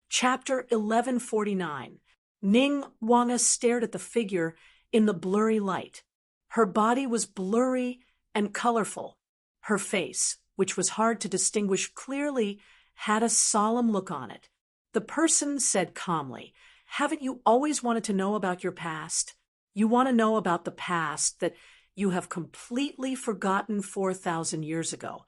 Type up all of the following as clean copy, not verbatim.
Chapter 1149. Ning Wanga stared at the figure in the blurry light. Her body was blurry and colorful. Her face, which was hard to distinguish clearly, had a solemn look on it. The person said calmly, "Haven't you always wanted to know about your past? You want to know about the past that you have completely forgotten 4,000 years ago."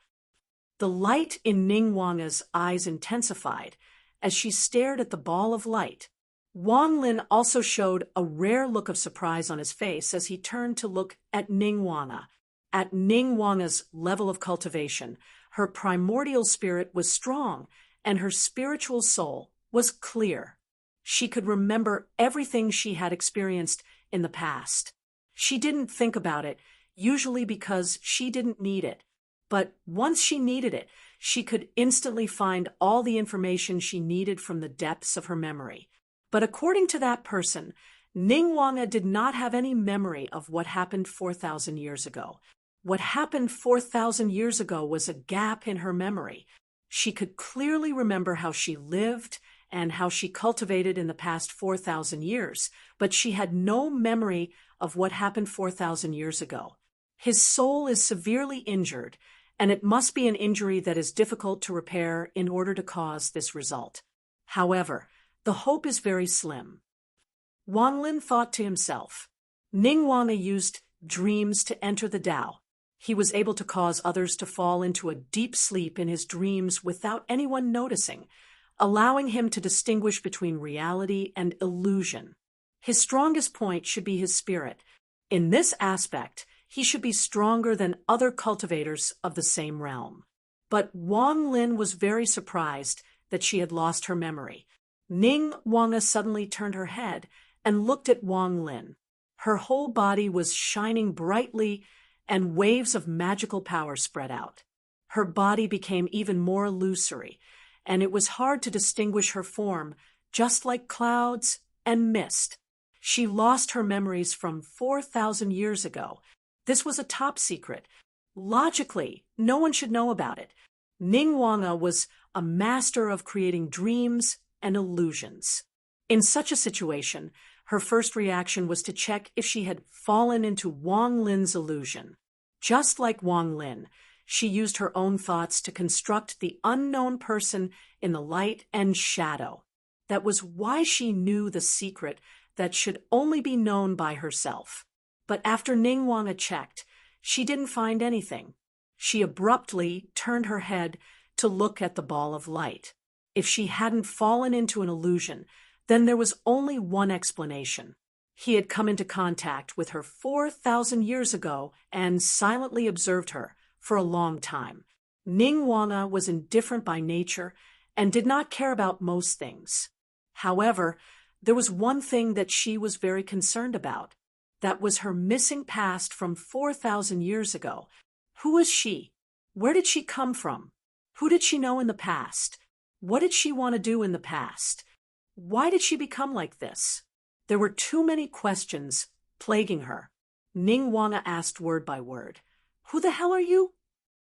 The light in Ning Wanga's eyes intensified as she stared at the ball of light. Wang Lin also showed a rare look of surprise on his face as he turned to look at Ning Wanga. At Ning Wanga's level of cultivation, her primordial spirit was strong and her spiritual soul was clear. She could remember everything she had experienced in the past. She didn't think about it, usually because she didn't need it. But once she needed it, she could instantly find all the information she needed from the depths of her memory. But according to that person, Ning Wanga did not have any memory of what happened 4,000 years ago. What happened 4,000 years ago was a gap in her memory. She could clearly remember how she lived and how she cultivated in the past 4,000 years, but she had no memory of what happened 4,000 years ago. His soul is severely injured, and it must be an injury that is difficult to repair in order to cause this result. However, the hope is very slim. Wang Lin thought to himself, Ning Wanga used dreams to enter the Tao. He was able to cause others to fall into a deep sleep in his dreams without anyone noticing, allowing him to distinguish between reality and illusion. His strongest point should be his spirit. In this aspect, he should be stronger than other cultivators of the same realm. But Wang Lin was very surprised that she had lost her memory. Ning Wanga suddenly turned her head and looked at Wang Lin. Her whole body was shining brightly, and waves of magical power spread out. Her body became even more illusory, and it was hard to distinguish her form, just like clouds and mist. She lost her memories from 4,000 years ago. This was a top secret. Logically, no one should know about it. Ning Wanga was a master of creating dreams and illusions. In such a situation, her first reaction was to check if she had fallen into Wang Lin's illusion. Just like Wang Lin, she used her own thoughts to construct the unknown person in the light and shadow. That was why she knew the secret that should only be known by herself. But after Ning Wanga checked, she didn't find anything. She abruptly turned her head to look at the ball of light. If she hadn't fallen into an illusion, then there was only one explanation. He had come into contact with her 4,000 years ago and silently observed her for a long time. Ning Wanga was indifferent by nature and did not care about most things. However, there was one thing that she was very concerned about. That was her missing past from 4,000 years ago. Who was she? Where did she come from? Who did she know in the past? What did she want to do in the past? Why did she become like this? There were too many questions plaguing her. Ning Wanga asked word by word, "Who the hell are you?"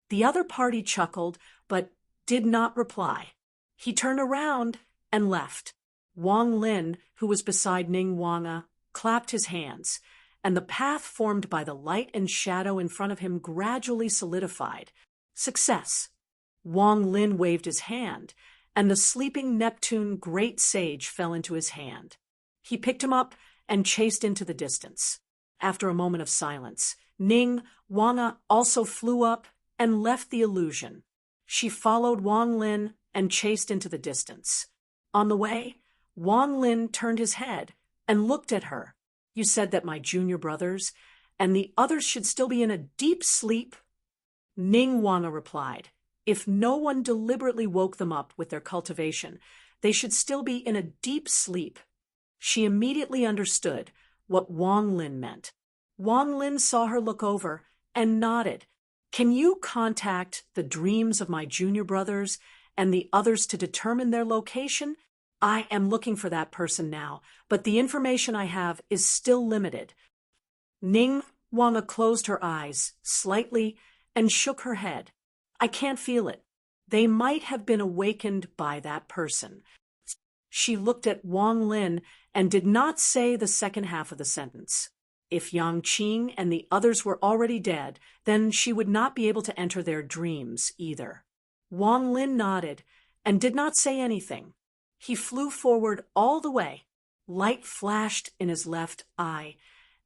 The other party chuckled, but did not reply. He turned around and left. Wang Lin, who was beside Ning Wanga, clapped his hands, and the path formed by the light and shadow in front of him gradually solidified. Success! Wang Lin waved his hand, and the sleeping Neptune great sage fell into his hand. He picked him up and chased into the distance. After a moment of silence, Ning Wanga also flew up and left the illusion. She followed Wang Lin and chased into the distance. On the way, Wang Lin turned his head and looked at her. "You said that my junior brothers and the others should still be in a deep sleep?" Ning Wanga replied, "If no one deliberately woke them up with their cultivation, they should still be in a deep sleep." She immediately understood what Wang Lin meant. Wang Lin saw her look over and nodded. "Can you contact the dreams of my junior brothers and the others to determine their location? I am looking for that person now, but the information I have is still limited." Ning Wanga closed her eyes slightly and shook her head. "I can't feel it. They might have been awakened by that person." She looked at Wang Lin and did not say the second half of the sentence. If Yang Qing and the others were already dead, then she would not be able to enter their dreams either. Wang Lin nodded and did not say anything. He flew forward all the way. Light flashed in his left eye,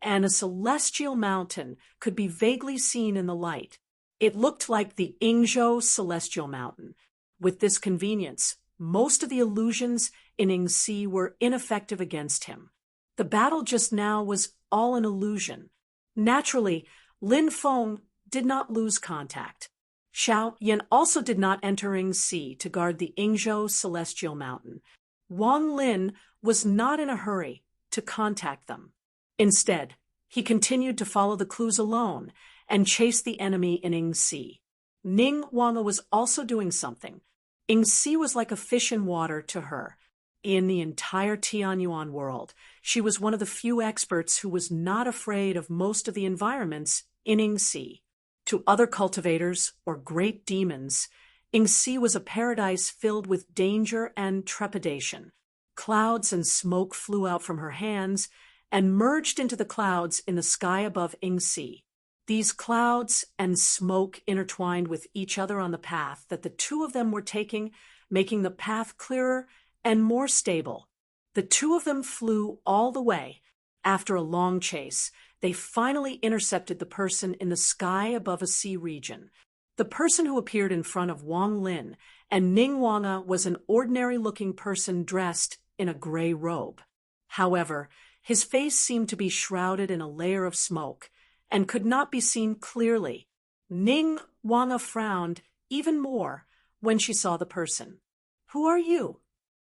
and a celestial mountain could be vaguely seen in the light. It looked like the Yingzhou Celestial Mountain. With this convenience, most of the illusions in Yingxi were ineffective against him. The battle just now was all an illusion. Naturally, Lin Feng did not lose contact. Xiao Yan also did not enter Yingxi to guard the Yingzhou Celestial Mountain. Wang Lin was not in a hurry to contact them. Instead, he continued to follow the clues alone and chase the enemy in Yingxi. Ning Wanga was also doing something. Yingxi was like a fish in water to her. In the entire Tianyuan world, she was one of the few experts who was not afraid of most of the environments in Yingxi. To other cultivators or great demons, Yingxi was a paradise filled with danger and trepidation. Clouds and smoke flew out from her hands and merged into the clouds in the sky above Yingxi. These clouds and smoke intertwined with each other on the path that the two of them were taking, making the path clearer and more stable. The two of them flew all the way. After a long chase, they finally intercepted the person in the sky above a sea region. The person who appeared in front of Wang Lin and Ning Wanga was an ordinary-looking person dressed in a gray robe. However, his face seemed to be shrouded in a layer of smoke and could not be seen clearly. Ning Wanga frowned even more when she saw the person. "Who are you?"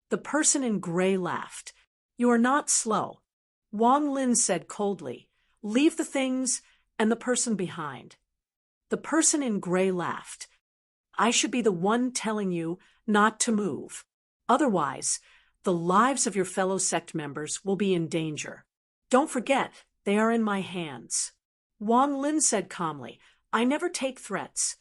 The person in gray laughed. "You are not slow." Wang Lin said coldly, "Leave the things and the person behind." The person in gray laughed. "I should be the one telling you not to move. Otherwise, the lives of your fellow sect members will be in danger. Don't forget, they are in my hands." Wang Lin said calmly, "I never take threats."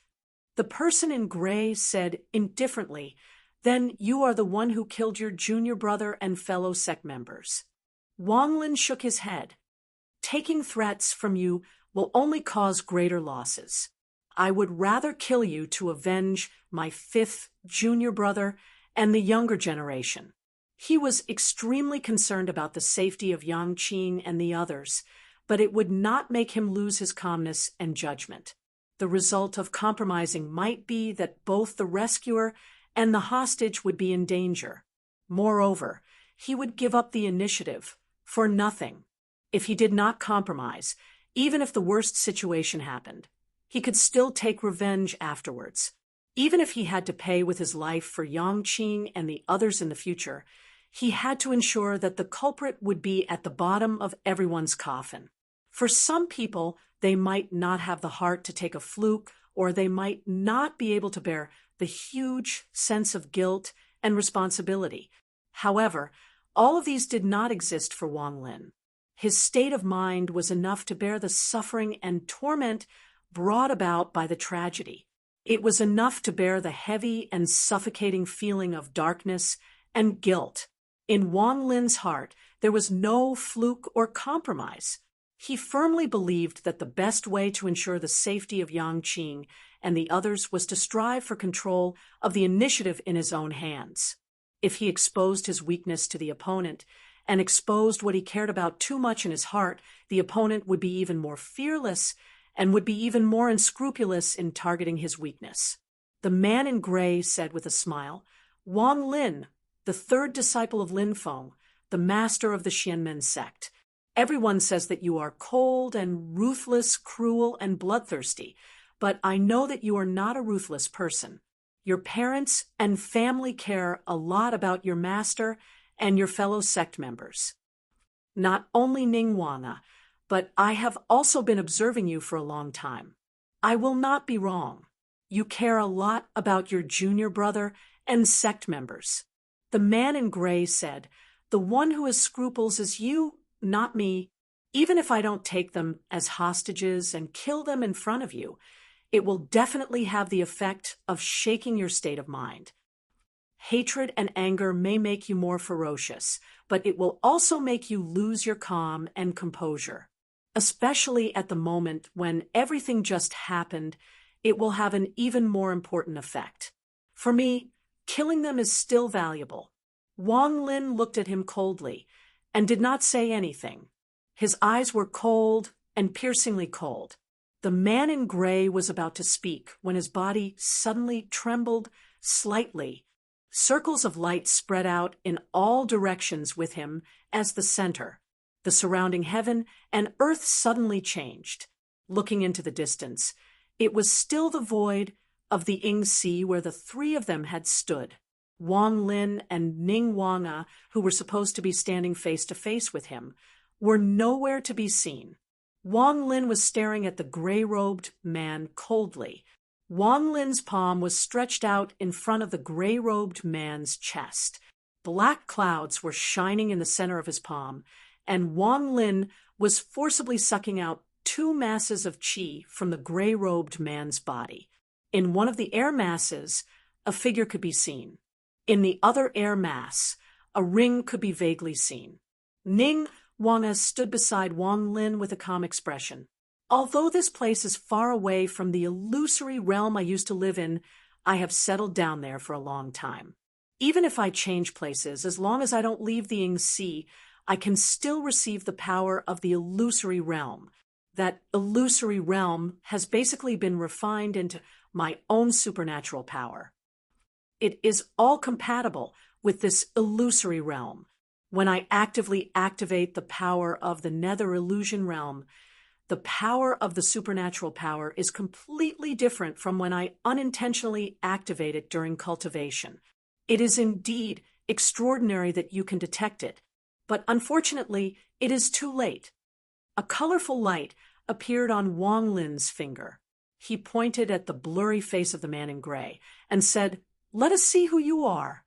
The person in gray said indifferently, "Then you are the one who killed your junior brother and fellow sect members." Wang Lin shook his head. "Taking threats from you will only cause greater losses. I would rather kill you to avenge my fifth junior brother and the younger generation." He was extremely concerned about the safety of Yang Qing and the others, but it would not make him lose his calmness and judgment. The result of compromising might be that both the rescuer and the hostage would be in danger. Moreover, he would give up the initiative for nothing. If he did not compromise, even if the worst situation happened, he could still take revenge afterwards. Even if he had to pay with his life for Yang Qing and the others in the future, he had to ensure that the culprit would be at the bottom of everyone's coffin. For some people, they might not have the heart to take a fluke, or they might not be able to bear the huge sense of guilt and responsibility. However, all of these did not exist for Wang Lin. His state of mind was enough to bear the suffering and torment brought about by the tragedy. It was enough to bear the heavy and suffocating feeling of darkness and guilt. In Wang Lin's heart, there was no fluke or compromise. He firmly believed that the best way to ensure the safety of Yang Qing and the others was to strive for control of the initiative in his own hands. If he exposed his weakness to the opponent and exposed what he cared about too much in his heart, the opponent would be even more fearless and would be even more unscrupulous in targeting his weakness. The man in gray said with a smile, "Wang Lin, the third disciple of Lin Feng, the master of the Xianmen sect. Everyone says that you are cold and ruthless, cruel and bloodthirsty, but I know that you are not a ruthless person. Your parents and family care a lot about your master and your fellow sect members. Not only Ning Wanga, but I have also been observing you for a long time. I will not be wrong. You care a lot about your junior brother and sect members." The man in gray said, "The one who has scruples is you, not me. Even if I don't take them as hostages and kill them in front of you, it will definitely have the effect of shaking your state of mind." Hatred and anger may make you more ferocious, but it will also make you lose your calm and composure. Especially at the moment when everything just happened, it will have an even more important effect. For me, killing them is still valuable. Wang Lin looked at him coldly and did not say anything. His eyes were cold and piercingly cold. The man in gray was about to speak when his body suddenly trembled slightly. Circles of light spread out in all directions with him as the center. The surrounding heaven and earth suddenly changed. Looking into the distance, it was still the void of the Ying Sea where the three of them had stood. Wang Lin and Ning Wanga, who were supposed to be standing face to face with him, were nowhere to be seen. Wang Lin was staring at the gray-robed man coldly. Wang Lin's palm was stretched out in front of the gray-robed man's chest. Black clouds were shining in the center of his palm, and Wang Lin was forcibly sucking out 2 masses of qi from the gray-robed man's body. In one of the air masses, a figure could be seen. In the other air mass, a ring could be vaguely seen. Ning Wanga stood beside Wang Lin with a calm expression. Although this place is far away from the illusory realm I used to live in, I have settled down there for a long time. Even if I change places, as long as I don't leave the Ying Sea, I can still receive the power of the illusory realm. That illusory realm has basically been refined into my own supernatural power. It is all compatible with this illusory realm. When I actively activate the power of the nether illusion realm, the power of the supernatural power is completely different from when I unintentionally activate it during cultivation. It is indeed extraordinary that you can detect it, but unfortunately, it is too late. A colorful light appeared on Wang Lin's finger. He pointed at the blurry face of the man in gray and said, "Let us see who you are."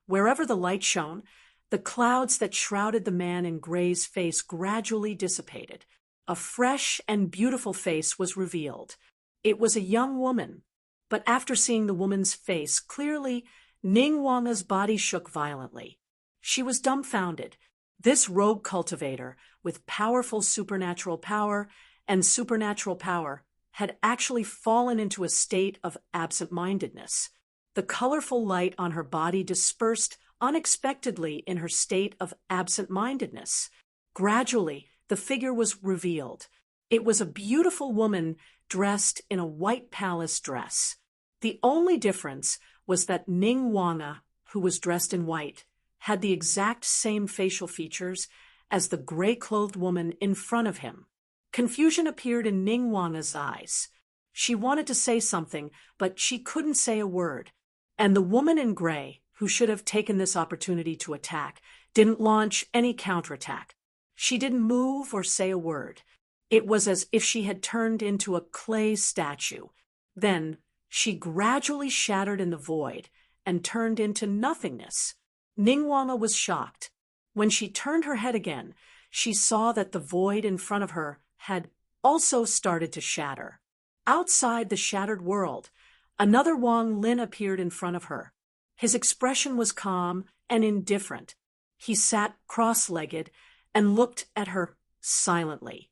Wherever the light shone, the clouds that shrouded the man in gray's face gradually dissipated. A fresh and beautiful face was revealed. It was a young woman, but after seeing the woman's face clearly, Ning Wanga's body shook violently. She was dumbfounded. This rogue cultivator, with powerful supernatural power and supernatural power, had actually fallen into a state of absent-mindedness. The colorful light on her body dispersed unexpectedly in her state of absent-mindedness. Gradually, the figure was revealed. It was a beautiful woman dressed in a white palace dress. The only difference was that Ning Wanga, who was dressed in white, had the exact same facial features as the gray-clothed woman in front of him. Confusion appeared in Ning Wanga's eyes. She wanted to say something, but she couldn't say a word. And the woman in gray, who should have taken this opportunity to attack, didn't launch any counterattack. She didn't move or say a word. It was as if she had turned into a clay statue. Then she gradually shattered in the void and turned into nothingness. Ning Wanga was shocked. When she turned her head again, she saw that the void in front of her had also started to shatter. Outside the shattered world, another Wang Lin appeared in front of her. His expression was calm and indifferent. He sat cross-legged and looked at her silently.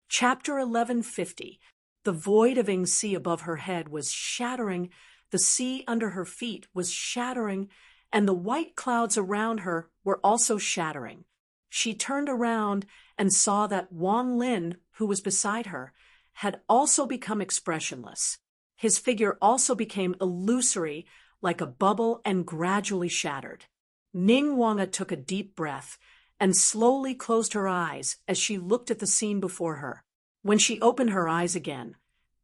Chapter 1150. The void of Ying Sea above her head was shattering, the sea under her feet was shattering, and the white clouds around her were also shattering. She turned around and saw that Wang Lin, who was beside her, had also become expressionless. His figure also became illusory, like a bubble, and gradually shattered. Ning Wanga took a deep breath and slowly closed her eyes as she looked at the scene before her. When she opened her eyes again,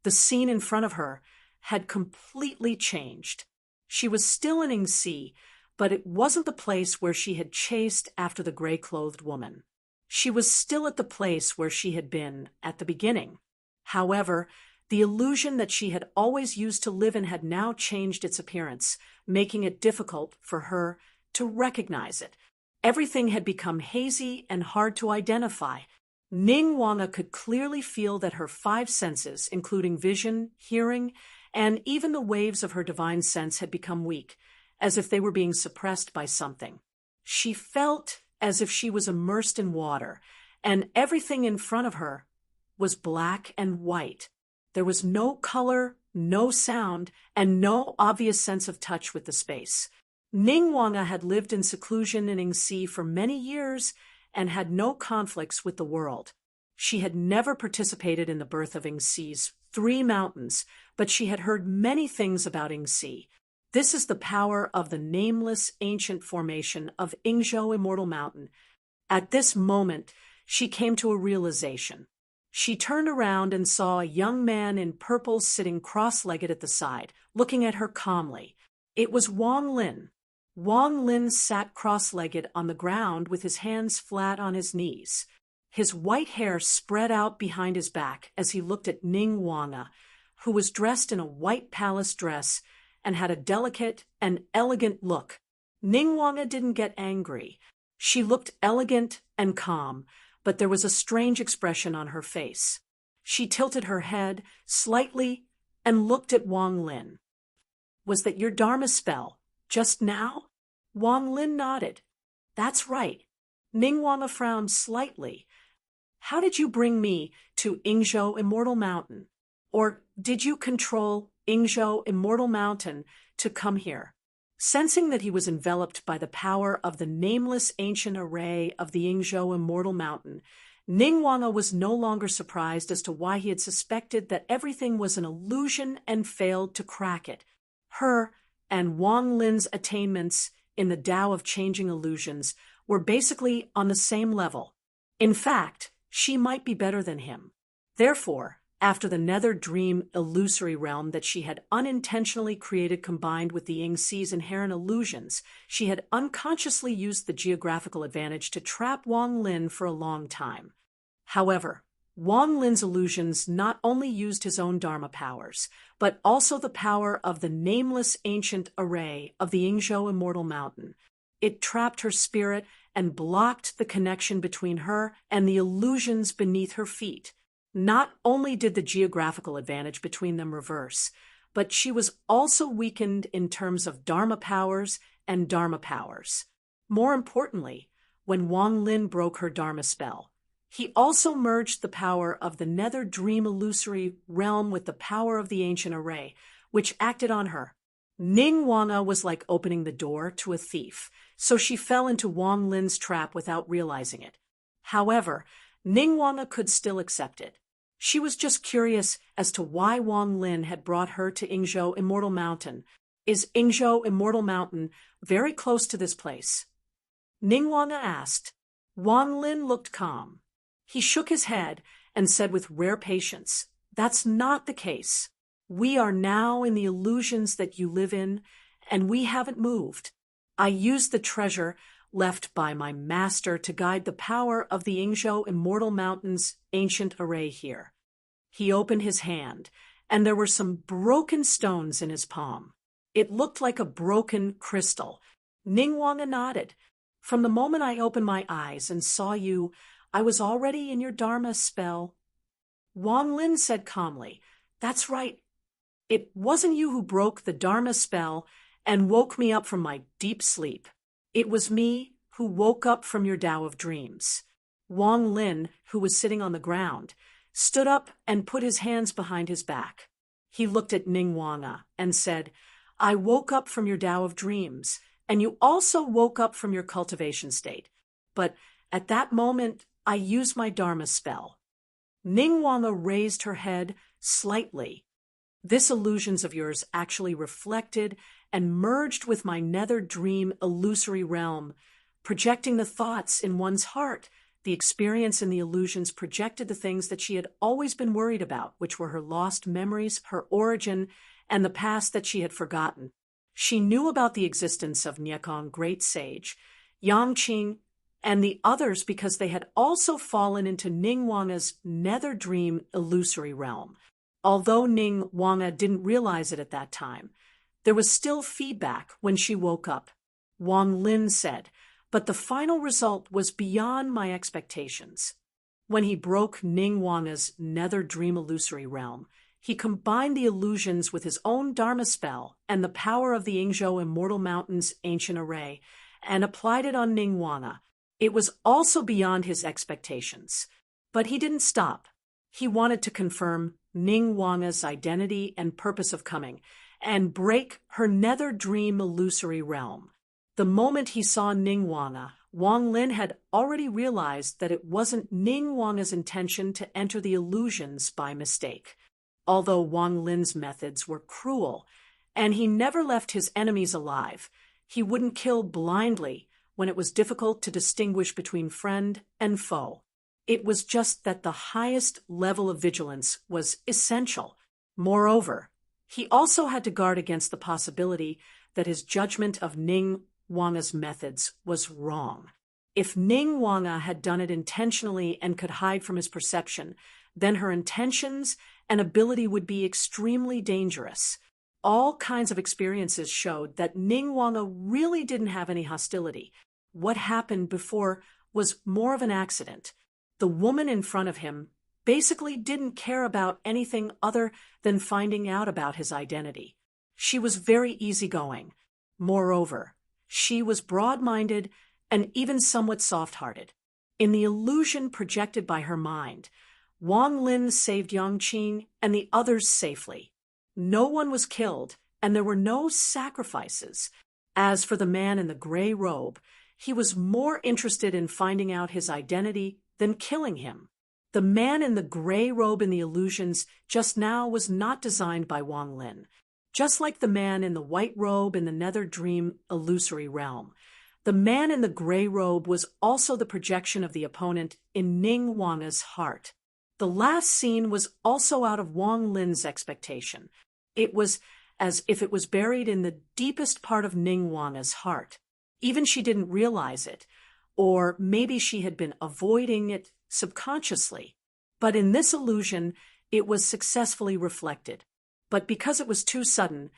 the scene in front of her had completely changed. She was still in Ying Sea, but it wasn't the place where she had chased after the gray-clothed woman. She was still at the place where she had been at the beginning. However, the illusion that she had always used to live in had now changed its appearance, making it difficult for her to recognize it. Everything had become hazy and hard to identify. Ning Wanga could clearly feel that her 5 senses, including vision, hearing, and even the waves of her divine sense, had become weak, as if they were being suppressed by something. She felt as if she was immersed in water, and everything in front of her was black and white. There was no color, no sound, and no obvious sense of touch with the space. Ningguang had lived in seclusion in Yingxi for many years and had no conflicts with the world. She had never participated in the birth of Yingxi's 3 mountains, but she had heard many things about Yingxi. This is the power of the nameless ancient formation of Yingzhou Immortal Mountain. At this moment, she came to a realization. She turned around and saw a young man in purple sitting cross-legged at the side, looking at her calmly. It was Wang Lin. Wang Lin sat cross-legged on the ground with his hands flat on his knees. His white hair spread out behind his back as he looked at Ningguang, who was dressed in a white palace dress and had a delicate and elegant look. Ningguang didn't get angry. She looked elegant and calm, but there was a strange expression on her face. She tilted her head slightly and looked at Wang Lin. "Was that your Dharma spell, just now?" Wang Lin nodded. "That's right." Ningguang frowned slightly. "How did you bring me to Yingzhou Immortal Mountain? Or did you control Yingzhou Immortal Mountain to come here?" Sensing that he was enveloped by the power of the nameless ancient array of the Yingzhou Immortal Mountain, Ningguang was no longer surprised as to why he had suspected that everything was an illusion and failed to crack it. Her and Wang Lin's attainments in the Tao of changing illusions were basically on the same level. In fact, she might be better than him. Therefore, after the nether dream illusory realm that she had unintentionally created combined with the Yingxi's inherent illusions, she had unconsciously used the geographical advantage to trap Wang Lin for a long time. However, Wang Lin's illusions not only used his own Dharma powers, but also the power of the nameless ancient array of the Yingzhou Immortal Mountain. It trapped her spirit and blocked the connection between her and the illusions beneath her feet. Not only did the geographical advantage between them reverse, but she was also weakened in terms of Dharma powers and Dharma powers. More importantly, when Wang Lin broke her Dharma spell, he also merged the power of the nether dream illusory realm with the power of the ancient array, which acted on her. Ningguang was like opening the door to a thief, so she fell into Wang Lin's trap without realizing it. However, Ningguang could still accept it. She was just curious as to why Wang Lin had brought her to Yingzhou Immortal Mountain. Is Yingzhou Immortal Mountain very close to this place? Ningguang asked. Wang Lin looked calm. He shook his head and said with rare patience, "That's not the case. We are now in the illusions that you live in, and we haven't moved. I used the treasure left by my master to guide the power of the Yingzhou Immortal Mountain's ancient array here." He opened his hand, and there were some broken stones in his palm. It looked like a broken crystal. Ningguang nodded. "From the moment I opened my eyes and saw you, I was already in your Dharma spell." Wang Lin said calmly, "That's right. It wasn't you who broke the Dharma spell and woke me up from my deep sleep. It was me who woke up from your Tao of dreams." Wang Lin, who was sitting on the ground, stood up and put his hands behind his back. He looked at Ningguang and said, "I woke up from your Tao of dreams, and you also woke up from your cultivation state. But at that moment, I used my Dharma spell." Ningguang raised her head slightly. "This illusions of yours actually reflected and merged with my nether dream illusory realm, projecting the thoughts in one's heart. The experience in the illusions projected the things that she had always been worried about, which were her lost memories, her origin, and the past that she had forgotten. She knew about the existence of Niekong Great Sage, Yangqing, and the others because they had also fallen into Ningguang's nether dream illusory realm. Although Ningguang didn't realize it at that time, there was still feedback when she woke up. Wang Lin said, "But the final result was beyond my expectations." When he broke Ningguang's nether dream illusory realm, He combined the illusions with his own Dharma spell and the power of the Yingzhou Immortal Mountain's ancient array, and applied it on Ningguang. It was also beyond his expectations. But he didn't stop. He wanted to confirm Ningguang's identity and purpose of coming, and break her nether dream illusory realm. The moment he saw Ningguang, Wang Lin had already realized that it wasn't Ningguang's intention to enter the illusions by mistake. Although Wang Lin's methods were cruel, and he never left his enemies alive, he wouldn't kill blindly when it was difficult to distinguish between friend and foe. It was just that the highest level of vigilance was essential. Moreover, he also had to guard against the possibility that his judgment of Ningguang's methods was wrong. If Ningguang had done it intentionally and could hide from his perception, then her intentions and ability would be extremely dangerous. All kinds of experiences showed that Ningguang really didn't have any hostility. What happened before was more of an accident. The woman in front of him basically didn't care about anything other than finding out about his identity. She was very easygoing. Moreover, she was broad-minded and even somewhat soft-hearted. In the illusion projected by her mind, Wang Lin saved Yangqing and the others safely. No one was killed, and there were no sacrifices. As for the man in the gray robe, he was more interested in finding out his identity than killing him. The man in the gray robe in the illusions just now was not designed by Wang Lin. Just like the man in the white robe in the nether dream illusory realm, the man in the gray robe was also the projection of the opponent in Ningguang's heart. The last scene was also out of Wang Lin's expectation. It was as if it was buried in the deepest part of Ningguang's heart. Even she didn't realize it, or maybe she had been avoiding it subconsciously. But in this illusion, it was successfully reflected. But because it was too sudden,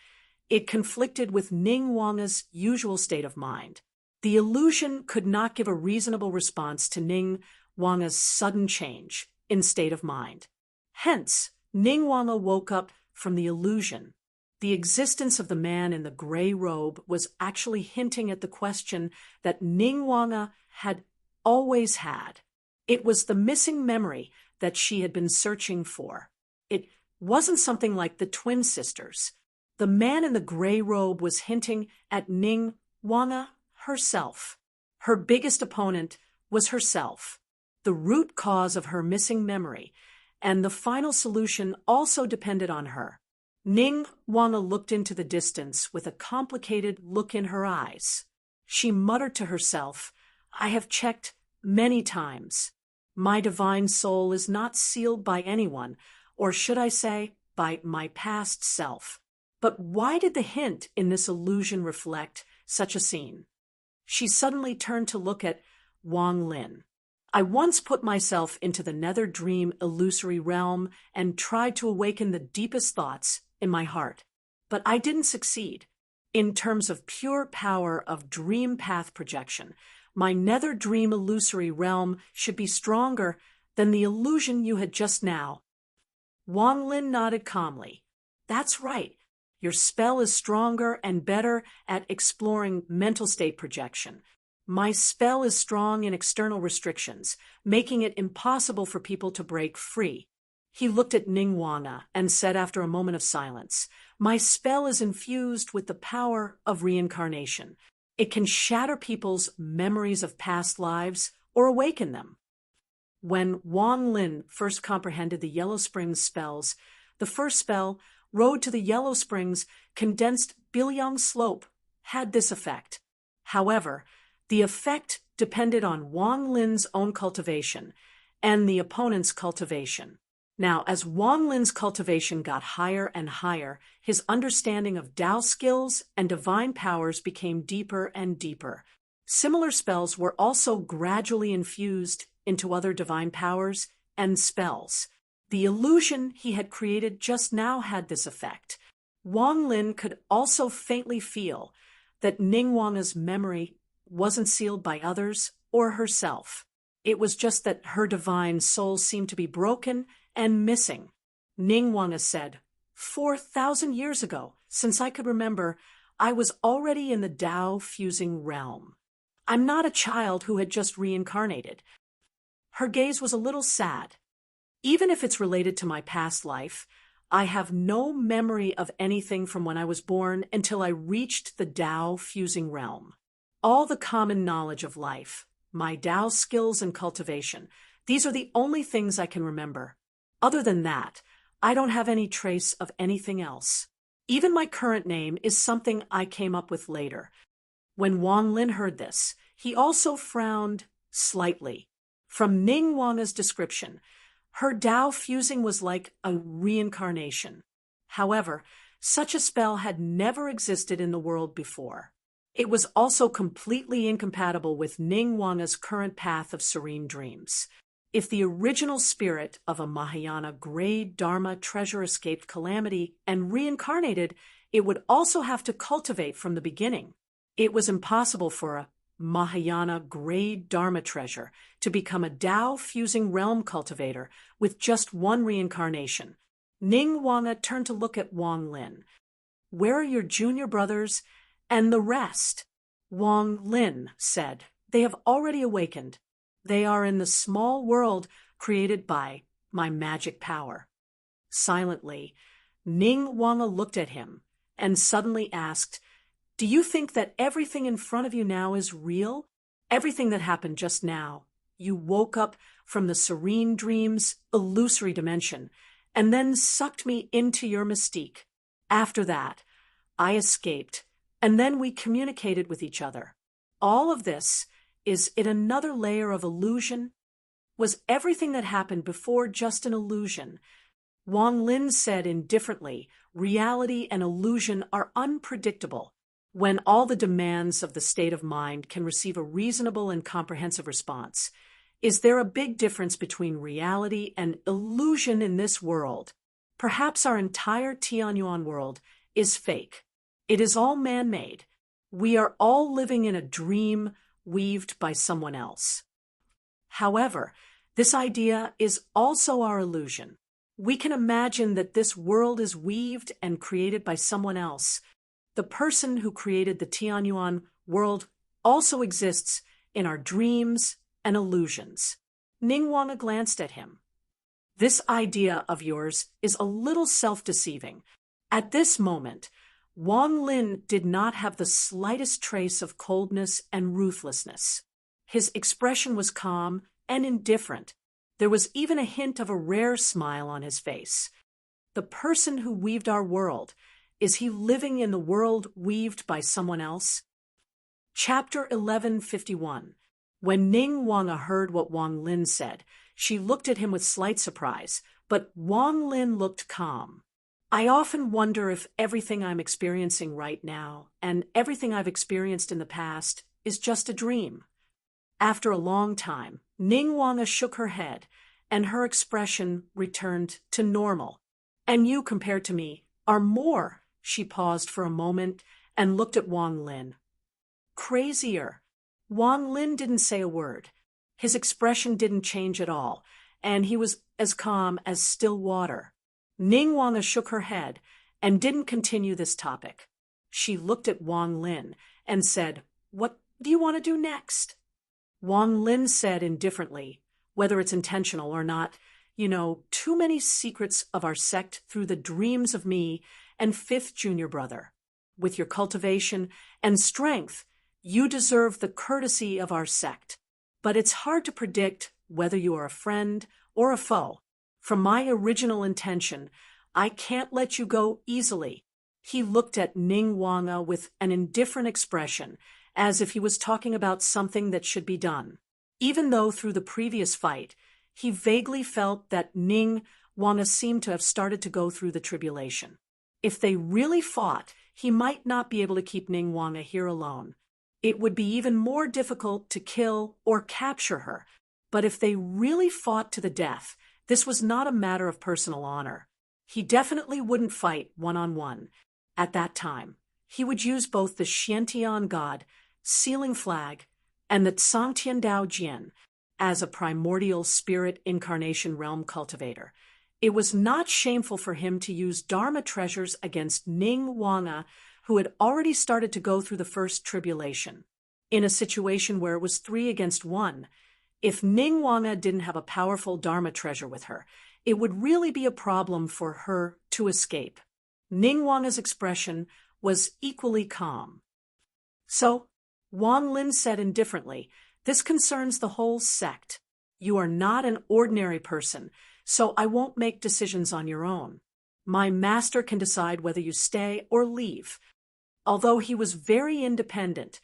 it conflicted with Ningguang's usual state of mind. The illusion could not give a reasonable response to Ningguang's sudden change in state of mind. Hence, Ningguang woke up from the illusion. The existence of the man in the gray robe was actually hinting at the question that Ningguang had always had. It was the missing memory that she had been searching for. It wasn't something like the twin sisters. The man in the gray robe was hinting at Ningguang herself. Her biggest opponent was herself, the root cause of her missing memory, and the final solution also depended on her. Ningguang looked into the distance with a complicated look in her eyes. She muttered to herself, "I have checked many times. My divine soul is not sealed by anyone, or should I say, by my past self." But why did the hint in this illusion reflect such a scene? She suddenly turned to look at Wang Lin. "I once put myself into the nether dream illusory realm and tried to awaken the deepest thoughts in my heart, but I didn't succeed. In terms of pure power of dream path projection, my nether dream illusory realm should be stronger than the illusion you had just now." Wang Lin nodded calmly. "That's right. Your spell is stronger and better at exploring mental state projection. My spell is strong in external restrictions, making it impossible for people to break free." He looked at Ningguang and said after a moment of silence, "My spell is infused with the power of reincarnation. It can shatter people's memories of past lives or awaken them." When Wang Lin first comprehended the Yellow Springs spells, the first spell, Road to the Yellow Springs, condensed Bilyang Slope, had this effect. However, the effect depended on Wang Lin's own cultivation and the opponent's cultivation. Now, as Wang Lin's cultivation got higher and higher, his understanding of Tao skills and divine powers became deeper and deeper. Similar spells were also gradually infused into other divine powers and spells. The illusion he had created just now had this effect. Wang Lin could also faintly feel that Ningguang's memory wasn't sealed by others or herself. It was just that her divine soul seemed to be broken and missing. Ning Wanga said, 4,000 years ago, since I could remember, I was already in the Tao-fusing realm. I'm not a child who had just reincarnated. Her gaze was a little sad. Even if it's related to my past life, I have no memory of anything from when I was born until I reached the Tao-fusing realm. All the common knowledge of life, my Tao skills and cultivation, these are the only things I can remember. Other than that, I don't have any trace of anything else. Even my current name is something I came up with later. When Wang Lin heard this, he also frowned slightly. From Ning Wanga's description, her Tao fusing was like a reincarnation. However, such a spell had never existed in the world before. It was also completely incompatible with Ning Wanga's current path of serene dreams. If the original spirit of a Mahayana grade Dharma treasure escaped calamity and reincarnated, it would also have to cultivate from the beginning. It was impossible for a Mahayana grade Dharma treasure to become a Tao-fusing realm cultivator with just one reincarnation. Ning Wanga turned to look at Wang Lin. Where are your junior brothers and the rest? Wang Lin said, they have already awakened. They are in the small world created by my magic power. Silently, Ning Wanga looked at him and suddenly asked, do you think that everything in front of you now is real? Everything that happened just now. You woke up from the serene dream's illusory dimension and then sucked me into your mystique. After that, I escaped, and then we communicated with each other. All of this, is it another layer of illusion? Was everything that happened before just an illusion? Wang Lin said indifferently, reality and illusion are unpredictable. When all the demands of the state of mind can receive a reasonable and comprehensive response, is there a big difference between reality and illusion in this world? Perhaps our entire Tianyuan world is fake. It is all man-made. We are all living in a dream weaved by someone else. However, this idea is also our illusion. We can imagine that this world is weaved and created by someone else. The person who created the Tianyuan world also exists in our dreams and illusions. Ning Wanga glanced at him. This idea of yours is a little self-deceiving. At this moment, Wang Lin did not have the slightest trace of coldness and ruthlessness. His expression was calm and indifferent. There was even a hint of a rare smile on his face. The person who weaved our world, is he living in the world weaved by someone else? Chapter 1151. When Ning Wanga heard what Wang Lin said, she looked at him with slight surprise, but Wang Lin looked calm. I often wonder if everything I'm experiencing right now and everything I've experienced in the past is just a dream. After a long time, Ning Wanga shook her head, and her expression returned to normal. And you, compared to me, are more. She paused for a moment and looked at Wang Lin. Crazier. Wang Lin didn't say a word. His expression didn't change at all, and he was as calm as still water. Ning Wanga shook her head and didn't continue this topic. She looked at Wang Lin and said, "What do you want to do next?" Wang Lin said indifferently, whether it's intentional or not, too many secrets of our sect through the dreams of me and fifth junior brother. With your cultivation and strength, you deserve the courtesy of our sect. But it's hard to predict whether you are a friend or a foe. From my original intention, I can't let you go easily. He looked at Ning Wanga with an indifferent expression, as if he was talking about something that should be done. Even though through the previous fight, he vaguely felt that Ning Wanga seemed to have started to go through the tribulation. If they really fought, he might not be able to keep Ning Wanga here alone. It would be even more difficult to kill or capture her. But if they really fought to the death, this was not a matter of personal honor. He definitely wouldn't fight one-on-one. At that time, he would use both the Xiantian god, Sealing Flag, and the Tsangtian Dao Jian as a primordial spirit incarnation realm cultivator. It was not shameful for him to use Dharma treasures against Ning Wanga, who had already started to go through the first tribulation. In a situation where it was 3 against 1, if Ning Wanga didn't have a powerful Dharma treasure with her, it would really be a problem for her to escape. Ning Wanga's expression was equally calm. So, Wang Lin said indifferently, "This concerns the whole sect. You are not an ordinary person, so I won't make decisions on your own. My master can decide whether you stay or leave." Although he was very independent,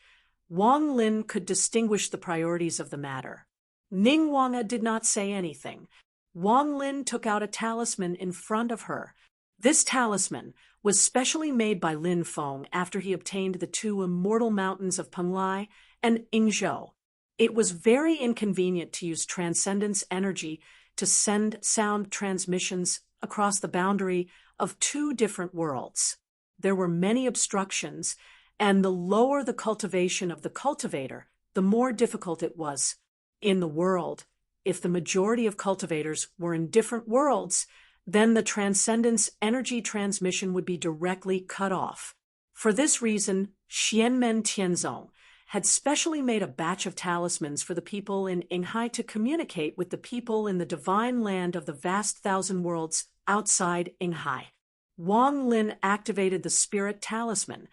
Wang Lin could distinguish the priorities of the matter. Ning Wanga did not say anything. Wang Lin took out a talisman in front of her. This talisman was specially made by Lin Feng after he obtained the 2 immortal mountains of Penlai and Yingzhou. It was very inconvenient to use transcendence energy to send sound transmissions across the boundary of 2 different worlds. There were many obstructions, and the lower the cultivation of the cultivator, the more difficult it was. In the world, if the majority of cultivators were in different worlds, then the transcendence energy transmission would be directly cut off. For this reason, Xianmen Tianzong had specially made a batch of talismans for the people in Yinghai to communicate with the people in the divine land of the vast 1,000 worlds outside Yinghai. Wang Lin activated the spirit talisman,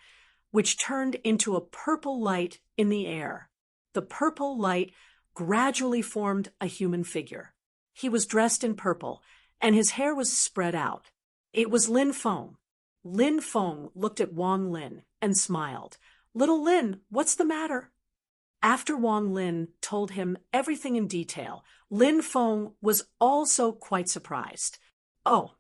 which turned into a purple light in the air. The purple light gradually formed a human figure. He was dressed in purple, and his hair was spread out. It was Lin Feng. Lin Feng looked at Wang Lin and smiled. "Little Lin, what's the matter?" After Wang Lin told him everything in detail, Lin Feng was also quite surprised. Oh,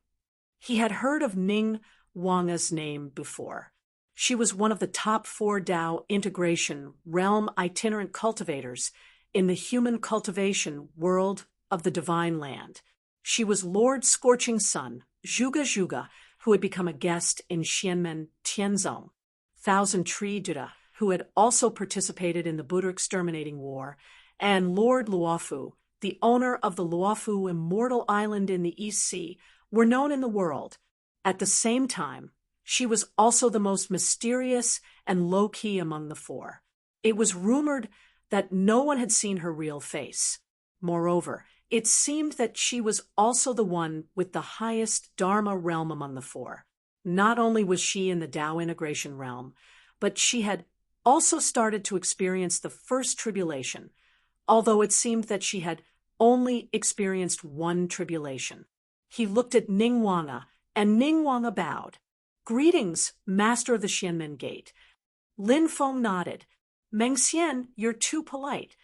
he had heard of Ning Wanga's name before. She was one of the top 4 Tao integration realm itinerant cultivators in the human cultivation world of the divine land. She was Lord Scorching Sun, Zhuge Zhuge, who had become a guest in Xianmen Tianzong, Thousand Tree Buddha, who had also participated in the Buddha exterminating war, and Lord Luofu, the owner of the Luofu Immortal Island in the East Sea, were known in the world. At the same time, she was also the most mysterious and low-key among the 4. It was rumored that no one had seen her real face. Moreover, it seemed that she was also the one with the highest Dharma realm among the 4. Not only was she in the Tao integration realm, but she had also started to experience the first tribulation, although it seemed that she had only experienced 1 tribulation. He looked at Ning Wanga, and Ning Wanga bowed. "Greetings, master of the Xianmen Gate." Lin Feng nodded. "Meng Xian, you're too polite."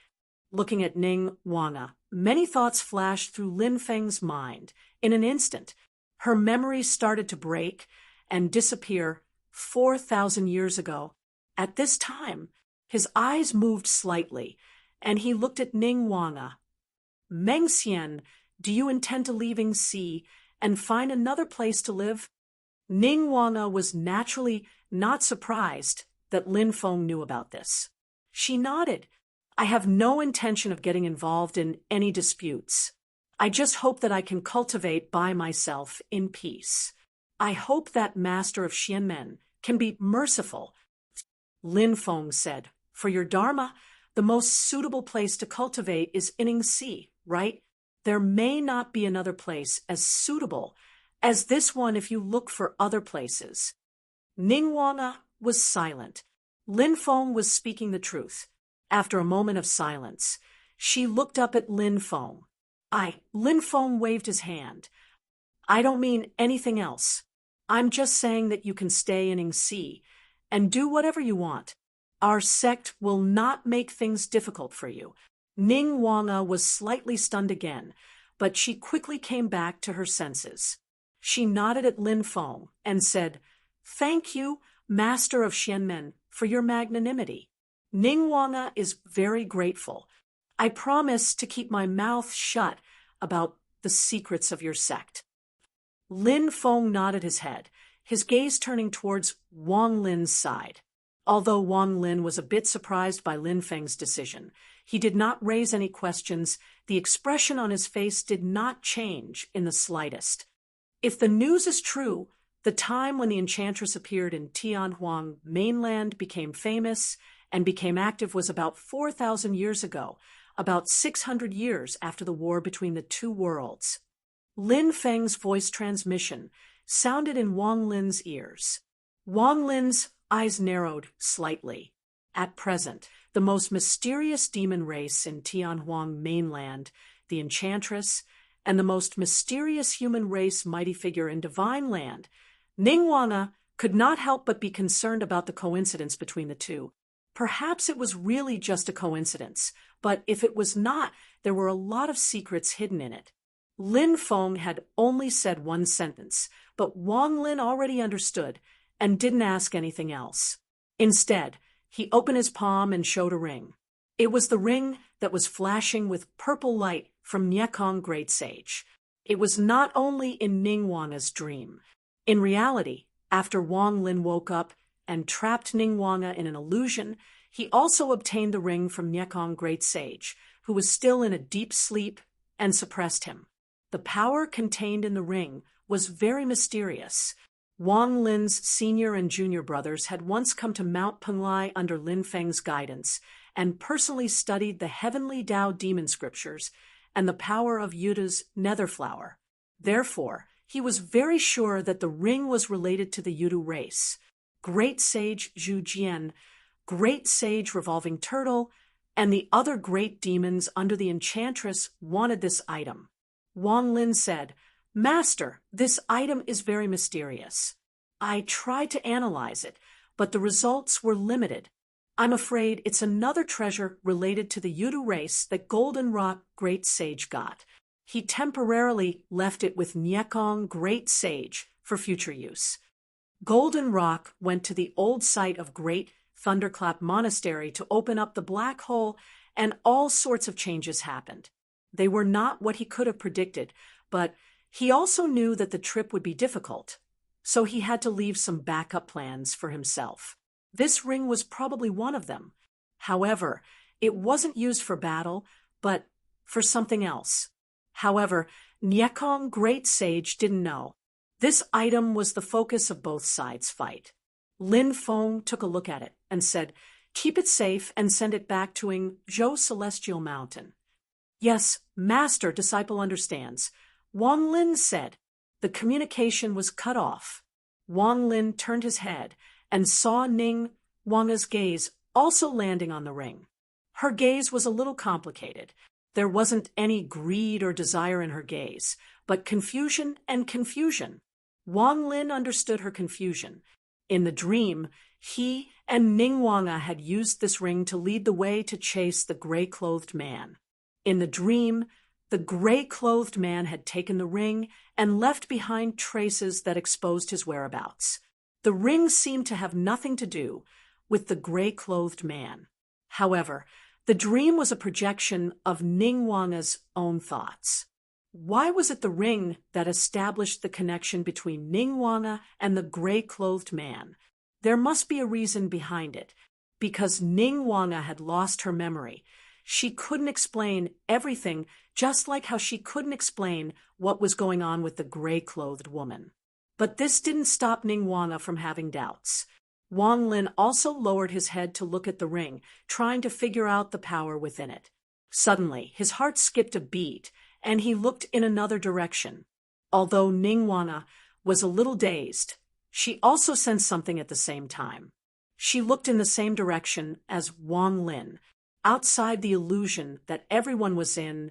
Looking at Ning Wanga, many thoughts flashed through Lin Feng's mind. In an instant, her memory started to break and disappear 4,000 years ago. At this time, his eyes moved slightly, and he looked at Ning Wanga. "Meng Xian, do you intend to leave Yingxi and find another place to live?" Ning Wanga was naturally not surprised that Lin Feng knew about this. She nodded. "I have no intention of getting involved in any disputes. I just hope that I can cultivate by myself in peace. I hope that master of Xianmen can be merciful." Lin Feng said, "For your Dharma, the most suitable place to cultivate is in Yingxi, right? There may not be another place as suitable as this one if you look for other places." Ning Wanga was silent. Lin Feng was speaking the truth. After a moment of silence, she looked up at Lin Feng. Lin Feng waved his hand. "I don't mean anything else. I'm just saying that you can stay in Yingxi and do whatever you want. Our sect will not make things difficult for you." Ning Wanga was slightly stunned again, but she quickly came back to her senses. She nodded at Lin Feng and said, "Thank you, Master of Xianmen, for your magnanimity. Ning Wanga is very grateful. I promise to keep my mouth shut about the secrets of your sect." Lin Feng nodded his head, his gaze turning towards Wang Lin's side. Although Wang Lin was a bit surprised by Lin Feng's decision, He did not raise any questions. The expression on his face did not change in the slightest. If the news is true, the time when the enchantress appeared in Tianhuang mainland became famous and became active was about 4,000 years ago, about 600 years after the war between the two worlds. Lin Feng's voice transmission sounded in Wang Lin's ears. Wang Lin's eyes narrowed slightly. At present, the most mysterious demon race in Tianhuang mainland, the Enchantress, and the most mysterious human race mighty figure in Divine Land, Ningguang could not help but be concerned about the coincidence between the two. Perhaps it was really just a coincidence, but if it was not, there were a lot of secrets hidden in it. Lin Feng had only said one sentence, but Wang Lin already understood and didn't ask anything else. Instead, he opened his palm and showed a ring. It was the ring that was flashing with purple light from Niekong Great Sage. It was not only in Ningguang's dream. In reality, after Wang Lin woke up and trapped Ningguang in an illusion, he also obtained the ring from Niekong Great Sage, who was still in a deep sleep and suppressed him. The power contained in the ring was very mysterious. Wang Lin's senior and junior brothers had once come to Mount Penglai under Lin Feng's guidance and personally studied the heavenly Tao demon scriptures and the power of Yuda's nether flower. Therefore, he was very sure that the ring was related to the Yudu race. Great Sage Zhu Jian, Great Sage Revolving Turtle, and the other great demons under the Enchantress wanted this item. Wang Lin said, "Master, this item is very mysterious. I tried to analyze it, but the results were limited. I'm afraid it's another treasure related to the Yudu race that Golden Rock Great Sage got. He temporarily left it with Niekong Great Sage for future use." Golden Rock went to the old site of Great Thunderclap Monastery to open up the black hole, and all sorts of changes happened. They were not what he could have predicted, but he also knew that the trip would be difficult, so he had to leave some backup plans for himself. This ring was probably one of them. However, it wasn't used for battle, but for something else. However, Niekong Great Sage didn't know. This item was the focus of both sides' fight. Lin Feng took a look at it and said, "Keep it safe and send it back to Zhou Celestial Mountain." "Yes, Master, disciple understands," Wang Lin said. The communication was cut off. Wang Lin turned his head and saw Ningguang's gaze also landing on the ring. Her gaze was a little complicated. There wasn't any greed or desire in her gaze, but confusion and confusion. Wang Lin understood her confusion. In the dream, he and Ningguang had used this ring to lead the way to chase the gray-clothed man. In the dream, the gray-clothed man had taken the ring and left behind traces that exposed his whereabouts. The ring seemed to have nothing to do with the gray-clothed man. However, the dream was a projection of Ningguang's own thoughts. Why was it the ring that established the connection between Ningguang and the gray-clothed man? There must be a reason behind it. Because Ningguang had lost her memory, she couldn't explain everything, just like how she couldn't explain what was going on with the gray-clothed woman. But this didn't stop Ningguang from having doubts. Wang Lin also lowered his head to look at the ring, trying to figure out the power within it. Suddenly, his heart skipped a beat, and he looked in another direction. Although Ningguang was a little dazed, she also sensed something at the same time. She looked in the same direction as Wang Lin. Outside the illusion that everyone was in,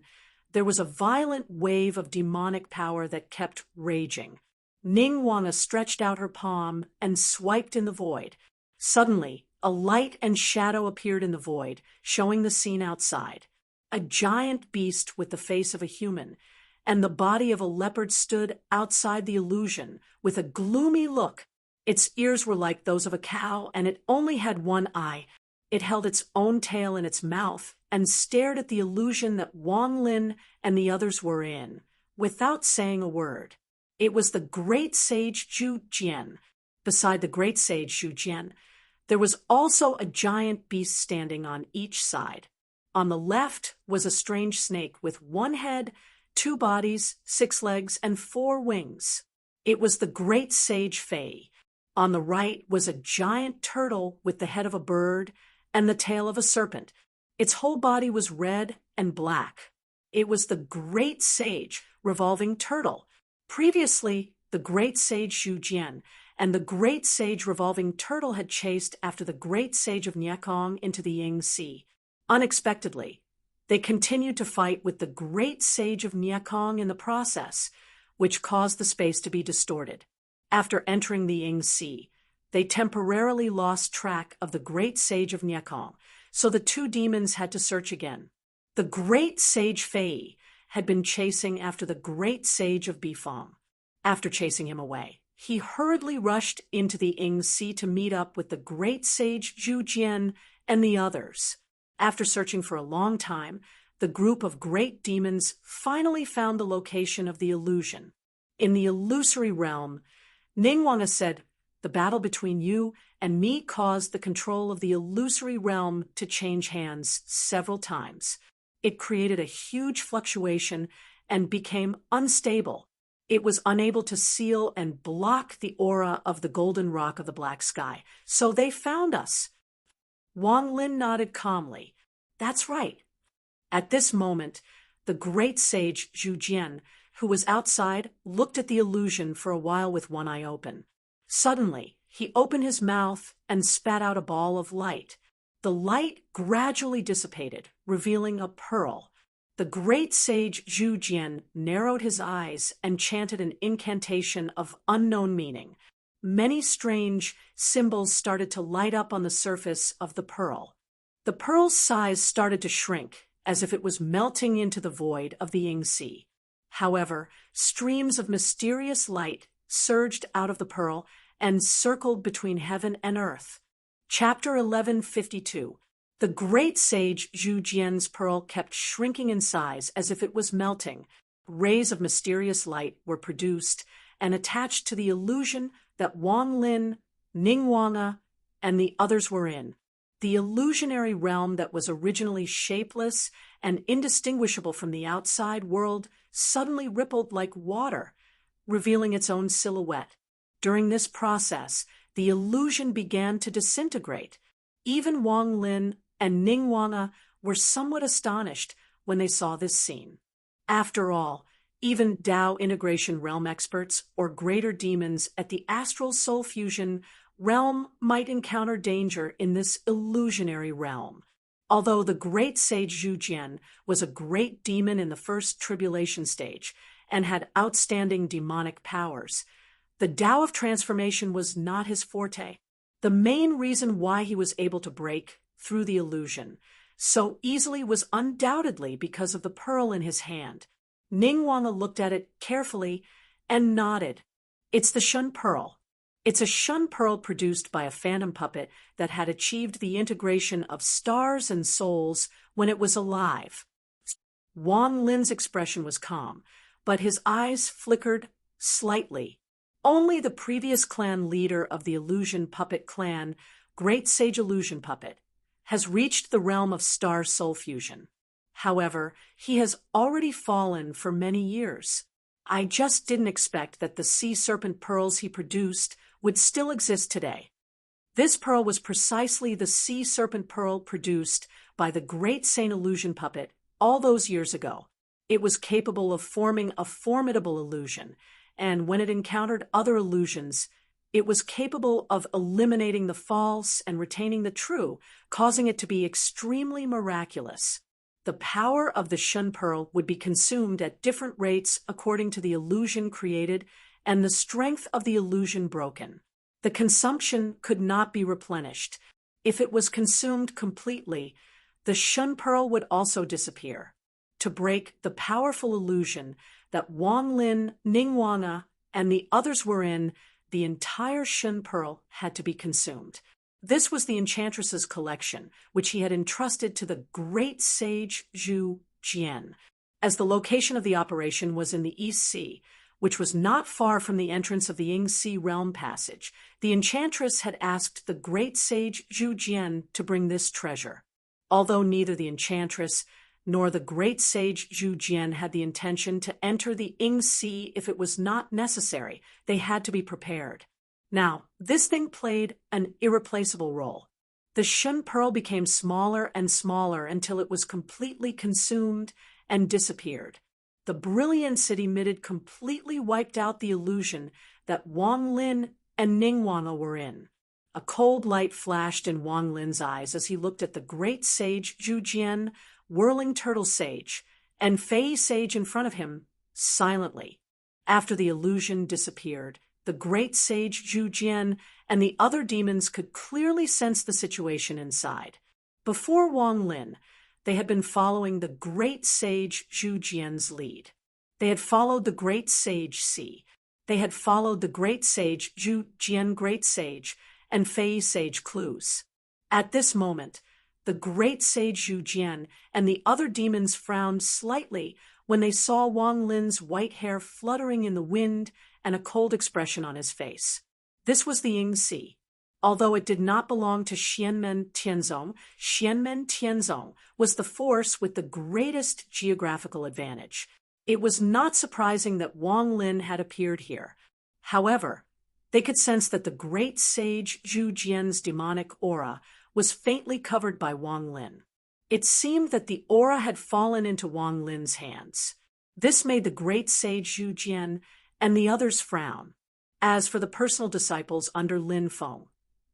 there was a violent wave of demonic power that kept raging. Ningguang stretched out her palm and swiped in the void. Suddenly, a light and shadow appeared in the void, showing the scene outside. A giant beast with the face of a human and the body of a leopard stood outside the illusion with a gloomy look. Its ears were like those of a cow, and it only had one eye. It held its own tail in its mouth and stared at the illusion that Wang Lin and the others were in, without saying a word. It was the Great Sage Zhu Jian. Beside the Great Sage Zhu Jian, there was also a giant beast standing on each side. On the left was a strange snake with 1 head, 2 bodies, 6 legs, and 4 wings. It was the great sage Fei. On the right was a giant turtle with the head of a bird and the tail of a serpent. Its whole body was red and black. It was the great sage revolving turtle. Previously, the great sage Zhu Jian and the great sage revolving turtle had chased after the great sage of Niekong into the Ying Sea. Unexpectedly, they continued to fight with the great sage of Niekong in the process, which caused the space to be distorted. After entering the Ying Sea, they temporarily lost track of the great sage of Niekong, so the 2 demons had to search again. The great sage Fei had been chasing after the great sage of Bifang. After chasing him away, he hurriedly rushed into the Ying Sea to meet up with the great sage Zhu Jian and the others. After searching for a long time, the group of great demons finally found the location of the illusion. In the illusory realm, Ningguang said, "The battle between you and me caused the control of the illusory realm to change hands several times. It created a huge fluctuation and became unstable. It was unable to seal and block the aura of the golden rock of the black sky. So they found us." Wang Lin nodded calmly. "That's right." At this moment, the great sage Zhu Jian, who was outside, looked at the illusion for a while with one eye open. Suddenly, he opened his mouth and spat out a ball of light. The light gradually dissipated, revealing a pearl. The great sage Zhu Jian narrowed his eyes and chanted an incantation of unknown meaning. Many strange symbols started to light up on the surface of the pearl. The pearl's size started to shrink, as if it was melting into the void of the Ying Sea. However, streams of mysterious light surged out of the pearl and circled between heaven and earth. Chapter 1152. The great sage Zhu Jian's pearl kept shrinking in size as if it was melting. Rays of mysterious light were produced and attached to the illusion that Wang Lin, Ningguang, and the others were in. The illusionary realm that was originally shapeless and indistinguishable from the outside world suddenly rippled like water, revealing its own silhouette. During this process, the illusion began to disintegrate. Even Wang Lin and Ningguang were somewhat astonished when they saw this scene. After all, even Tao integration realm experts or greater demons at the astral soul fusion realm might encounter danger in this illusionary realm. Although the great sage Zhu Jian was a great demon in the first tribulation stage and had outstanding demonic powers, the Tao of transformation was not his forte. The main reason why he was able to break through the illusion so easily was undoubtedly because of the pearl in his hand. Ningguang looked at it carefully and nodded. "It's the Shun Pearl. It's a Shun Pearl produced by a phantom puppet that had achieved the integration of stars and souls when it was alive." Wang Lin's expression was calm, but his eyes flickered slightly. Only the previous clan leader of the illusion puppet clan, Great Sage Illusion Puppet, has reached the realm of star soul fusion. However, he has already fallen for many years. I just didn't expect that the sea serpent pearls he produced would still exist today. This pearl was precisely the sea serpent pearl produced by the Great Saint Illusion Puppet all those years ago. It was capable of forming a formidable illusion, and when it encountered other illusions, it was capable of eliminating the false and retaining the true, causing it to be extremely miraculous. The power of the Shun Pearl would be consumed at different rates according to the illusion created and the strength of the illusion broken. The consumption could not be replenished. If it was consumed completely, the Shun Pearl would also disappear. To break the powerful illusion that Wang Lin, Ningguang, and the others were in, the entire Shun Pearl had to be consumed. This was the enchantress's collection, which he had entrusted to the great sage Zhu Jian. As the location of the operation was in the East Sea, which was not far from the entrance of the Ying Sea realm passage, the enchantress had asked the great sage Zhu Jian to bring this treasure. Although neither the enchantress nor the great sage Zhu Jian had the intention to enter the Ing Sea if it was not necessary, they had to be prepared. Now, this thing played an irreplaceable role. The Shun Pearl became smaller and smaller until it was completely consumed and disappeared. The brilliance it emitted completely wiped out the illusion that Wang Lin and Ningguang were in. A cold light flashed in Wang Lin's eyes as he looked at the great sage Zhu Jian, whirling turtle sage, and Fei sage in front of him, silently. After the illusion disappeared, the great sage Zhu Jian and the other demons could clearly sense the situation inside. Before Wang Lin, they had been following the great sage Zhu Jian's lead. They had followed the great sage Si. They had followed the great sage Zhu Jian great sage and Fei sage clues. At this moment, the great sage Zhu Jian and the other demons frowned slightly when they saw Wang Lin's white hair fluttering in the wind and a cold expression on his face. This was the Ing Si. Although it did not belong to Xianmen Tianzong was the force with the greatest geographical advantage. It was not surprising that Wang Lin had appeared here. However, they could sense that the great sage Zhu Jian's demonic aura was faintly covered by Wang Lin. It seemed that the aura had fallen into Wang Lin's hands. This made the great sage Zhu Jian and the others frown. As for the personal disciples under Lin Feng,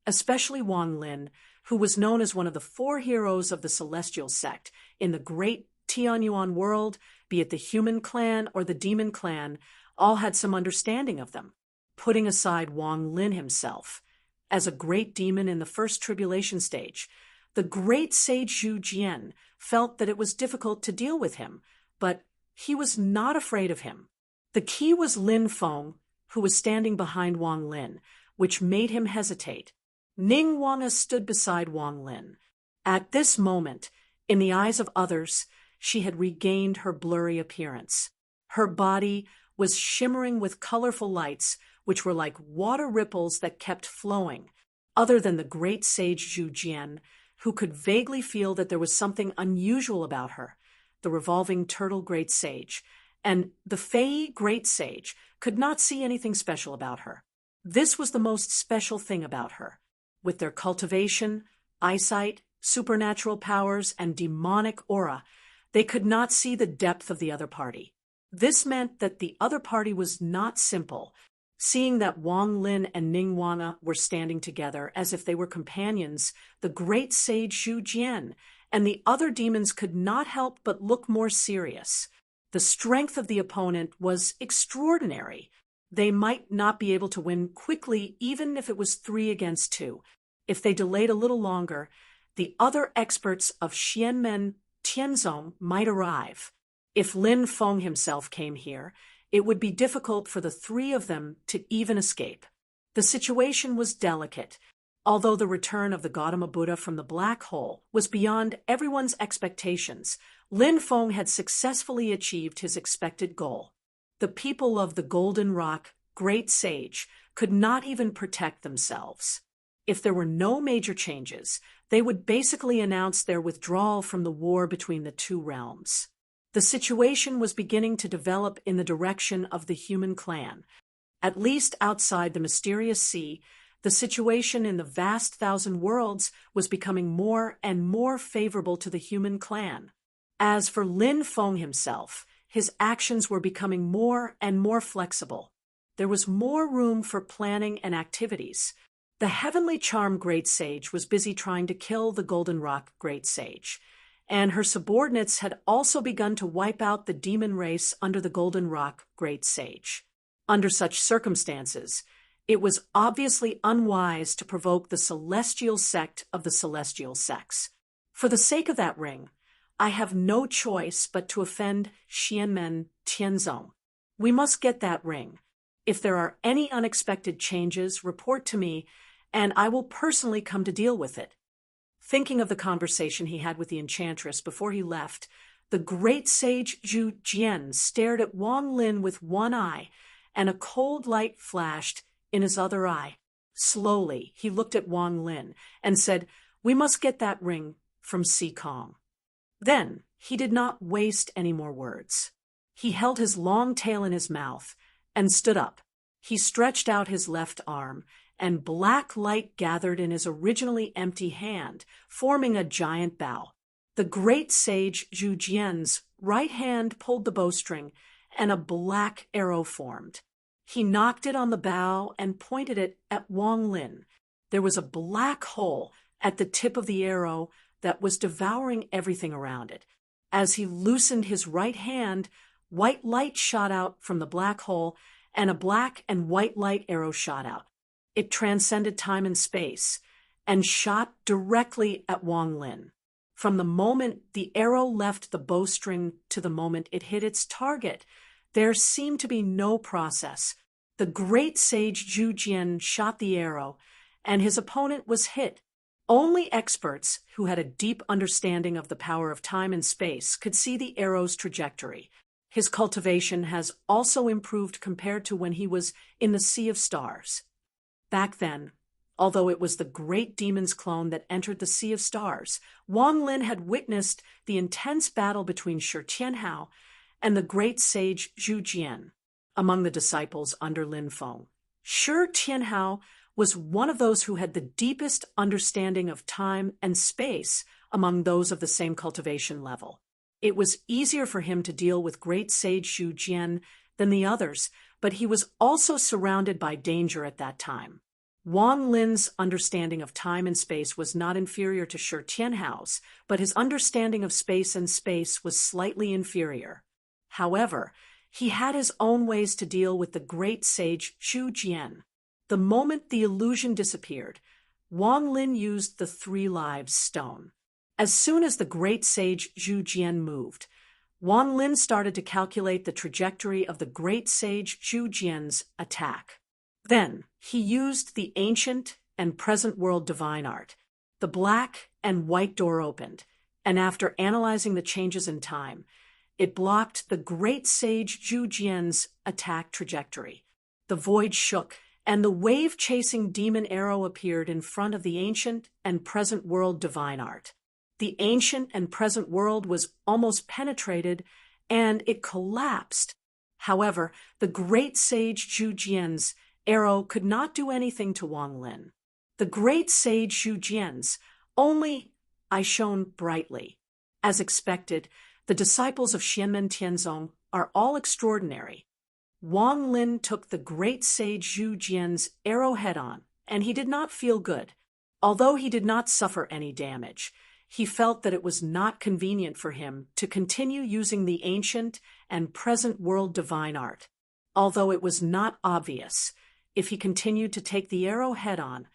especially Wang Lin, who was known as one of the 4 heroes of the celestial sect in the great Tianyuan world, be it the human clan or the demon clan, all had some understanding of them. Putting aside Wang Lin himself, as a great demon in the first tribulation stage, the great sage Zhu Jian felt that it was difficult to deal with him, but he was not afraid of him. The key was Lin Feng, who was standing behind Wang Lin, which made him hesitate. Ningguang stood beside Wang Lin. At this moment, in the eyes of others, she had regained her blurry appearance. Her body was shimmering with colorful lights, which were like water ripples that kept flowing, other than the great sage Zhu Jian, who could vaguely feel that there was something unusual about her, the revolving turtle great sage, and the Fei great sage could not see anything special about her. This was the most special thing about her. With their cultivation, eyesight, supernatural powers, and demonic aura, they could not see the depth of the other party. This meant that the other party was not simple. Seeing that Wang Lin and Ningguang were standing together as if they were companions, the great sage Zhu Jian and the other demons could not help but look more serious. The strength of the opponent was extraordinary. They might not be able to win quickly even if it was 3 against 2. If they delayed a little longer, the other experts of Xianmen Tianzong might arrive. If Lin Feng himself came here, it would be difficult for the 3 of them to even escape. The situation was delicate. Although the return of the Gautama Buddha from the black hole was beyond everyone's expectations, Lin Feng had successfully achieved his expected goal. The people of the Golden Rock, Great Sage, could not even protect themselves. If there were no major changes, they would basically announce their withdrawal from the war between the 2 realms. The situation was beginning to develop in the direction of the human clan. At least outside the mysterious sea, the situation in the vast 1,000 worlds was becoming more and more favorable to the human clan. As for Lin Feng himself, his actions were becoming more and more flexible. There was more room for planning and activities. The heavenly charm Great Sage was busy trying to kill the Golden Rock Great Sage, and her subordinates had also begun to wipe out the demon race under the Golden Rock Great Sage. Under such circumstances, it was obviously unwise to provoke the celestial sect of the celestial sects. For the sake of that ring, I have no choice but to offend Xianmen Tianzong. We must get that ring. If there are any unexpected changes, report to me, and I will personally come to deal with it. Thinking of the conversation he had with the enchantress before he left, the great sage Zhu Jian stared at Wang Lin with one eye, and a cold light flashed in his other eye. Slowly, he looked at Wang Lin and said, "We must get that ring from Kong. Then he did not waste any more words. He held his long tail in his mouth and stood up. He stretched out his left arm, and black light gathered in his originally empty hand, forming a giant bow. The great sage Zhu Jian's right hand pulled the bowstring, and a black arrow formed. He knocked it on the bow and pointed it at Wang Lin. There was a black hole at the tip of the arrow that was devouring everything around it. As he loosened his right hand, white light shot out from the black hole, and a black and white light arrow shot out. It transcended time and space and shot directly at Wang Lin. From the moment the arrow left the bowstring to the moment it hit its target, there seemed to be no process. The great sage Zhu Jian shot the arrow, and his opponent was hit. Only experts who had a deep understanding of the power of time and space could see the arrow's trajectory. His cultivation has also improved compared to when he was in the Sea of Stars. Back then, although it was the great demon's clone that entered the Sea of Stars, Wang Lin had witnessed the intense battle between Shi Tianhao and the great sage Zhu Jian among the disciples under Lin Feng. Shi Tianhao was one of those who had the deepest understanding of time and space among those of the same cultivation level. It was easier for him to deal with great sage Zhu Jian than the others, but he was also surrounded by danger at that time. Wang Lin's understanding of time and space was not inferior to Shi Tianhao's, but his understanding of space and space was slightly inferior. However, he had his own ways to deal with the great sage Zhu Jian. The moment the illusion disappeared, Wang Lin used the 3 lives stone. As soon as the great sage Zhu Jian moved, Wang Lin started to calculate the trajectory of the great sage Zhu Jian's attack. Then he used the ancient and present world divine art. The black and white door opened, and after analyzing the changes in time, it blocked the great sage Zhu Jian's attack trajectory. The void shook, and the wave-chasing demon arrow appeared in front of the ancient and present world divine art. The ancient and present world was almost penetrated, and it collapsed. However, the great sage Zhu Jian's arrow could not do anything to Wang Lin. The great sage Zhu Jian's only eye shone brightly. As expected, the disciples of Xianmen Tianzong are all extraordinary. Wang Lin took the great sage Zhu Jian's arrow head-on, and he did not feel good. Although he did not suffer any damage, he felt that it was not convenient for him to continue using the ancient and present world divine art. Although it was not obvious, if he continued to take the arrow head-on,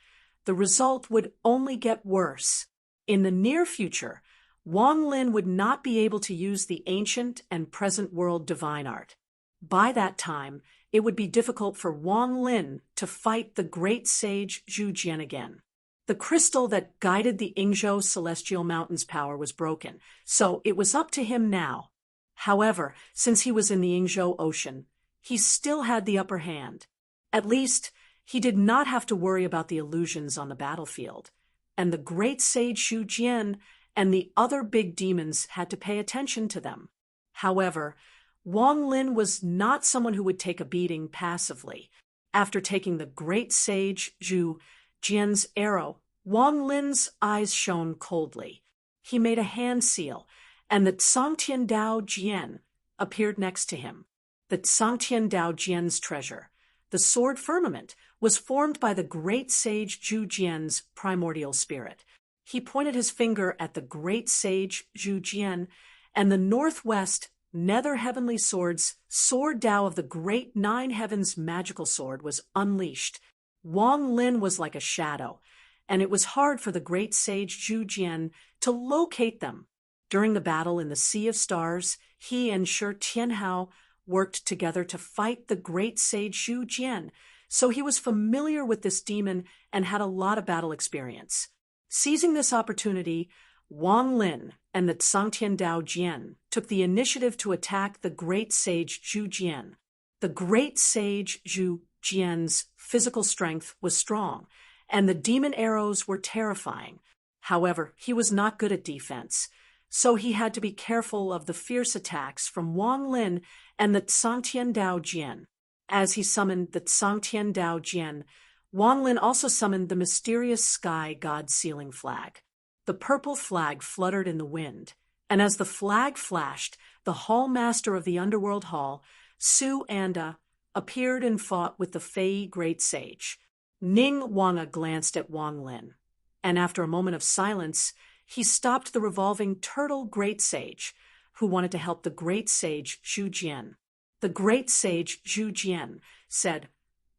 the result would only get worse. In the near future, Wang Lin would not be able to use the ancient and present world divine art. By that time, it would be difficult for Wang Lin to fight the great sage Zhu Jian again. The crystal that guided the Yingzhou Celestial Mountain's power was broken, so it was up to him now. However, since he was in the Yingzhou Ocean, he still had the upper hand. At least, he did not have to worry about the illusions on the battlefield, and the great sage Zhu Jian and the other big demons had to pay attention to them. However, Wang Lin was not someone who would take a beating passively. After taking the great sage Zhu Jian's arrow, Wang Lin's eyes shone coldly. He made a hand seal, and the Tsangtian Dao Jian appeared next to him. The Tsangtian Dao Jian's treasure, the sword firmament, was formed by the great sage Zhu Jian's primordial spirit. He pointed his finger at the great sage Zhu Jian, and the northwest nether heavenly sword's sword Dao of the great 9 heavens magical sword was unleashed. Wang Lin was like a shadow, and it was hard for the great sage Zhu Jian to locate them. During the battle in the Sea of Stars, he and Shi Tianhao worked together to fight the great sage Zhu Jian, so he was familiar with this demon and had a lot of battle experience. Seizing this opportunity, Wang Lin and the Tsangtian Dao Jian took the initiative to attack the great sage Zhu Jian. The great sage Zhu Jian's physical strength was strong, and the demon arrows were terrifying. However, he was not good at defense, so he had to be careful of the fierce attacks from Wang Lin and the Tsangtian Dao Jian. As he summoned the Tsangtian Dao Jian, Wang Lin also summoned the mysterious sky god sealing flag. The purple flag fluttered in the wind, and as the flag flashed, the hall master of the underworld hall, Su Anda, appeared and fought with the Fei great sage. Ning Wanga glanced at Wang Lin, and after a moment of silence, he stopped the revolving turtle great sage, who wanted to help the great sage Zhu Jian. The great sage Zhu Jian said,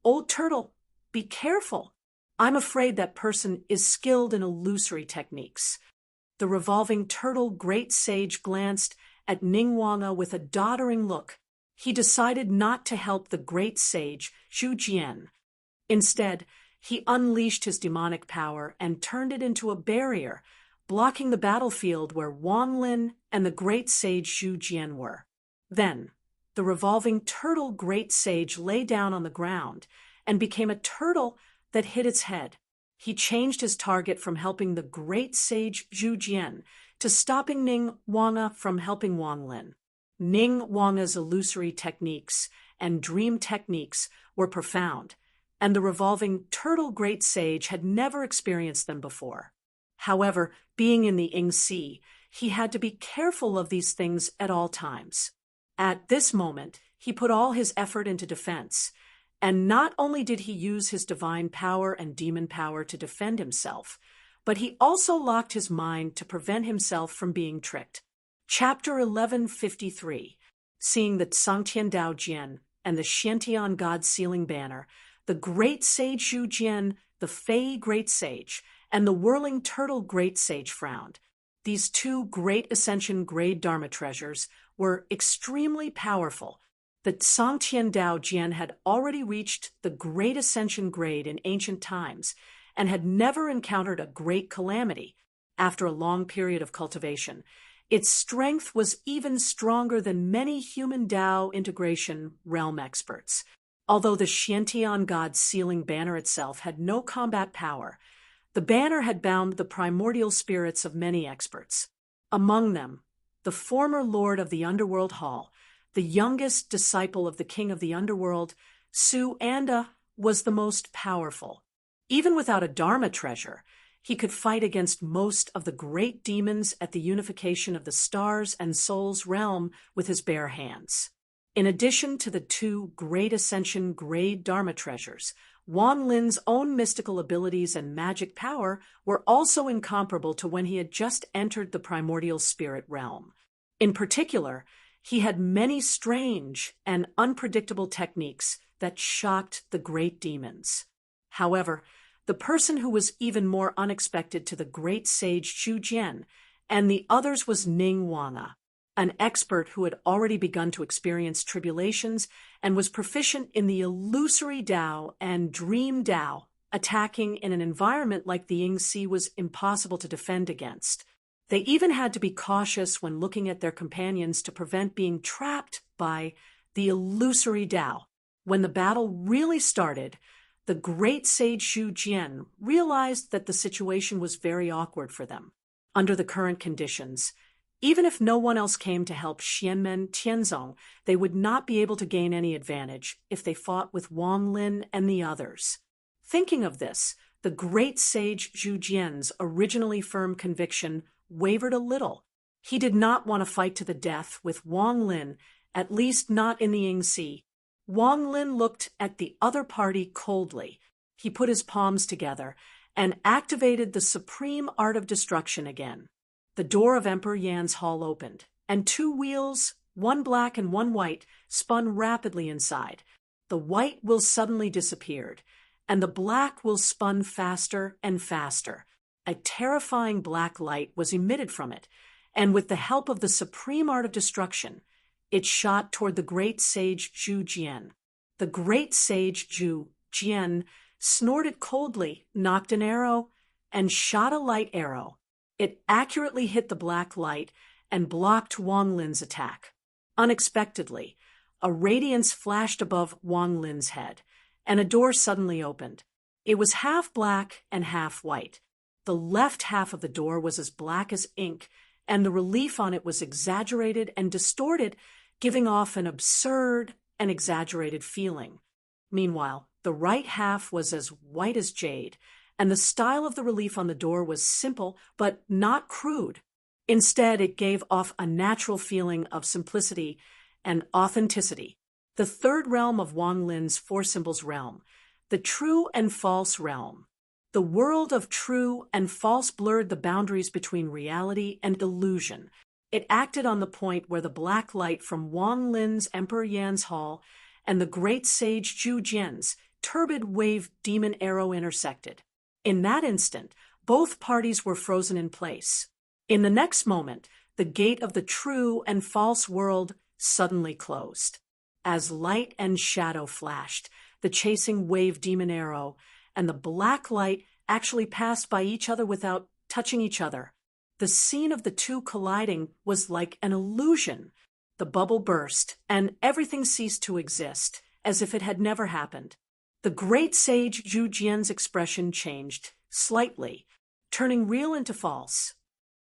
"Old turtle, be careful. I'm afraid that person is skilled in illusory techniques." The revolving turtle great sage glanced at Ning Wanga with a doddering look. He decided not to help the great sage Zhu Jian. Instead, he unleashed his demonic power and turned it into a barrier, blocking the battlefield where Wang Lin and the great sage Zhu Jian were. Then, the revolving turtle great sage lay down on the ground and became a turtle that hit its head. He changed his target from helping the great sage Zhu Jian to stopping Ning Wanga from helping Wang Lin. Ning Wanga's illusory techniques and dream techniques were profound, and the revolving turtle great sage had never experienced them before. However, being in the Ying Sea, he had to be careful of these things at all times. At this moment, he put all his effort into defense, and not only did he use his divine power and demon power to defend himself, but he also locked his mind to prevent himself from being tricked. Chapter 1153. Seeing the Tsangtian Dao Jian and the Xiantian God Sealing Banner, the great sage Zhu Jian, the Fei great sage, and the whirling turtle great sage frowned. These two great ascension grade Dharma treasures were extremely powerful. The Tsangtian Dao Jian had already reached the great ascension grade in ancient times and had never encountered a great calamity. After a long period of cultivation, its strength was even stronger than many human Dao integration realm experts. Although the Xiantian God Sealing Banner itself had no combat power, the banner had bound the primordial spirits of many experts. Among them, the former lord of the underworld hall, the youngest disciple of the king of the underworld, Su Anda, was the most powerful. Even without a Dharma treasure, he could fight against most of the great demons at the unification of the stars and souls realm with his bare hands. In addition to the two great ascension grade Dharma treasures, Wang Lin's own mystical abilities and magic power were also incomparable to when he had just entered the primordial spirit realm. In particular, he had many strange and unpredictable techniques that shocked the great demons. However, the person who was even more unexpected to the great sage Zhu Jian and the others was Ning Wanga, an expert who had already begun to experience tribulations and was proficient in the illusory Dao and dream Dao. Attacking in an environment like the Ying Sea was impossible to defend against. They even had to be cautious when looking at their companions to prevent being trapped by the illusory Dao. When the battle really started, the great sage Zhu Jian realized that the situation was very awkward for them. Under the current conditions, even if no one else came to help Xianmen Tianzong, they would not be able to gain any advantage if they fought with Wang Lin and the others. Thinking of this, the great sage Zhu Jian's originally firm conviction wavered a little. He did not want to fight to the death with Wang Lin, at least not in the Ying Sea. Wang Lin looked at the other party coldly. He put his palms together and activated the supreme art of destruction again. The door of Emperor Yan's hall opened, and two wheels, one black and one white, spun rapidly inside. The white wheel suddenly disappeared, and the black wheel spun faster and faster. A terrifying black light was emitted from it, and with the help of the supreme art of destruction, it shot toward the great sage Zhu Jian. The great sage Zhu Jian snorted coldly, knocked an arrow, and shot a light arrow. It accurately hit the black light and blocked Wang Lin's attack. Unexpectedly, a radiance flashed above Wang Lin's head, and a door suddenly opened. It was half black and half white. The left half of the door was as black as ink, and the relief on it was exaggerated and distorted, giving off an absurd and exaggerated feeling. Meanwhile, the right half was as white as jade, and the style of the relief on the door was simple but not crude. Instead, it gave off a natural feeling of simplicity and authenticity. The third realm of Wang Lin's four symbols realm, the true and false realm. The world of true and false blurred the boundaries between reality and illusion. It acted on the point where the black light from Wang Lin's Emperor Yan's hall and the great sage Zhu Jian's turbid wave demon arrow intersected. In that instant, both parties were frozen in place. In the next moment, the gate of the true and false world suddenly closed. As light and shadow flashed, the chasing wave demon arrow and the black light actually passed by each other without touching each other. The scene of the two colliding was like an illusion. The bubble burst, and everything ceased to exist, as if it had never happened. The great sage Zhu Jian's expression changed slightly, turning real into false.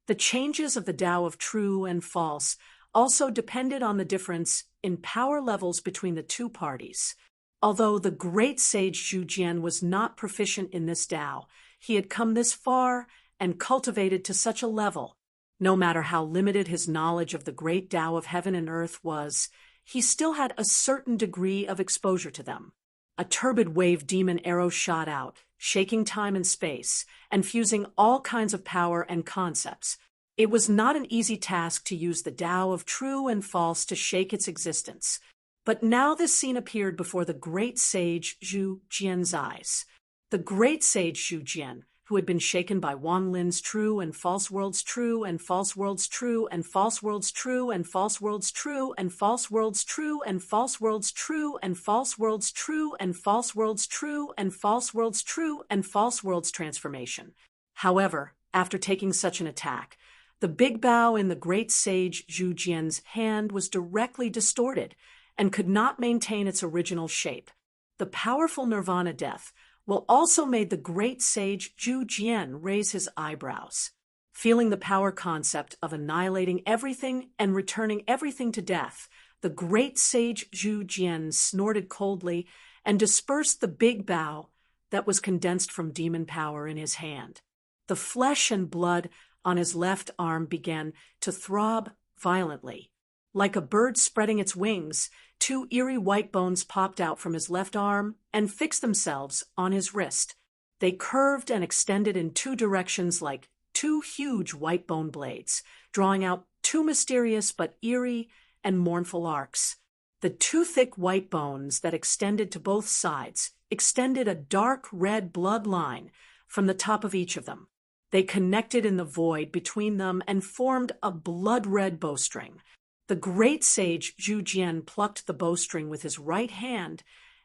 The changes of the Tao of true and false also depended on the difference in power levels between the two parties. Although the great sage Zhu Jian was not proficient in this Tao, he had come this far and cultivated to such a level. No matter how limited his knowledge of the great Tao of heaven and earth was, he still had a certain degree of exposure to them. A turbid wave demon arrow shot out, shaking time and space, and fusing all kinds of power and concepts. It was not an easy task to use the Tao of true and false to shake its existence. But now this scene appeared before the great sage Zhu Jian's eyes. The great sage Zhu Jian, who had been shaken by Wang Lin's true and false worlds true and false worlds true and false worlds true and false worlds true and false worlds true and false worlds true and false worlds true and false worlds true and false worlds true and false worlds transformation. However, after taking such an attack, the big bow in the great sage Zhu Jian's hand was directly distorted and could not maintain its original shape. The powerful nirvana death will also made the great sage Zhu Jian raise his eyebrows. Feeling the power concept of annihilating everything and returning everything to death, the great sage Zhu Jian snorted coldly and dispersed the big bow that was condensed from demon power in his hand. The flesh and blood on his left arm began to throb violently. Like a bird spreading its wings, two eerie white bones popped out from his left arm and fixed themselves on his wrist. They curved and extended in two directions like two huge white bone blades, drawing out two mysterious but eerie and mournful arcs. The two thick white bones that extended to both sides extended a dark red blood line from the top of each of them. They connected in the void between them and formed a blood-red bowstring. The great sage Zhu Jian plucked the bowstring with his right hand,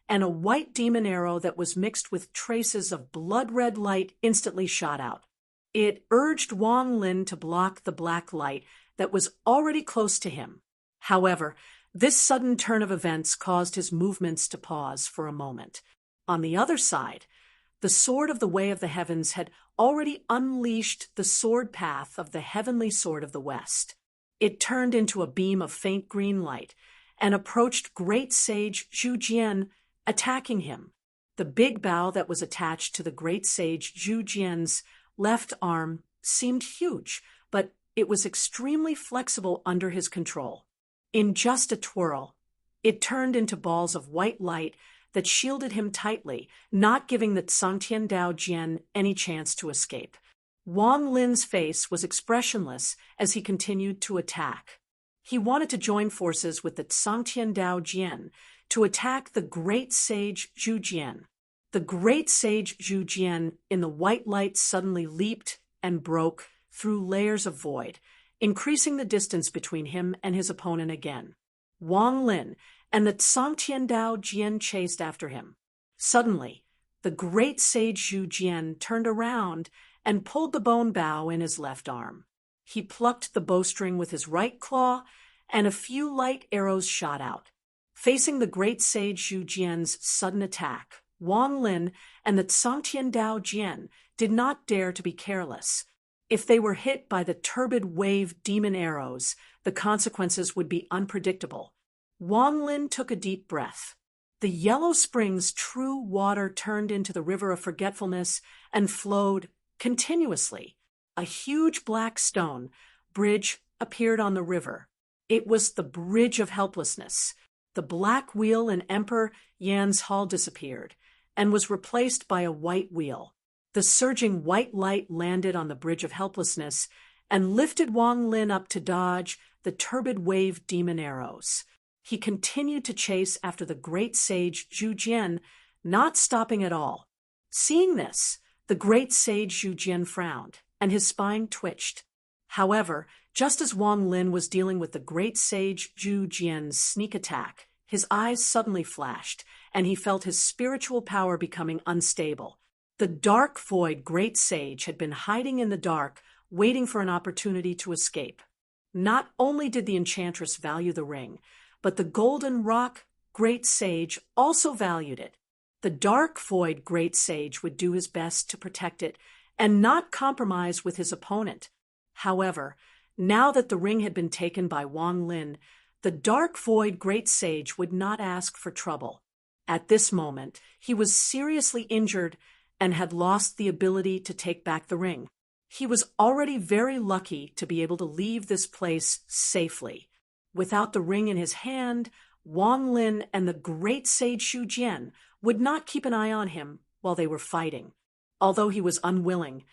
and a white demon arrow that was mixed with traces of blood-red light instantly shot out. It urged Wang Lin to block the black light that was already close to him. However, this sudden turn of events caused his movements to pause for a moment. On the other side, the sword of the Way of the Heavens had already unleashed the sword path of the heavenly sword of the West. It turned into a beam of faint green light and approached great sage Zhu Jian, attacking him. The big bow that was attached to the great sage Zhu Jian's left arm seemed huge, but it was extremely flexible under his control. In just a twirl, it turned into balls of white light that shielded him tightly, not giving the Sangtian Dao Jian any chance to escape. Wang Lin's face was expressionless as he continued to attack. He wanted to join forces with the Sangtian Dao Jian to attack the great sage Zhu Jian. The great sage Zhu Jian in the white light suddenly leaped and broke through layers of void, increasing the distance between him and his opponent again. Wang Lin and the Sangtian Dao Jian chased after him. Suddenly, the great sage Zhu Jian turned around and pulled the bone bow in his left arm. He plucked the bowstring with his right claw, and a few light arrows shot out. Facing the great sage Zhu Jian's sudden attack, Wang Lin and the Tsangtian Dao Jian did not dare to be careless. If they were hit by the turbid wave demon arrows, the consequences would be unpredictable. Wang Lin took a deep breath. The Yellow Springs' true water turned into the River of Forgetfulness and flowed continuously. A huge black stone bridge appeared on the river. It was the Bridge of Helplessness. The black wheel in Emperor Yan's hall disappeared and was replaced by a white wheel. The surging white light landed on the Bridge of Helplessness and lifted Wang Lin up to dodge the turbid wave demon arrows. He continued to chase after the great sage Zhu Jian, not stopping at all. Seeing this, the great sage Zhu Jian frowned, and his spine twitched. However, just as Wang Lin was dealing with the great sage Zhu Jian's sneak attack, his eyes suddenly flashed, and he felt his spiritual power becoming unstable. The dark void great sage had been hiding in the dark, waiting for an opportunity to escape. Not only did the enchantress value the ring, but the golden rock great sage also valued it. The dark void great sage would do his best to protect it and not compromise with his opponent. However, now that the ring had been taken by Wang Lin, the dark void great sage would not ask for trouble. At this moment, he was seriously injured and had lost the ability to take back the ring. He was already very lucky to be able to leave this place safely. Without the ring in his hand, Wang Lin and the great sage Zhu Jian would not keep an eye on him while they were fighting. Although he was unwilling,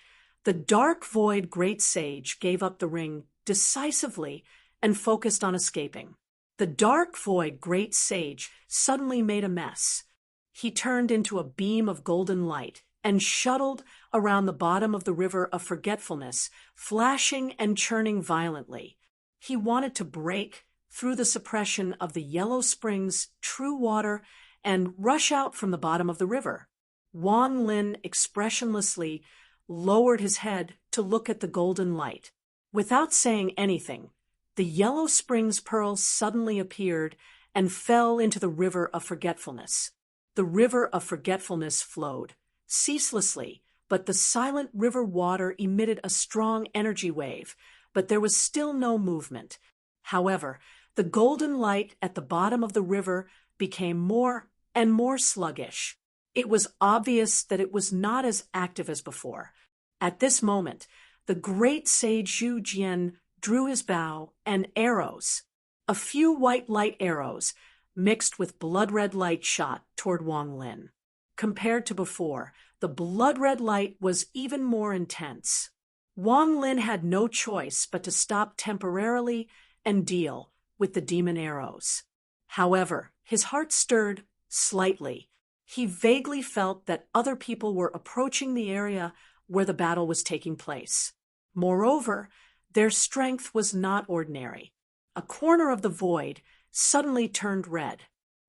the dark void great sage gave up the ring decisively and focused on escaping. The dark void great sage suddenly made a mess. He turned into a beam of golden light and shuttled around the bottom of the River of Forgetfulness, flashing and churning violently. He wanted to break through the suppression of the Yellow Springs' true water and rush out from the bottom of the river. Wang Lin expressionlessly lowered his head to look at the golden light. Without saying anything, the Yellow Springs pearls suddenly appeared and fell into the River of Forgetfulness. The River of Forgetfulness flowed ceaselessly, but the silent river water emitted a strong energy wave, but there was still no movement. However, the golden light at the bottom of the river became more and more sluggish. It was obvious that it was not as active as before. At this moment, the great sage Zhu Jian drew his bow and arrows. A few white light arrows, mixed with blood-red light, shot toward Wang Lin. Compared to before, the blood-red light was even more intense. Wang Lin had no choice but to stop temporarily and deal with the demon arrows. However, his heart stirred slightly. He vaguely felt that other people were approaching the area where the battle was taking place. Moreover, their strength was not ordinary. A corner of the void suddenly turned red.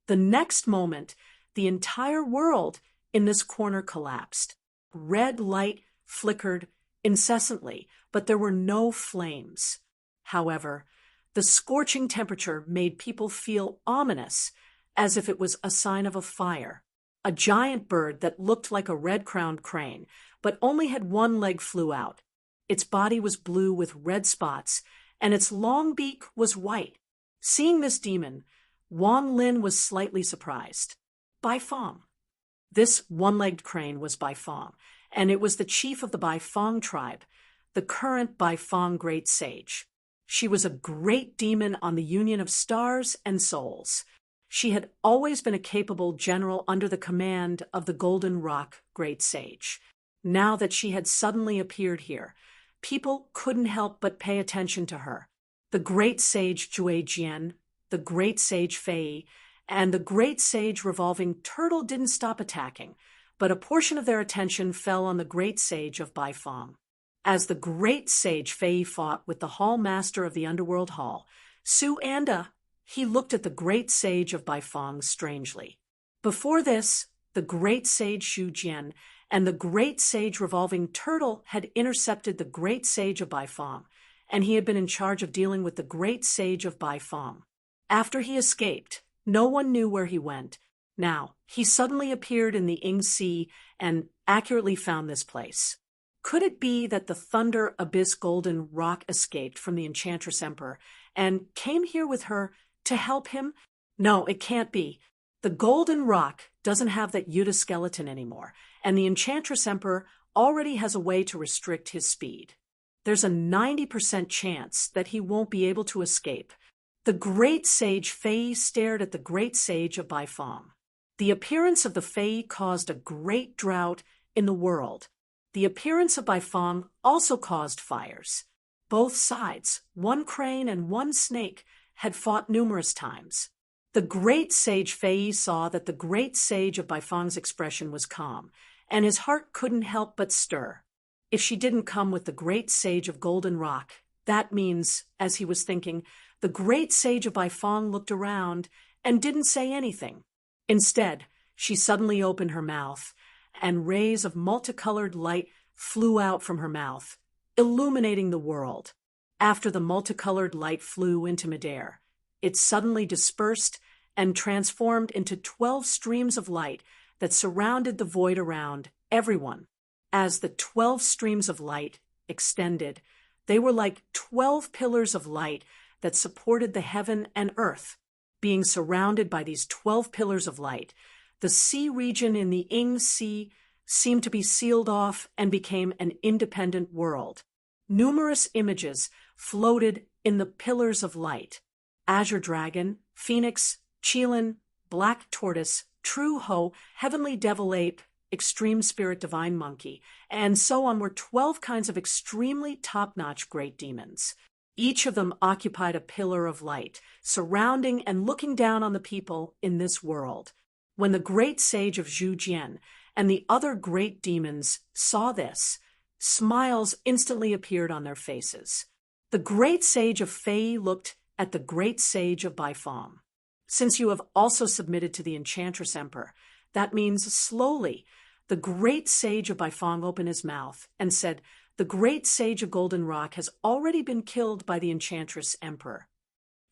The next moment, the entire world in this corner collapsed. Red light flickered incessantly, but there were no flames. However, the scorching temperature made people feel ominous, as if it was a sign of a fire. A giant bird that looked like a red-crowned crane, but only had one leg flew out. Its body was blue with red spots, and its long beak was white. Seeing this demon, Wang Lin was slightly surprised. Baifeng. This one-legged crane was Baifeng, and it was the chief of the Baifeng tribe, the current Baifeng great sage. She was a great demon on the union of stars and souls. She had always been a capable general under the command of the Golden Rock great sage. Now that she had suddenly appeared here, people couldn't help but pay attention to her. The great sage Jue Jian, the great sage Fei, and the great sage Revolving Turtle didn't stop attacking, but a portion of their attention fell on the great sage of Baifeng. As the great sage Fei fought with the hall master of the Underworld Hall, Su Anda, he looked at the great sage of Baifeng strangely. Before this, the great sage Zhu Jian and the great sage Revolving Turtle had intercepted the great sage of Baifeng, and he had been in charge of dealing with the great sage of Baifeng. After he escaped, no one knew where he went, Now, he suddenly appeared in the Ing Sea and accurately found this place. Could it be that the Thunder Abyss Golden Rock escaped from the Enchantress Emperor and came here with her to help him? No, it can't be. The Golden Rock doesn't have that Yuta skeleton anymore, and the Enchantress Emperor already has a way to restrict his speed. There's a 90% chance that he won't be able to escape. The great sage Fei stared at the great sage of Baifeng. The appearance of the Fei caused a great drought in the world. The appearance of Baifeng also caused fires. Both sides, one crane and one snake, had fought numerous times. The great sage Fei saw that the great sage of Baifeng's expression was calm, and his heart couldn't help but stir. If she didn't come with the great sage of Golden Rock, that means, as he was thinking, the great sage of Baifeng looked around and didn't say anything. Instead, she suddenly opened her mouth, and rays of multicolored light flew out from her mouth, illuminating the world. After the multicolored light flew into midair, it suddenly dispersed and transformed into 12 streams of light that surrounded the void around everyone. As the 12 streams of light extended, they were like 12 pillars of light that supported the heaven and earth. Being surrounded by these 12 pillars of light, the sea region in the Ing Sea seemed to be sealed off and became an independent world. Numerous images floated in the pillars of light. Azure Dragon, Phoenix, Qilin, Black Tortoise, True Ho, Heavenly Devil Ape, Extreme Spirit Divine Monkey, and so on were 12 kinds of extremely top-notch great demons. Each of them occupied a pillar of light, surrounding and looking down on the people in this world. When the great sage of Zhujian and the other great demons saw this, smiles instantly appeared on their faces. The great sage of Fei looked at the great sage of Baifeng. Since you have also submitted to the Enchantress Emperor, that means slowly. The great sage of Baifeng opened his mouth and said, "The great sage of Golden Rock has already been killed by the Enchantress Emperor."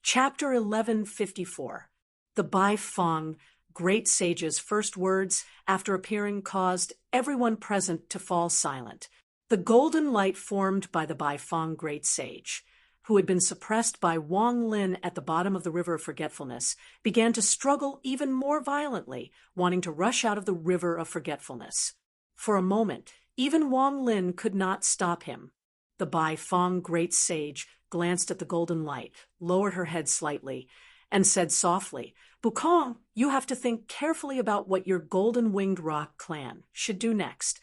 Chapter 1154. The Baifeng great sage's first words after appearing caused everyone present to fall silent. The golden light formed by the Baifeng great sage, who had been suppressed by Wang Lin at the bottom of the River of Forgetfulness, began to struggle even more violently, wanting to rush out of the River of Forgetfulness. For a moment, even Wang Lin could not stop him. The Baifeng great sage glanced at the golden light, lowered her head slightly, and said softly, "Bukong, you have to think carefully about what your golden-winged rock clan should do next."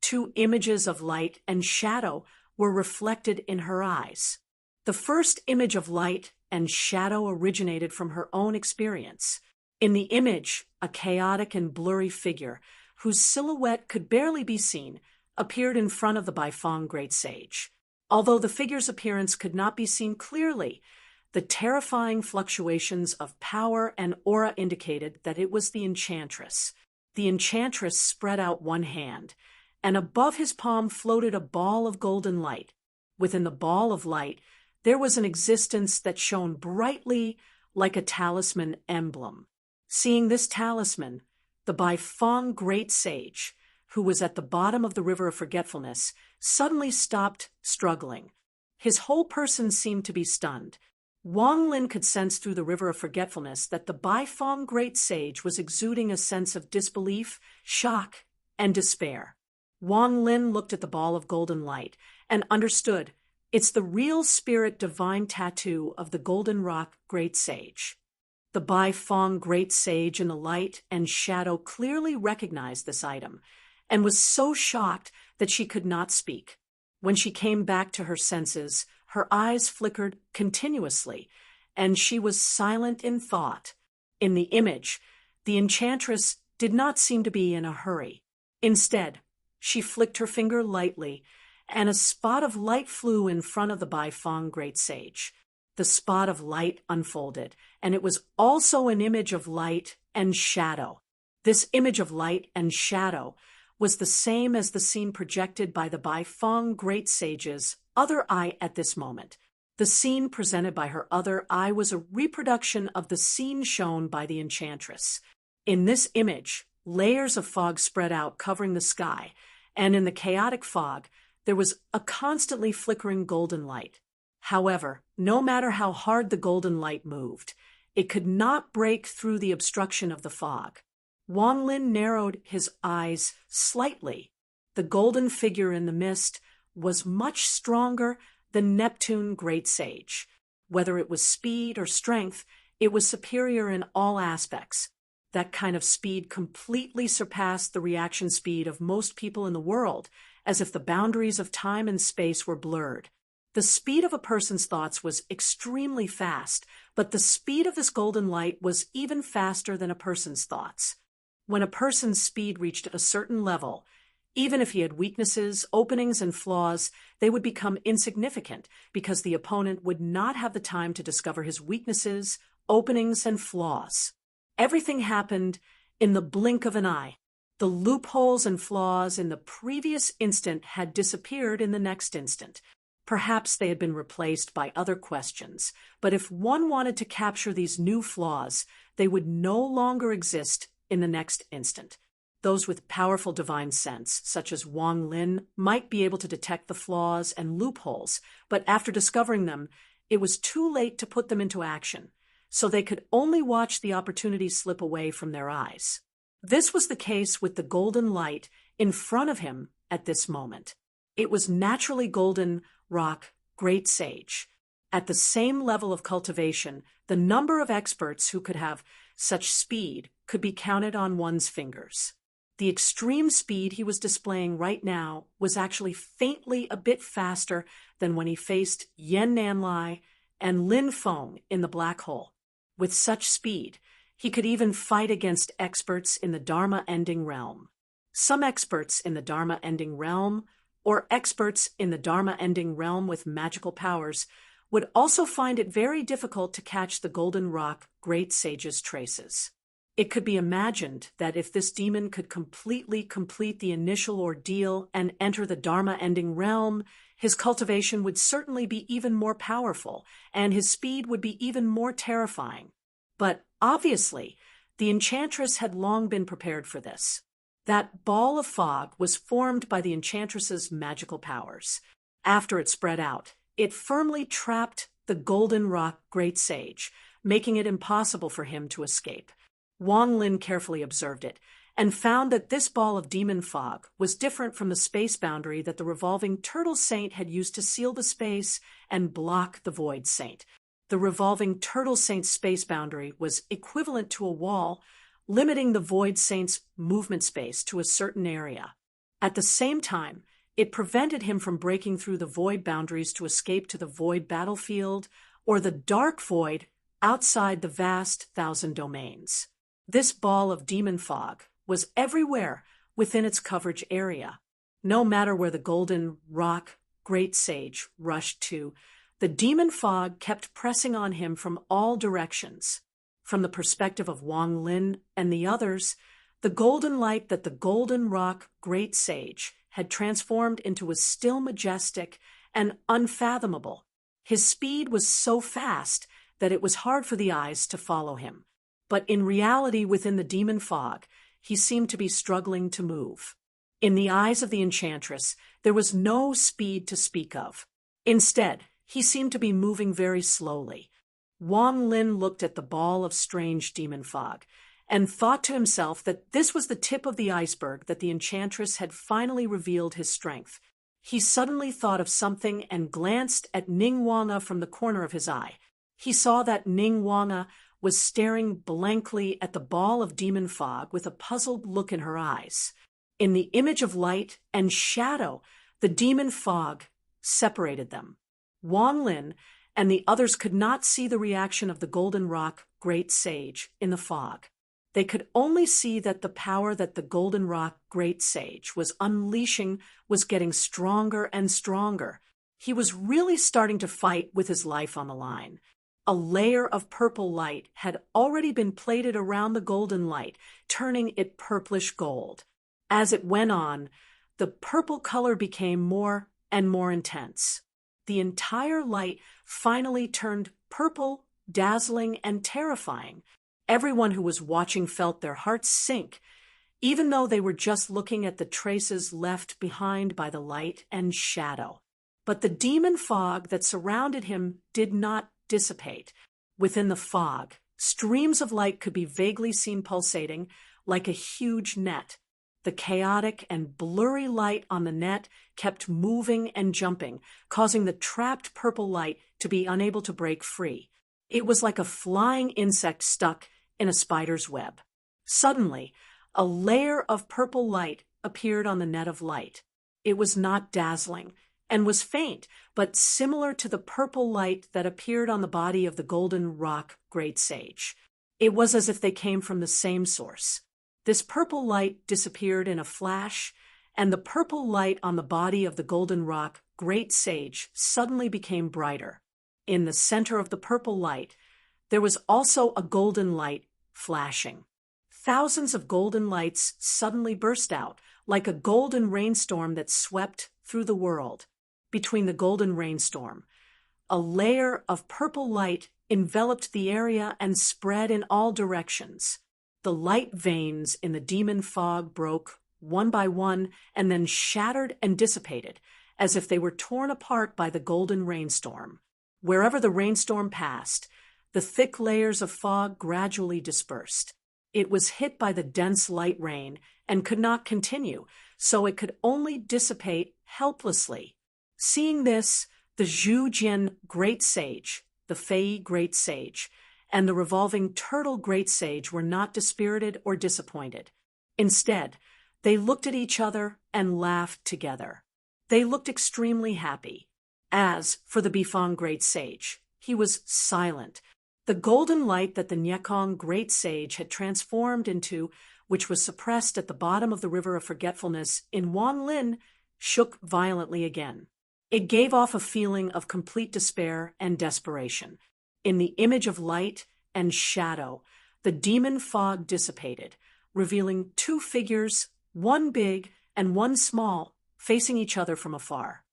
2 images of light and shadow were reflected in her eyes. The first image of light and shadow originated from her own experience. In the image, a chaotic and blurry figure, whose silhouette could barely be seen, appeared in front of the Baifeng great sage. Although the figure's appearance could not be seen clearly, the terrifying fluctuations of power and aura indicated that it was the Enchantress. The Enchantress spread out one hand, and above his palm floated a ball of golden light. Within the ball of light, there was an existence that shone brightly like a talisman emblem. Seeing this talisman, the Baifeng great sage, who was at the bottom of the River of Forgetfulness, suddenly stopped struggling. His whole person seemed to be stunned. Wang Lin could sense through the River of Forgetfulness that the Baifeng great sage was exuding a sense of disbelief, shock, and despair. Wang Lin looked at the ball of golden light and understood it's the real spirit divine tattoo of the Golden Rock great sage. The Baifeng great sage in the light and shadow clearly recognized this item and was so shocked that she could not speak. When she came back to her senses, her eyes flickered continuously, and she was silent in thought. In the image, the Enchantress did not seem to be in a hurry. Instead, she flicked her finger lightly, and a spot of light flew in front of the Baifeng great sage. The spot of light unfolded, and it was also an image of light and shadow. This image of light and shadow was the same as the scene projected by the Baifeng great sage's other eye at this moment. The scene presented by her other eye was a reproduction of the scene shown by the Enchantress. In this image, layers of fog spread out covering the sky, and in the chaotic fog, there was a constantly flickering golden light. However, no matter how hard the golden light moved, it could not break through the obstruction of the fog. Wang Lin narrowed his eyes slightly. The golden figure in the mist was much stronger than Neptune Great Sage. Whether it was speed or strength, it was superior in all aspects. That kind of speed completely surpassed the reaction speed of most people in the world, as if the boundaries of time and space were blurred. The speed of a person's thoughts was extremely fast, but the speed of this golden light was even faster than a person's thoughts. When a person's speed reached a certain level, even if he had weaknesses, openings, and flaws, they would become insignificant because the opponent would not have the time to discover his weaknesses, openings, and flaws. Everything happened in the blink of an eye. The loopholes and flaws in the previous instant had disappeared in the next instant. Perhaps they had been replaced by other questions, but if one wanted to capture these new flaws, they would no longer exist in the next instant. Those with powerful divine sense, such as Wang Lin, might be able to detect the flaws and loopholes, but after discovering them, it was too late to put them into action, so they could only watch the opportunity slip away from their eyes. This was the case with the golden light in front of him at this moment. It was naturally golden rock, great sage. At the same level of cultivation, the number of experts who could have such speed could be counted on one's fingers. The extreme speed he was displaying right now was actually faintly a bit faster than when he faced Yan Nanlai and Lin Feng in the black hole. With such speed, he could even fight against experts in the Dharma-ending realm. Some experts in the Dharma-ending realm, or experts in the Dharma-ending realm with magical powers, would also find it very difficult to catch the golden rock great sage's traces. It could be imagined that if this demon could completely complete the initial ordeal and enter the Dharma-ending realm, his cultivation would certainly be even more powerful, and his speed would be even more terrifying. But obviously, the enchantress had long been prepared for this. That ball of fog was formed by the enchantress's magical powers. After it spread out, it firmly trapped the golden rock great sage, making it impossible for him to escape. Wang Lin carefully observed it, and found that this ball of demon fog was different from the space boundary that the revolving turtle saint had used to seal the space and block the void saint. The revolving turtle saint's space boundary was equivalent to a wall, limiting the void saint's movement space to a certain area. At the same time, it prevented him from breaking through the void boundaries to escape to the void battlefield or the dark void outside the vast thousand domains. This ball of demon fog was everywhere within its coverage area. No matter where the golden rock great sage rushed to, the demon fog kept pressing on him from all directions. From the perspective of Wang Lin and the others, the golden light that the golden rock great sage had transformed into was still majestic and unfathomable. His speed was so fast that it was hard for the eyes to follow him. But in reality, within the demon fog, he seemed to be struggling to move. In the eyes of the enchantress, there was no speed to speak of. Instead, he seemed to be moving very slowly. Wang Lin looked at the ball of strange demon fog and thought to himself that this was the tip of the iceberg, that the enchantress had finally revealed his strength. He suddenly thought of something and glanced at Ning Wanga from the corner of his eye. He saw that Ning Wanga was staring blankly at the ball of demon fog with a puzzled look in her eyes. In the image of light and shadow, the demon fog separated them. Wang Lin and the others could not see the reaction of the golden rock great sage in the fog. They could only see that the power that the golden rock great sage was unleashing was getting stronger and stronger. He was really starting to fight with his life on the line. A layer of purple light had already been plated around the golden light, turning it purplish gold. As it went on, the purple color became more and more intense. The entire light finally turned purple, dazzling, and terrifying. Everyone who was watching felt their hearts sink, even though they were just looking at the traces left behind by the light and shadow. But the demon fog that surrounded him did not dissipate. Within the fog, streams of light could be vaguely seen pulsating like a huge net. The chaotic and blurry light on the net kept moving and jumping, causing the trapped purple light to be unable to break free. It was like a flying insect stuck in a spider's web. Suddenly, a layer of purple light appeared on the net of light. It was not dazzling and was faint, but similar to the purple light that appeared on the body of the golden rock great sage. It was as if they came from the same source. This purple light disappeared in a flash, and the purple light on the body of the golden rock great sage suddenly became brighter. In the center of the purple light, there was also a golden light flashing. Thousands of golden lights suddenly burst out, like a golden rainstorm that swept through the world. Between the golden rainstorm, a layer of purple light enveloped the area and spread in all directions. The light veins in the demon fog broke one by one and then shattered and dissipated, as if they were torn apart by the golden rainstorm. Wherever the rainstorm passed, the thick layers of fog gradually dispersed. It was hit by the dense light rain and could not continue, so it could only dissipate helplessly. Seeing this, the Zhu Jian Great Sage, the Fei Great Sage, and the revolving Turtle Great Sage were not dispirited or disappointed. Instead, they looked at each other and laughed together. They looked extremely happy. As for the Bifang Great Sage, he was silent. The golden light that the Nyekong Great Sage had transformed into, which was suppressed at the bottom of the River of Forgetfulness in Wanlin, shook violently again. It gave off a feeling of complete despair and desperation. In the image of light and shadow, the demon fog dissipated, revealing two figures, one big and one small, facing each other from afar.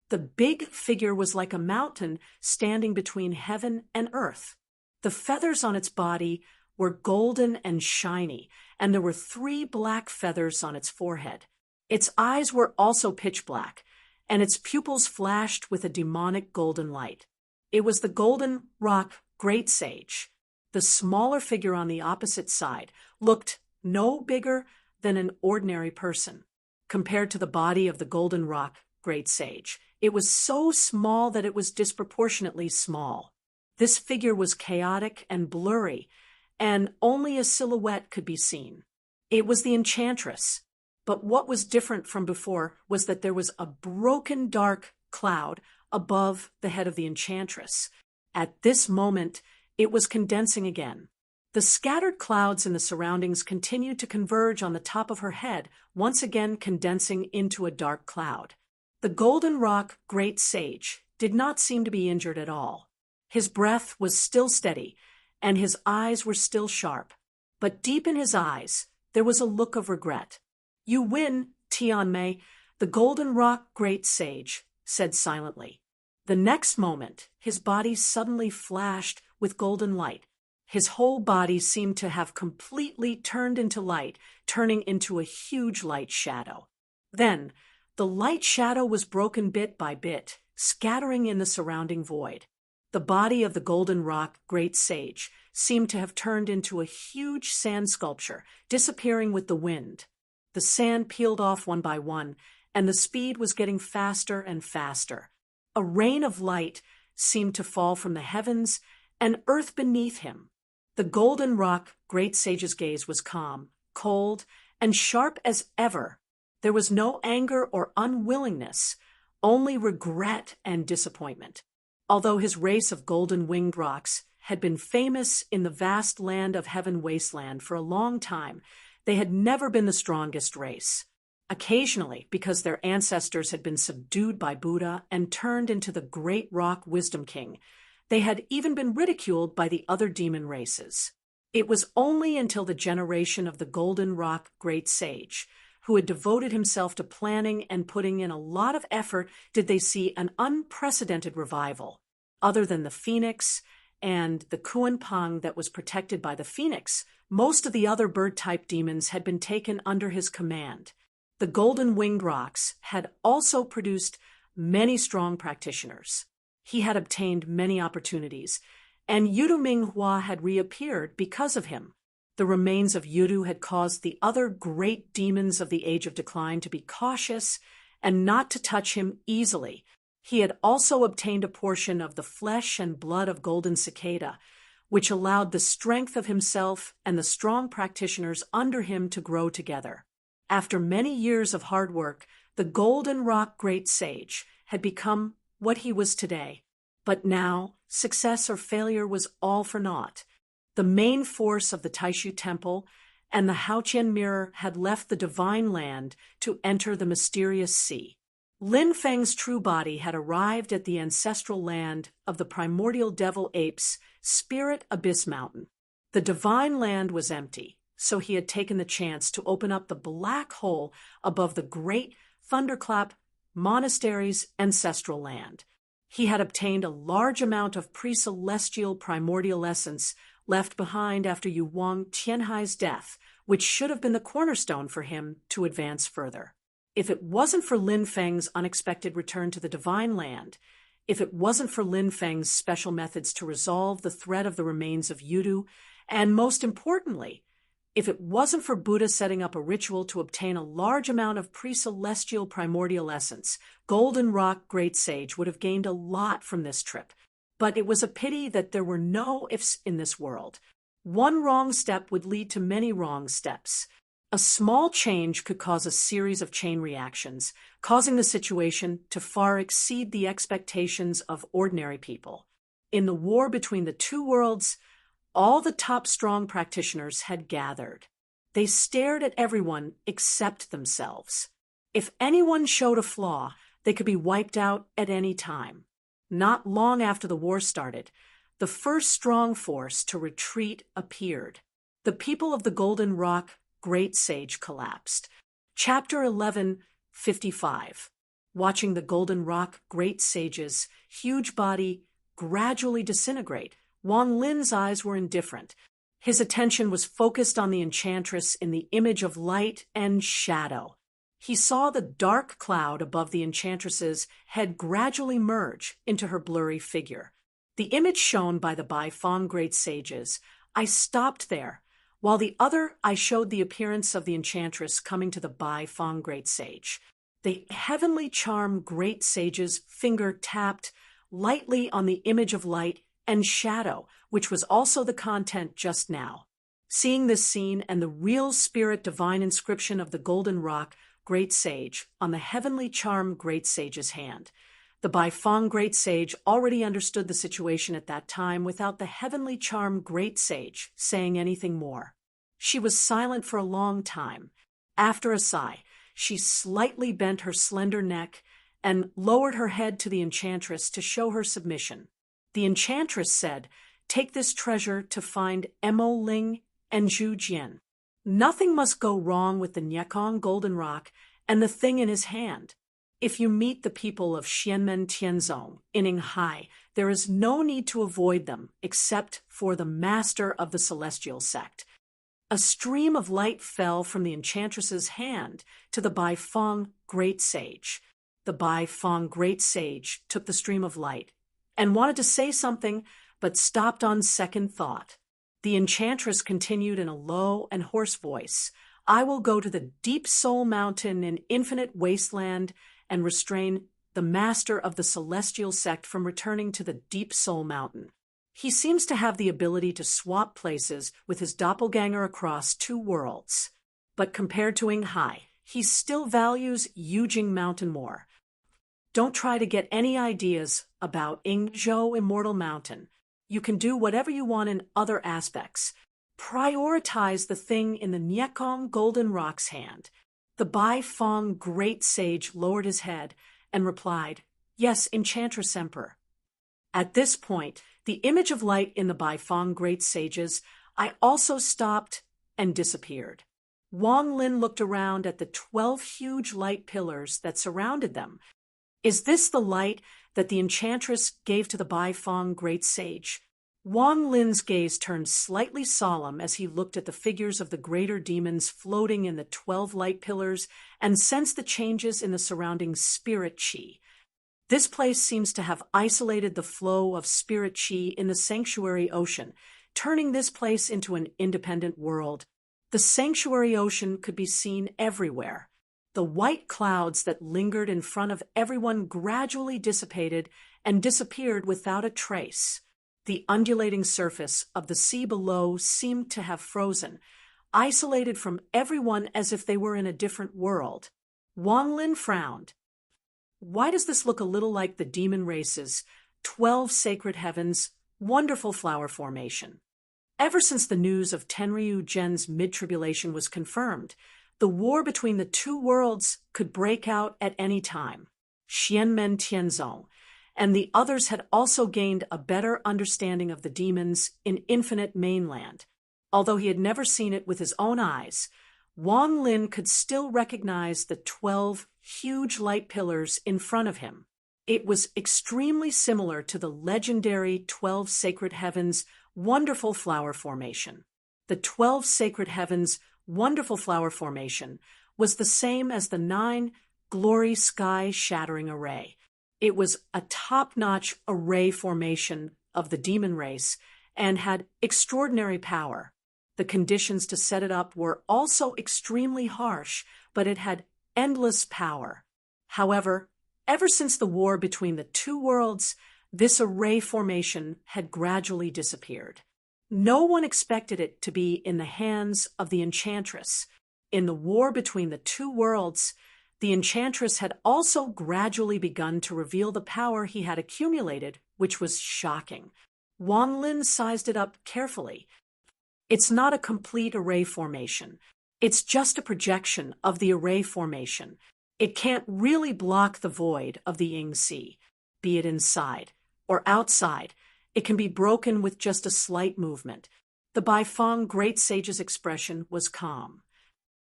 The big figure was like a mountain standing between heaven and earth. The feathers on its body were golden and shiny, and there were 3 black feathers on its forehead. Its eyes were also pitch black, and its pupils flashed with a demonic golden light. It was the golden rock great sage. The smaller figure on the opposite side looked no bigger than an ordinary person. Compared to the body of the golden rock great sage, it was so small that it was disproportionately small. This figure was chaotic and blurry, and only a silhouette could be seen. It was the enchantress. But what was different from before was that there was a broken dark cloud above the head of the enchantress. At this moment, it was condensing again. The scattered clouds in the surroundings continued to converge on the top of her head, once again condensing into a dark cloud. The golden rock great sage did not seem to be injured at all. His breath was still steady, and his eyes were still sharp. But deep in his eyes, there was a look of regret. "You win, Tianmei," the golden rock great sage said silently. The next moment, his body suddenly flashed with golden light. His whole body seemed to have completely turned into light, turning into a huge light shadow. Then, the light shadow was broken bit by bit, scattering in the surrounding void. The body of the golden rock great sage seemed to have turned into a huge sand sculpture, disappearing with the wind. The sand peeled off one by one, and the speed was getting faster and faster. A rain of light seemed to fall from the heavens and earth beneath him. The golden rock great sage's gaze was calm, cold, and sharp as ever. There was no anger or unwillingness, only regret and disappointment. Although his race of golden-winged rocks had been famous in the vast land of Heaven Wasteland for a long time, they had never been the strongest race. Occasionally, because their ancestors had been subdued by Buddha and turned into the great rock Wisdom King, they had even been ridiculed by the other demon races. It was only until the generation of the golden rock great sage, who had devoted himself to planning and putting in a lot of effort, did they see an unprecedented revival. Other than the phoenix and the Kuanpang that was protected by the phoenix, most of the other bird-type demons had been taken under his command. The golden-winged rocks had also produced many strong practitioners. He had obtained many opportunities, and Yudu Minghua had reappeared because of him. The remains of Yudu had caused the other great demons of the Age of Decline to be cautious and not to touch him easily. He had also obtained a portion of the flesh and blood of Golden Cicada, which allowed the strength of himself and the strong practitioners under him to grow together. After many years of hard work, the Golden Rock Great Sage had become what he was today. But now, success or failure was all for naught. The main force of the Taishu Temple and the Haotian Mirror had left the Divine Land to enter the mysterious sea. Lin Feng's true body had arrived at the ancestral land of the primordial devil apes, Spirit Abyss Mountain. The Divine Land was empty, so he had taken the chance to open up the black hole above the great Thunderclap Monastery's ancestral land. He had obtained a large amount of pre-celestial primordial essence left behind after Yu Wang Tianhai's death, which should have been the cornerstone for him to advance further. If it wasn't for Lin Feng's unexpected return to the Divine Land, if it wasn't for Lin Feng's special methods to resolve the threat of the remains of Yudu, and most importantly, if it wasn't for Buddha setting up a ritual to obtain a large amount of pre-celestial primordial essence, Golden Rock Great Sage would have gained a lot from this trip. But it was a pity that there were no ifs in this world. One wrong step would lead to many wrong steps. A small change could cause a series of chain reactions, causing the situation to far exceed the expectations of ordinary people. In the war between the two worlds, all the top strong practitioners had gathered. They stared at everyone except themselves. If anyone showed a flaw, they could be wiped out at any time. Not long after the war started, the first strong force to retreat appeared. The people of the Golden Rock Great Sage collapsed. Chapter 11:55. Watching the Golden Rock Great Sage's huge body gradually disintegrate, Wang Lin's eyes were indifferent. His attention was focused on the enchantress in the image of light and shadow. He saw the dark cloud above the enchantress's head gradually merge into her blurry figure. The image shown by the Baifeng Great Sages, I stopped there, while the other I showed the appearance of the enchantress coming to the Baifeng Great Sage. The heavenly charm Great Sage's finger tapped lightly on the image of light and shadow, which was also the content just now. Seeing this scene and the real spirit divine inscription of the Golden Rock Great Sage on the heavenly charm Great Sage's hand, the Baifeng Great Sage already understood the situation at that time without the heavenly charm Great Sage saying anything more. She was silent for a long time. After a sigh, she slightly bent her slender neck and lowered her head to the enchantress to show her submission. The enchantress said, "Take this treasure to find Emo Ling and Zhu Jian. Nothing must go wrong with the Nyekong Golden Rock and the thing in his hand. If you meet the people of Xianmen Tianzong in Yinghai, there is no need to avoid them except for the master of the celestial sect." A stream of light fell from the enchantress's hand to the Baifeng Great Sage. The Baifeng Great Sage took the stream of light and wanted to say something, but stopped on second thought. The enchantress continued in a low and hoarse voice, "I will go to the Deep Soul Mountain in Infinite Wasteland and restrain the master of the celestial sect from returning to the Deep Soul Mountain. He seems to have the ability to swap places with his doppelganger across two worlds. But compared to Yinghai, he still values Yujing Mountain more. Don't try to get any ideas about Yingzhou Immortal Mountain. You can do whatever you want in other aspects. Prioritize the thing in the Nyekong Golden Rock's hand." The Baifeng Great Sage lowered his head and replied, "Yes, Enchantress Emperor." At this point, the image of light in the Baifeng Great Sages, I also stopped and disappeared. Wang Lin looked around at the 12 huge light pillars that surrounded them. Is this the light that the enchantress gave to the Baifeng Great Sage? Wang Lin's gaze turned slightly solemn as he looked at the figures of the greater demons floating in the 12 light pillars and sensed the changes in the surrounding spirit qi. This place seems to have isolated the flow of spirit qi in the sanctuary ocean, turning this place into an independent world. The sanctuary ocean could be seen everywhere. The white clouds that lingered in front of everyone gradually dissipated and disappeared without a trace. The undulating surface of the sea below seemed to have frozen, isolated from everyone as if they were in a different world. Wang Lin frowned. Why does this look a little like the demon race's 12 sacred heavens, wonderful flower formation? Ever since the news of Tenryu Zhen's mid-tribulation was confirmed, the war between the two worlds could break out at any time. Xianmen Tianzong and the others had also gained a better understanding of the demons in Infinite Mainland. Although he had never seen it with his own eyes, Wang Lin could still recognize the 12 huge light pillars in front of him. It was extremely similar to the legendary 12 Sacred Heavens wonderful flower formation. The 12 Sacred Heavens wonderful flower formation was the same as the 9 glory sky-shattering array. It was a top-notch array formation of the demon race and had extraordinary power. The conditions to set it up were also extremely harsh, but it had endless power. However, ever since the war between the two worlds, this array formation had gradually disappeared. No one expected it to be in the hands of the Enchantress. In the war between the two worlds, the Enchantress had also gradually begun to reveal the power he had accumulated, which was shocking. Wang Lin sized it up carefully. It's not a complete array formation. It's just a projection of the array formation. It can't really block the void of the Ying Sea, be it inside or outside. It can be broken with just a slight movement. The Baifeng Great Sage's expression was calm.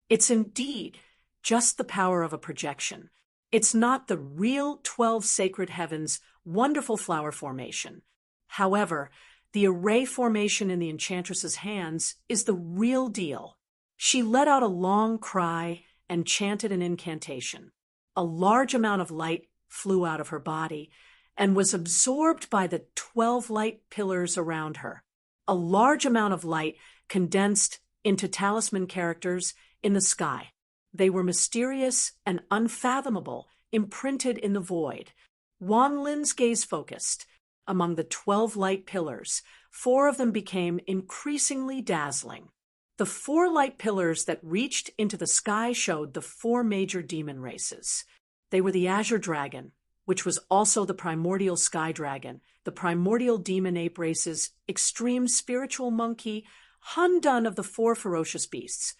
It's indeed just the power of a projection. It's not the real 12 Sacred Heavens wonderful flower formation. However, the array formation in the Enchantress's hands is the real deal. She let out a long cry and chanted an incantation. A large amount of light flew out of her body and was absorbed by the 12 light pillars around her. A large amount of light condensed into talisman characters in the sky. They were mysterious and unfathomable, imprinted in the void. Wang Lin's gaze focused. Among the 12 light pillars, 4 of them became increasingly dazzling. The 4 light pillars that reached into the sky showed the 4 major demon races. They were the Azure Dragon, which was also the primordial sky dragon, the primordial demon ape races, extreme spiritual monkey, Han Dun of the 4 ferocious beasts,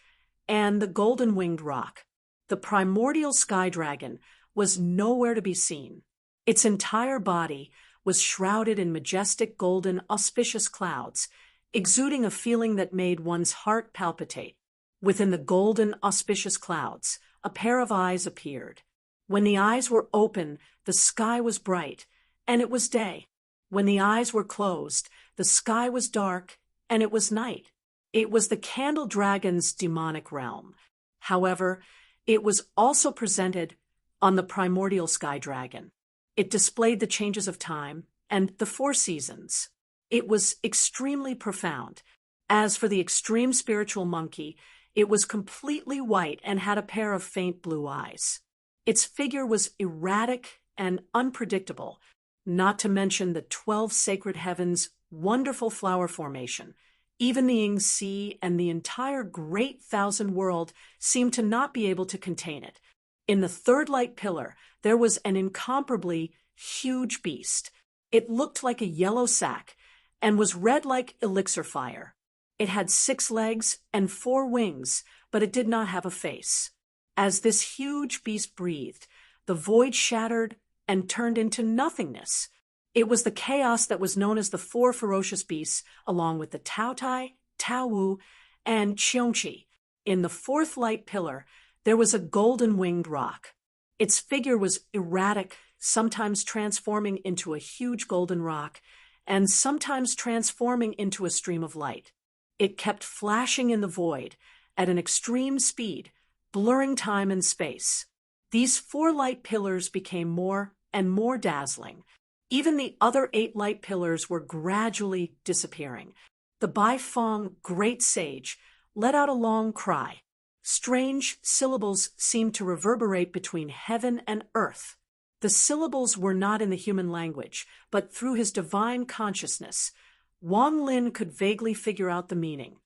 and the golden-winged roc. The primordial sky dragon was nowhere to be seen. Its entire body was shrouded in majestic golden auspicious clouds, exuding a feeling that made one's heart palpitate. Within the golden auspicious clouds, a pair of eyes appeared. When the eyes were open, the sky was bright, and it was day. When the eyes were closed, the sky was dark, and it was night. It was the Candle Dragon's demonic realm. However, it was also presented on the primordial sky dragon. It displayed the changes of time and the 4 seasons. It was extremely profound. As for the extreme spiritual monkey, it was completely white and had a pair of faint blue eyes. Its figure was erratic and unpredictable, not to mention the 12 Sacred Heavens' wonderful flower formation. Even the Ying Sea and the entire Great Thousand World seemed to not be able to contain it. In the 3rd light pillar, there was an incomparably huge beast. It looked like a yellow sack and was red like elixir fire. It had 6 legs and 4 wings, but it did not have a face. As this huge beast breathed, the void shattered and turned into nothingness. It was the chaos that was known as the 4 ferocious beasts, along with the Tao Tai, Tao Wu, and Qiongqi. In the 4th light pillar, there was a golden-winged roc. Its figure was erratic, sometimes transforming into a huge golden roc, and sometimes transforming into a stream of light. It kept flashing in the void at an extreme speed, blurring time and space. These 4 light pillars became more and more dazzling. Even the other 8 light pillars were gradually disappearing. The Baifeng great sage let out a long cry. Strange syllables seemed to reverberate between heaven and earth. The syllables were not in the human language, but through his divine consciousness. Wang Lin could vaguely figure out the meaning.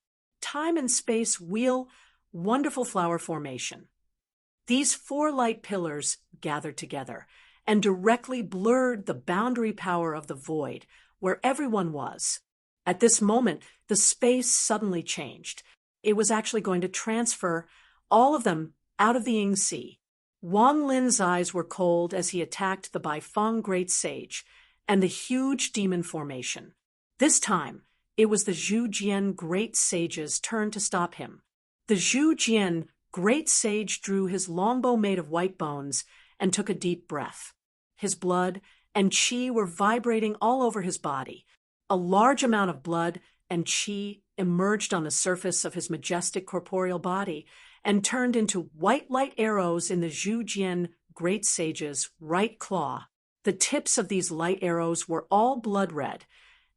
Time and space wheel, wonderful flower formation. These 4 light pillars gathered together and directly blurred the boundary power of the void, where everyone was. At this moment, the space suddenly changed. It was actually going to transfer all of them out of the Ying Sea. Wang Lin's eyes were cold as he attacked the Baifeng Great Sage and the huge demon formation. This time, it was the Zhujian Great Sage's turn to stop him. The Zhujian Great Sage drew his longbow made of white bones and took a deep breath. His blood and qi were vibrating all over his body. A large amount of blood and qi emerged on the surface of his majestic corporeal body and turned into white light arrows in the Zhujian Great Sage's right claw. The tips of these light arrows were all blood red,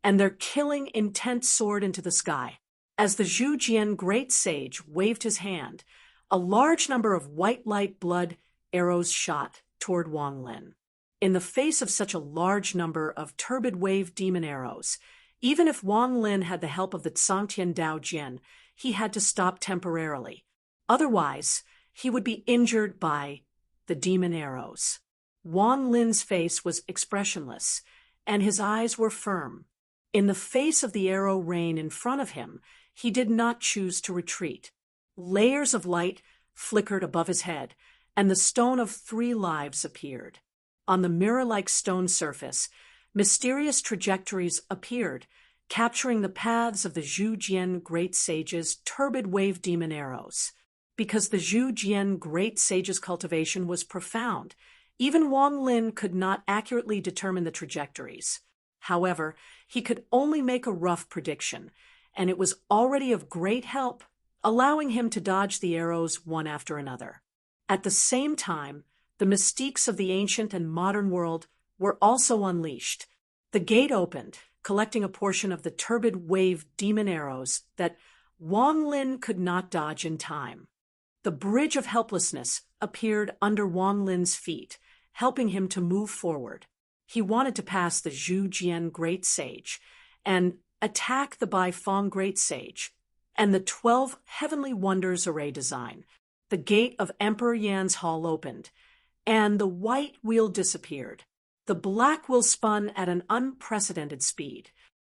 and their killing intent soared into the sky. As the Zhujian Great Sage waved his hand, a large number of white light blood arrows shot toward Wang Lin. In the face of such a large number of turbid wave demon arrows, even if Wang Lin had the help of the Tsangtian Dao Jian, he had to stop temporarily. Otherwise, he would be injured by the demon arrows. Wang Lin's face was expressionless, and his eyes were firm. In the face of the arrow rain in front of him, he did not choose to retreat. Layers of light flickered above his head, and the stone of 3 lives appeared. On the mirror-like stone surface, mysterious trajectories appeared, capturing the paths of the Zhujian Great Sage's turbid wave demon arrows. Because the Zhujian Great Sage's cultivation was profound, even Wang Lin could not accurately determine the trajectories. However, he could only make a rough prediction, and it was already of great help, allowing him to dodge the arrows one after another. At the same time, the mystiques of the ancient and modern world were also unleashed. The gate opened, collecting a portion of the turbid wave demon arrows that Wang Lin could not dodge in time. The bridge of helplessness appeared under Wang Lin's feet, helping him to move forward. He wanted to pass the Zhujian Great Sage and attack the Baifeng Great Sage and the 12 Heavenly Wonders array design. The gate of Emperor Yan's hall opened, and the white wheel disappeared. The black wheel spun at an unprecedented speed.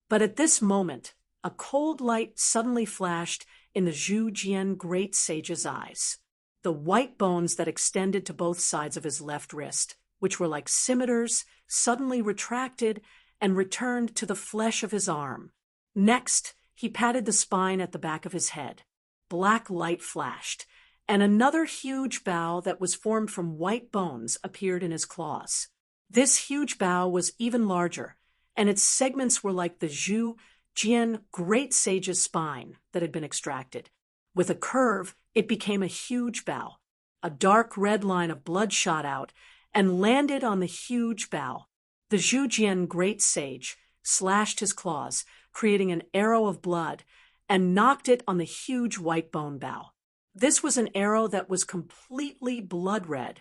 But at this moment, a cold light suddenly flashed in the Zhujian Great Sage's eyes. The white bones that extended to both sides of his left wrist, which were like scimitars, suddenly retracted and returned to the flesh of his arm. Next, he patted the spine at the back of his head. Black light flashed, and another huge bow that was formed from white bones appeared in his claws. This huge bow was even larger, and its segments were like the Zhujian Great Sage's spine that had been extracted. With a curve, it became a huge bow. A dark red line of blood shot out and landed on the huge bow. The Zhujian Great Sage slashed his claws, creating an arrow of blood, and knocked it on the huge white bone bow. This was an arrow that was completely blood red,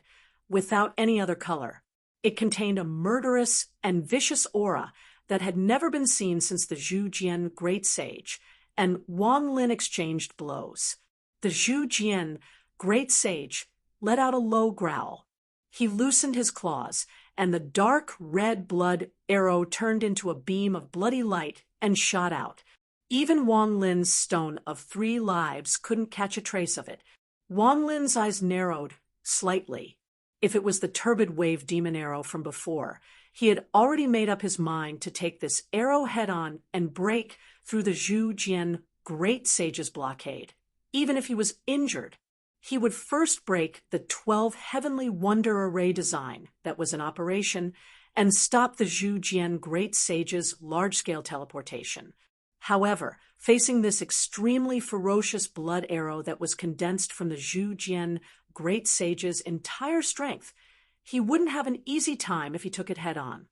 without any other color. It contained a murderous and vicious aura that had never been seen since the Zhujian Great Sage, and Wang Lin exchanged blows. The Zhujian Great Sage let out a low growl. He loosened his claws, and the dark red blood arrow turned into a beam of bloody light and shot out. Even Wang Lin's stone of 3 lives couldn't catch a trace of it. Wang Lin's eyes narrowed slightly. If it was the turbid wave demon arrow from before, he had already made up his mind to take this arrow head-on and break through the Zhujian Great Sage's blockade. Even if he was injured, he would first break the 12 Heavenly Wonder array design that was in operation and stop the Zhu Jian great sage's large-scale teleportation. However, facing this extremely ferocious blood arrow that was condensed from the Zhu Jian great sage's entire strength, he wouldn't have an easy time if he took it head-on.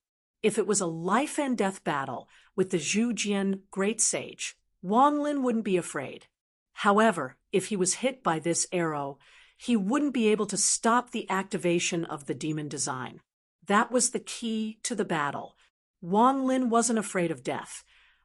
If it was a life-and-death battle with the Zhu Jian great sage, Wang Lin wouldn't be afraid. However, if he was hit by this arrow, he wouldn't be able to stop the activation of the demon design. That was the key to the battle. Wang Lin wasn't afraid of death,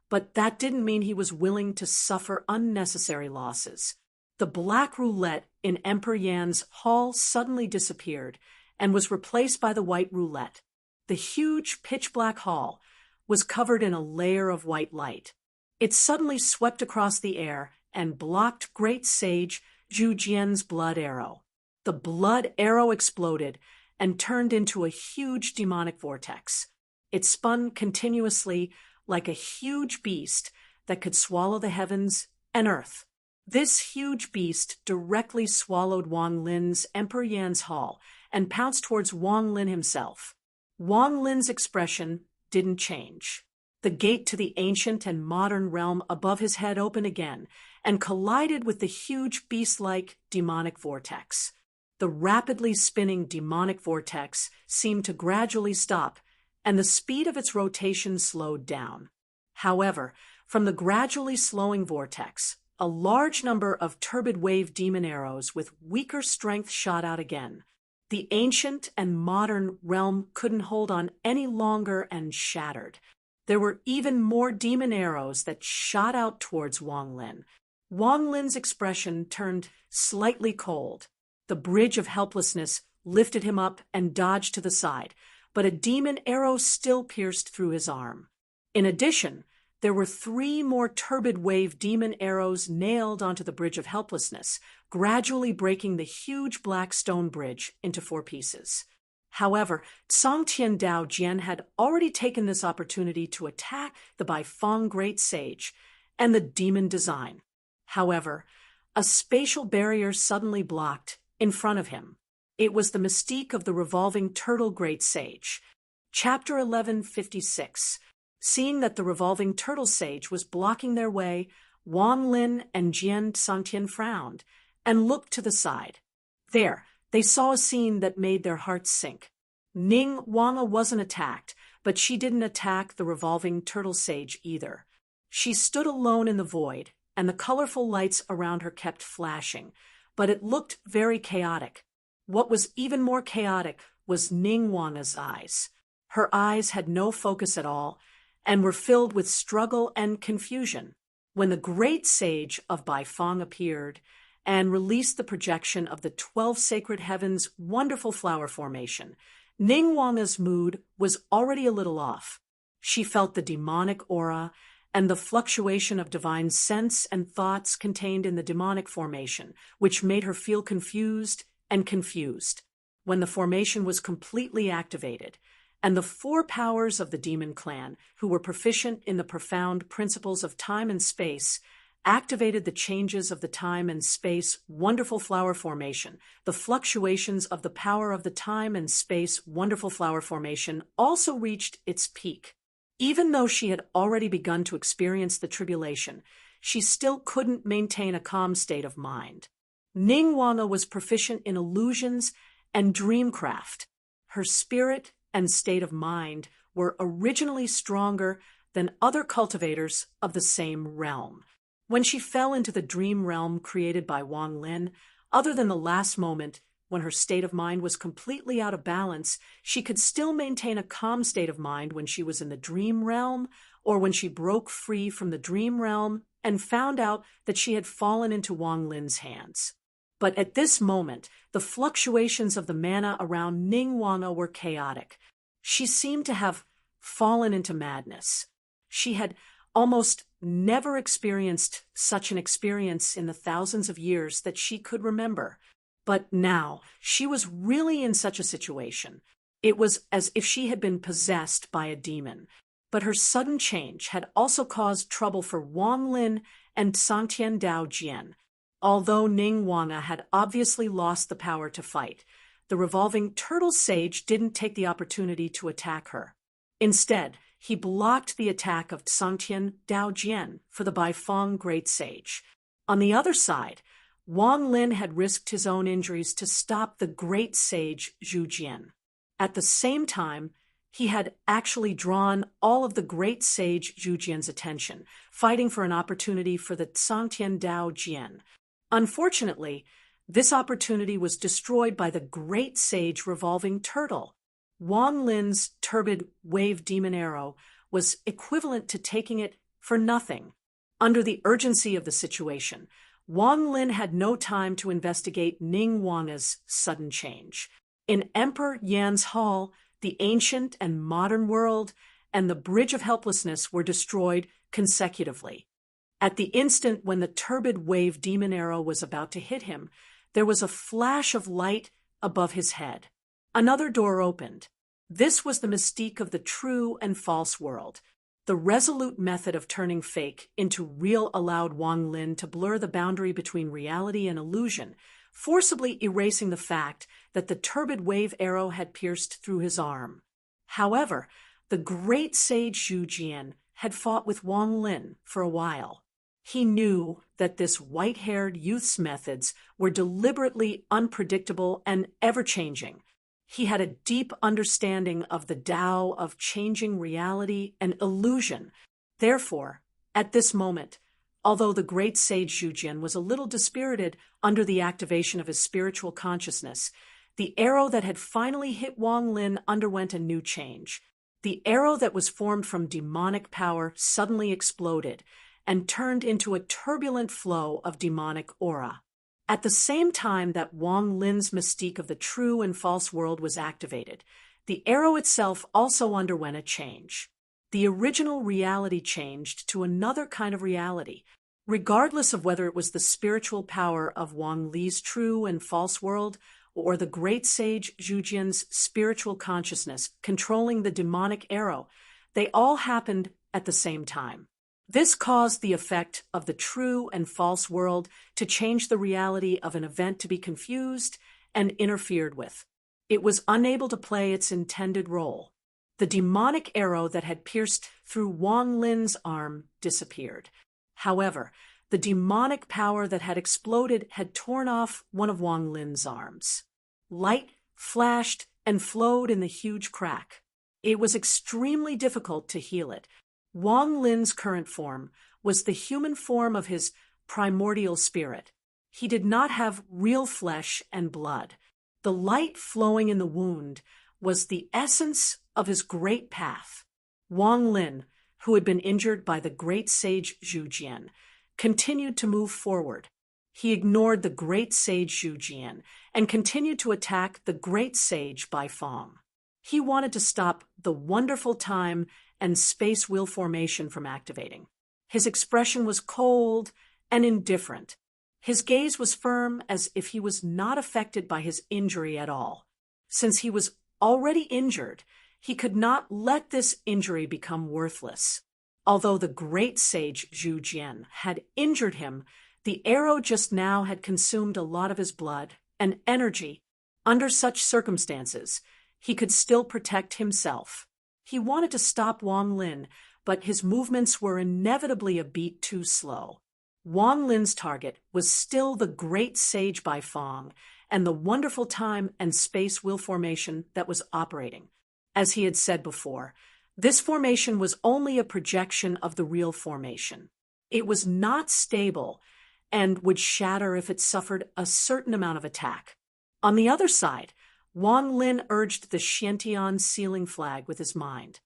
but that didn't mean he was willing to suffer unnecessary losses. The black roulette in Emperor Yan's hall suddenly disappeared and was replaced by the white roulette. The huge pitch-black hall was covered in a layer of white light. It suddenly swept across the air and blocked great sage Zhu Jian's blood arrow. The blood arrow exploded and turned into a huge demonic vortex. It spun continuously like a huge beast that could swallow the heavens and earth. This huge beast directly swallowed Wang Lin's Emperor Yan's hall and pounced towards Wang Lin himself. Wang Lin's expression didn't change. The gate to the ancient and modern realm above his head opened again and collided with the huge beast-like demonic vortex. The rapidly spinning demonic vortex seemed to gradually stop, and the speed of its rotation slowed down. However, from the gradually slowing vortex, a large number of turbid wave demon arrows with weaker strength shot out again. The ancient and modern realm couldn't hold on any longer and shattered. There were even more demon arrows that shot out towards Wang Lin. Wang Lin's expression turned slightly cold. The bridge of helplessness lifted him up and dodged to the side, but a demon arrow still pierced through his arm. In addition, there were 3 more turbid wave demon arrows nailed onto the bridge of helplessness, gradually breaking the huge black stone bridge into 4 pieces. However, Songtian Dao Jian had already taken this opportunity to attack the Baifeng Great Sage and the demon design. However, a spatial barrier suddenly blocked in front of him. It was the mystique of the revolving turtle Great Sage. Chapter 1156. Seeing that the revolving turtle sage was blocking their way, Wang Lin and Jian Songtian frowned and looked to the side. There, they saw a scene that made their hearts sink. Ning Wanga wasn't attacked, but she didn't attack the revolving turtle sage either. She stood alone in the void, and the colorful lights around her kept flashing, but it looked very chaotic. What was even more chaotic was Ning Wanga's eyes. Her eyes had no focus at all, and were filled with struggle and confusion. When the great sage of Baifeng appeared and released the projection of the 12 sacred heavens' wonderful flower formation, Ning Wanga's mood was already a little off. She felt the demonic aura and the fluctuation of divine sense and thoughts contained in the demonic formation, which made her feel confused and confused. When the formation was completely activated, and the 4 powers of the demon clan, who were proficient in the profound principles of time and space, activated the changes of the time and space wonderful flower formation. The fluctuations of the power of the time and space wonderful flower formation also reached its peak. Even though she had already begun to experience the tribulation, she still couldn't maintain a calm state of mind. Ning Wanga was proficient in illusions and dreamcraft. Her spirit and state of mind were originally stronger than other cultivators of the same realm. When she fell into the dream realm created by Wang Lin, other than the last moment when her state of mind was completely out of balance, she could still maintain a calm state of mind when she was in the dream realm, or when she broke free from the dream realm and found out that she had fallen into Wang Lin's hands. But at this moment, the fluctuations of the mana around Ning Wanga were chaotic. She seemed to have fallen into madness. She had almost never experienced such an experience in the thousands of years that she could remember. But now, she was really in such a situation. It was as if she had been possessed by a demon. But her sudden change had also caused trouble for Wang Lin and Songtian Dao Jian. Although Ning Wanga had obviously lost the power to fight, the revolving turtle sage didn't take the opportunity to attack her. Instead, he blocked the attack of Sangtian Daojian for the Baifeng Great Sage. On the other side, Wang Lin had risked his own injuries to stop the Great Sage Zhu Jian. At the same time, he had actually drawn all of the Great Sage Zhu Jian's attention, fighting for an opportunity for the Sangtian Dao Jian. Unfortunately, this opportunity was destroyed by the Great Sage Revolving Turtle. Wang Lin's turbid wave demon arrow was equivalent to taking it for nothing. Under the urgency of the situation, Wang Lin had no time to investigate Ning Wange's sudden change. In Emperor Yan's hall, the ancient and modern world and the Bridge of Helplessness were destroyed consecutively. At the instant when the turbid wave demon arrow was about to hit him, there was a flash of light above his head. Another door opened. This was the mystique of the true and false world. The resolute method of turning fake into real allowed Wang Lin to blur the boundary between reality and illusion, forcibly erasing the fact that the turbid wave arrow had pierced through his arm. However, the great sage Zhu Jian had fought with Wang Lin for a while. He knew that this white-haired youth's methods were deliberately unpredictable and ever-changing. He had a deep understanding of the Tao of changing reality and illusion. Therefore, at this moment, although the great sage Zhu Jian was a little dispirited under the activation of his spiritual consciousness, the arrow that had finally hit Wang Lin underwent a new change. The arrow that was formed from demonic power suddenly exploded and turned into a turbulent flow of demonic aura. At the same time that Wang Lin's mystique of the true and false world was activated, the arrow itself also underwent a change. The original reality changed to another kind of reality. Regardless of whether it was the spiritual power of Wang Li's true and false world or the great sage Zhu Jian's spiritual consciousness controlling the demonic arrow, they all happened at the same time. This caused the effect of the true and false world to change the reality of an event to be confused and interfered with. It was unable to play its intended role. The demonic arrow that had pierced through Wang Lin's arm disappeared. However, the demonic power that had exploded had torn off one of Wang Lin's arms. Light flashed and flowed in the huge crack. It was extremely difficult to heal it. Wang Lin's current form was the human form of his primordial spirit. He did not have real flesh and blood. The light flowing in the wound was the essence of his great path. Wang Lin, who had been injured by the great sage Zhu Jian, continued to move forward. He ignored the great sage Zhu Jian and continued to attack the great sage Baifeng. He wanted to stop the wonderful time and space wheel formation from activating. His expression was cold and indifferent. His gaze was firm as if he was not affected by his injury at all. Since he was already injured, he could not let this injury become worthless. Although the great sage Zhu Jian had injured him, the arrow just now had consumed a lot of his blood and energy. Under such circumstances, he could still protect himself. He wanted to stop Wang Lin, but his movements were inevitably a beat too slow. Wang Lin's target was still the great sage Baifeng and the wonderful time and space wheel formation that was operating. As he had said before, this formation was only a projection of the real formation. It was not stable and would shatter if it suffered a certain amount of attack. On the other side, Wang Lin urged the Xiantian sealing flag with his mind.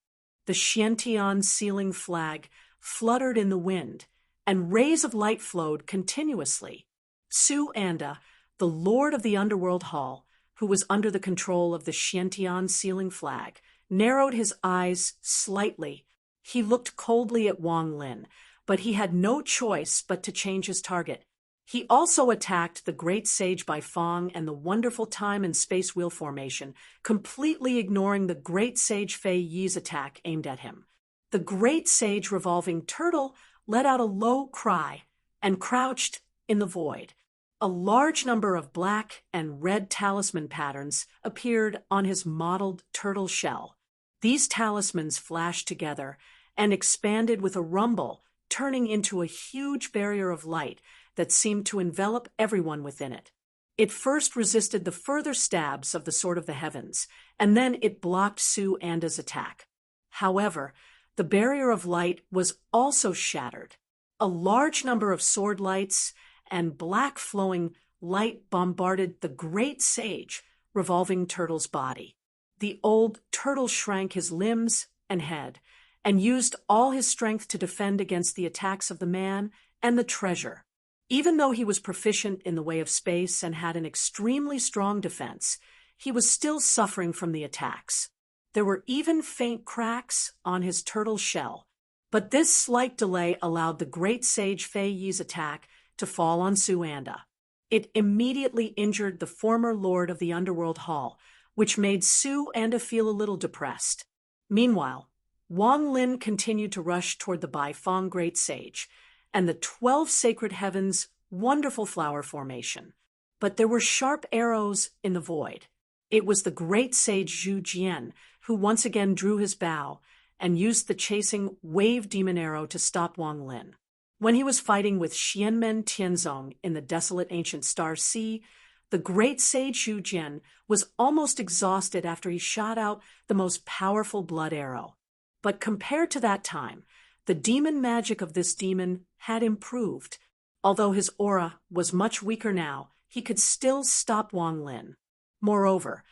The Xiantian sealing flag fluttered in the wind, and rays of light flowed continuously. Su Anda, the lord of the underworld hall, who was under the control of the Xiantian sealing flag, narrowed his eyes slightly. He looked coldly at Wang Lin, but he had no choice but to change his target. He also attacked the great sage Baifeng and the wonderful time and space wheel formation, completely ignoring the great sage Fei Yi's attack aimed at him. The great sage revolving turtle let out a low cry and crouched in the void. A large number of black and red talisman patterns appeared on his mottled turtle shell. These talismans flashed together and expanded with a rumble, turning into a huge barrier of light that seemed to envelop everyone within it. It first resisted the further stabs of the Sword of the Heavens, and then it blocked Su Anda's attack. However, the barrier of light was also shattered. A large number of sword lights and black flowing light bombarded the great sage, revolving turtle's body. The old turtle shrank his limbs and head, and used all his strength to defend against the attacks of the man and the treasure. Even though he was proficient in the way of space and had an extremely strong defense, he was still suffering from the attacks. There were even faint cracks on his turtle shell, but this slight delay allowed the great sage Fei Yi's attack to fall on Su Anda. It immediately injured the former lord of the underworld hall, which made Su Anda feel a little depressed. Meanwhile, Wang Lin continued to rush toward the Baifeng great sage and the 12 sacred heavens' wonderful flower formation. But there were sharp arrows in the void. It was the great sage Zhu Jian who once again drew his bow and used the chasing wave demon arrow to stop Wang Lin. When he was fighting with Xianmen Tianzong in the desolate ancient Star Sea, the great sage Zhu Jian was almost exhausted after he shot out the most powerful blood arrow. But compared to that time, the demon magic of this demon had improved. Although his aura was much weaker now, he could still stop Wang Lin. Moreover,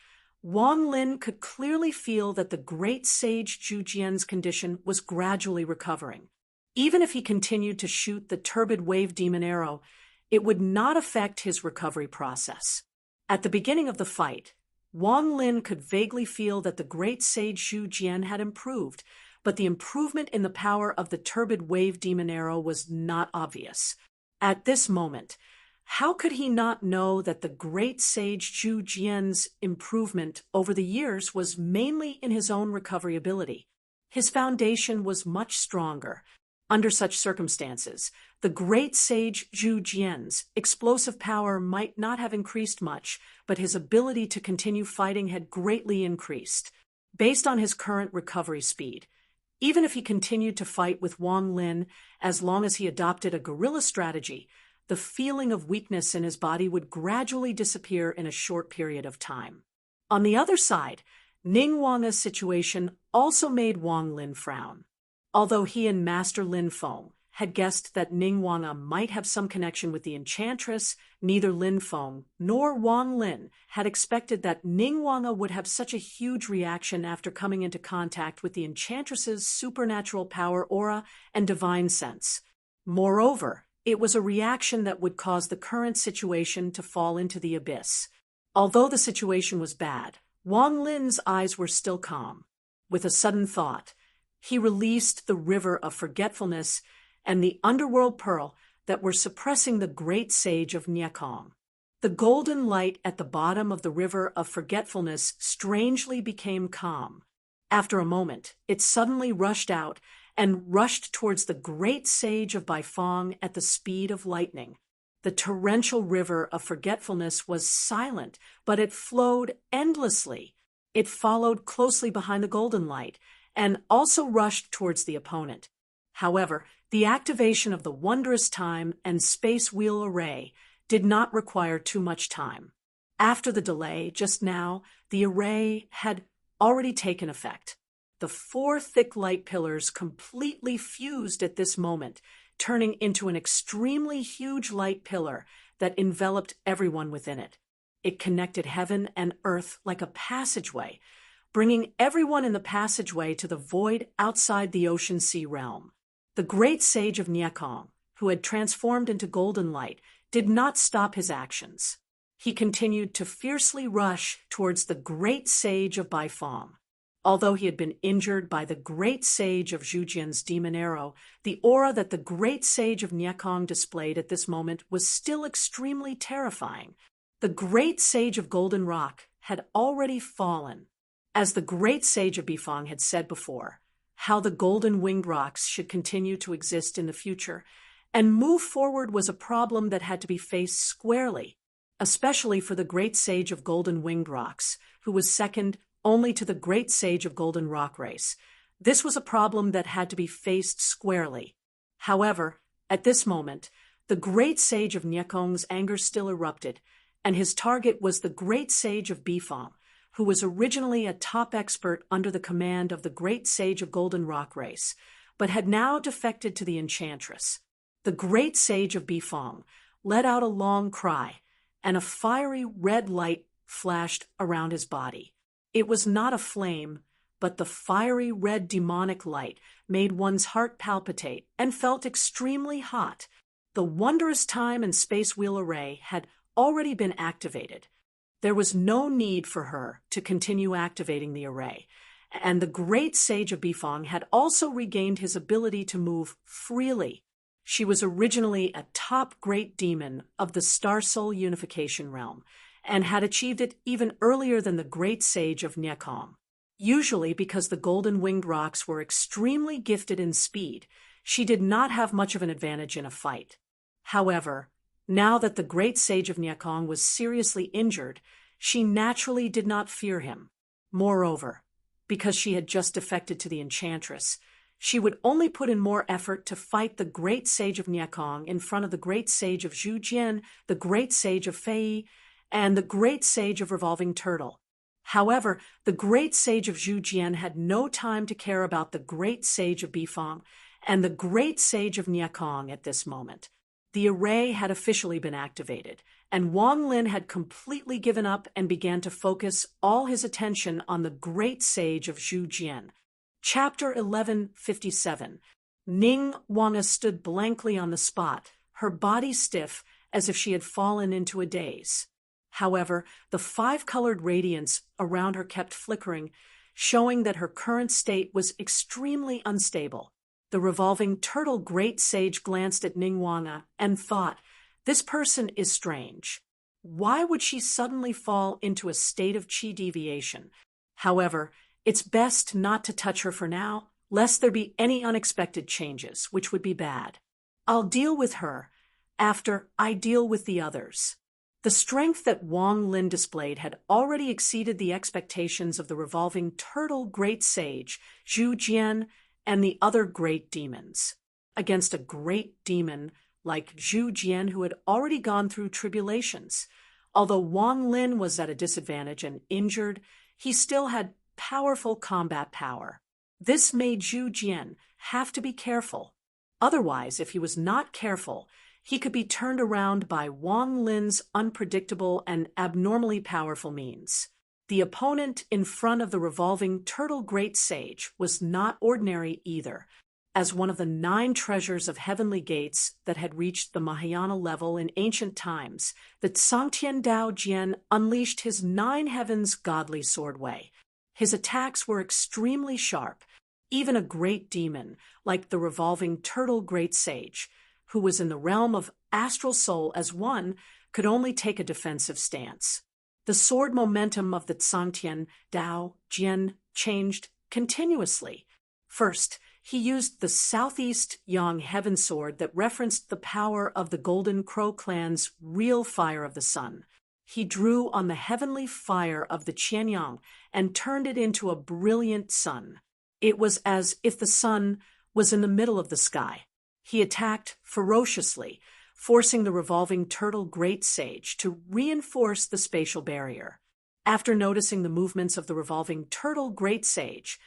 Wang Lin could clearly feel that the great sage Zhu Jian's condition was gradually recovering. Even if he continued to shoot the turbid wave demon arrow, it would not affect his recovery process. At the beginning of the fight, Wang Lin could vaguely feel that the great sage Zhu Jian had improved, but the improvement in the power of the turbid wave demon arrow was not obvious. At this moment, how could he not know that the great sage Zhu Jian's improvement over the years was mainly in his own recovery ability? His foundation was much stronger. Under such circumstances, the great sage Zhu Jian's explosive power might not have increased much, but his ability to continue fighting had greatly increased. Based on his current recovery speed, even if he continued to fight with Wang Lin as long as he adopted a guerrilla strategy, the feeling of weakness in his body would gradually disappear in a short period of time. On the other side, Ning Wanga's situation also made Wang Lin frown. Although he and Master Lin Feng had guessed that Ning Wanga might have some connection with the enchantress, neither Lin Feng nor Wang Lin had expected that Ning Wanga would have such a huge reaction after coming into contact with the enchantress's supernatural power aura and divine sense. Moreover, it was a reaction that would cause the current situation to fall into the abyss. Although the situation was bad, Wang Lin's eyes were still calm. With a sudden thought, he released the river of forgetfulness and the underworld pearl that were suppressing the great sage of Nyakong. The golden light at the bottom of the river of forgetfulness strangely became calm. After a moment, it suddenly rushed out and rushed towards the great sage of Baifeng at the speed of lightning. The torrential river of forgetfulness was silent, but it flowed endlessly. It followed closely behind the golden light, and also rushed towards the opponent. However, the activation of the wondrous time and space wheel array did not require too much time. After the delay just now, the array had already taken effect. The 4 thick light pillars completely fused at this moment, turning into an extremely huge light pillar that enveloped everyone within it. It connected heaven and earth like a passageway, bringing everyone in the passageway to the void outside the ocean sea realm. The great sage of Nyakong, who had transformed into golden light, did not stop his actions. He continued to fiercely rush towards the great sage of Baifeng. Although he had been injured by the great sage of Zhu Jian's demon arrow, the aura that the great sage of Nyakong displayed at this moment was still extremely terrifying. The great sage of Golden Rock had already fallen. As the great sage of Bifang had said before, how the golden winged rocks should continue to exist in the future, and move forward was a problem that had to be faced squarely, especially for the great sage of golden winged rocks, who was second only to the great sage of golden rock race. This was a problem that had to be faced squarely. However, at this moment, the great sage of Nyekong's anger still erupted, and his target was the great sage of Bifong, who was originally a top expert under the command of the great sage of golden rock race, but had now defected to the enchantress. The great sage of Bifong let out a long cry, and a fiery red light flashed around his body. It was not a flame, but the fiery red demonic light made one's heart palpitate and felt extremely hot. The wondrous time and space wheel array had already been activated. There was no need for her to continue activating the array, and the great sage of Bifong had also regained his ability to move freely. She was originally a top great demon of the Star Soul Unification realm, and had achieved it even earlier than the great sage of Nyekong. Usually, because the golden winged rocks were extremely gifted in speed, she did not have much of an advantage in a fight. However, now that the great sage of Nyekong was seriously injured, she naturally did not fear him. Moreover, because she had just defected to the enchantress, she would only put in more effort to fight the great sage of Nyekong in front of the great sage of Zhujian, the great sage of Fei, and the great sage of Revolving Turtle. However, the great sage of Zhujian had no time to care about the great sage of Bifong and the great sage of Nyekong at this moment. The array had officially been activated, and Wang Lin had completely given up and began to focus all his attention on the great sage of Zhujian. Chapter 1157. Ning Wanga stood blankly on the spot, her body stiff as if she had fallen into a daze. However, the five-colored radiance around her kept flickering, showing that her current state was extremely unstable. The revolving turtle great sage glanced at Ning Wanga and thought, "This person is strange. Why would she suddenly fall into a state of chi deviation? However, it's best not to touch her for now, lest there be any unexpected changes, which would be bad. I'll deal with her after I deal with the others." The strength that Wang Lin displayed had already exceeded the expectations of the revolving turtle great sage, Zhu Jian, and the other great demons. Against a great demon like Zhu Jian, who had already gone through tribulations. Although Wang Lin was at a disadvantage and injured, he still had powerful combat power. This made Zhu Jian have to be careful. Otherwise, if he was not careful, he could be turned around by Wang Lin's unpredictable and abnormally powerful means. The opponent in front of the revolving turtle great sage was not ordinary either. As one of the 9 treasures of heavenly gates that had reached the Mahayana level in ancient times, the Tsangtian Dao Jian unleashed his 9 heavens godly sword way. His attacks were extremely sharp. Even a great demon, like the revolving turtle great sage, who was in the realm of astral soul as one, could only take a defensive stance. The sword momentum of the Tsangtian Dao Jian changed continuously. First, he used the Southeast Yang Heaven Sword that referenced the power of the Golden Crow clan's real fire of the sun. He drew on the heavenly fire of the Qianyang and turned it into a brilliant sun. It was as if the sun was in the middle of the sky. He attacked ferociously, forcing the revolving turtle great sage to reinforce the spatial barrier. After noticing the movements of the revolving turtle great sage,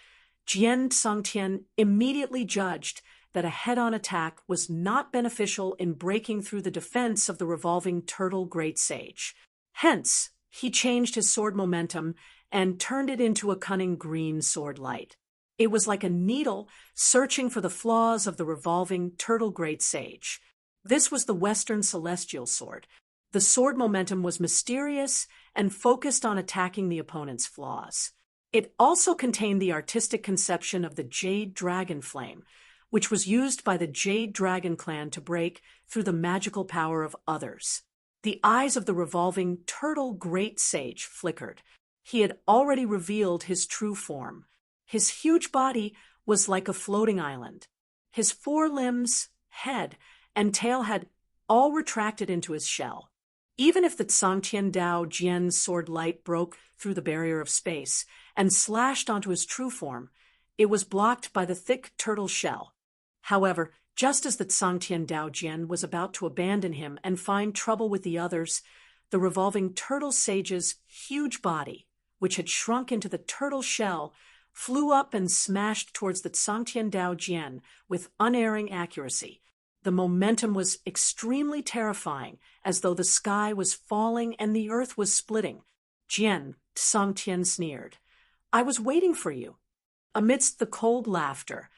Jian Tsangtian immediately judged that a head-on attack was not beneficial in breaking through the defense of the revolving turtle great sage. Hence, he changed his sword momentum and turned it into a cunning green sword light. It was like a needle searching for the flaws of the revolving turtle great sage. This was the Western Celestial Sword. The sword momentum was mysterious and focused on attacking the opponent's flaws. It also contained the artistic conception of the Jade Dragon Flame, which was used by the Jade Dragon clan to break through the magical power of others. The eyes of the revolving turtle great sage flickered. He had already revealed his true form. His huge body was like a floating island. His 4 limbs, head, and tail had all retracted into his shell. Even if the Tsangtian Dao Jian's sword light broke through the barrier of space and slashed onto his true form, it was blocked by the thick turtle shell. However, just as the Tsangtian Dao Jian was about to abandon him and find trouble with the others, the revolving turtle sage's huge body, which had shrunk into the turtle shell, flew up and smashed towards the Tsangtian Dao Jian with unerring accuracy. The momentum was extremely terrifying, as though the sky was falling and the earth was splitting. "Jian," Tsangtian sneered, "I was waiting for you." Amidst the cold laughter,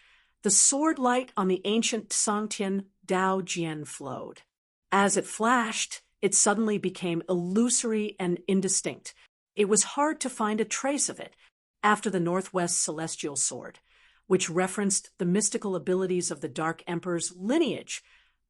the sword light on the ancient Tsangtian Dao Jian flowed. As it flashed, it suddenly became illusory and indistinct. It was hard to find a trace of it after the Northwest Celestial Sword, which referenced the mystical abilities of the Dark Emperor's lineage,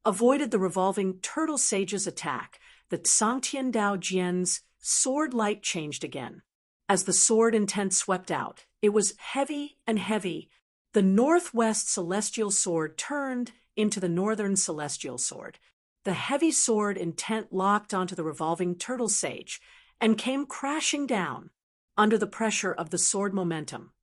avoided the revolving turtle sage's attack. The Tsangtian Dao Jian's sword light changed again. As the sword intent swept out, it was heavy and heavy. The Northwest Celestial Sword turned into the Northern Celestial Sword. The heavy sword intent locked onto the revolving turtle sage and came crashing down. Under the pressure of the sword momentum,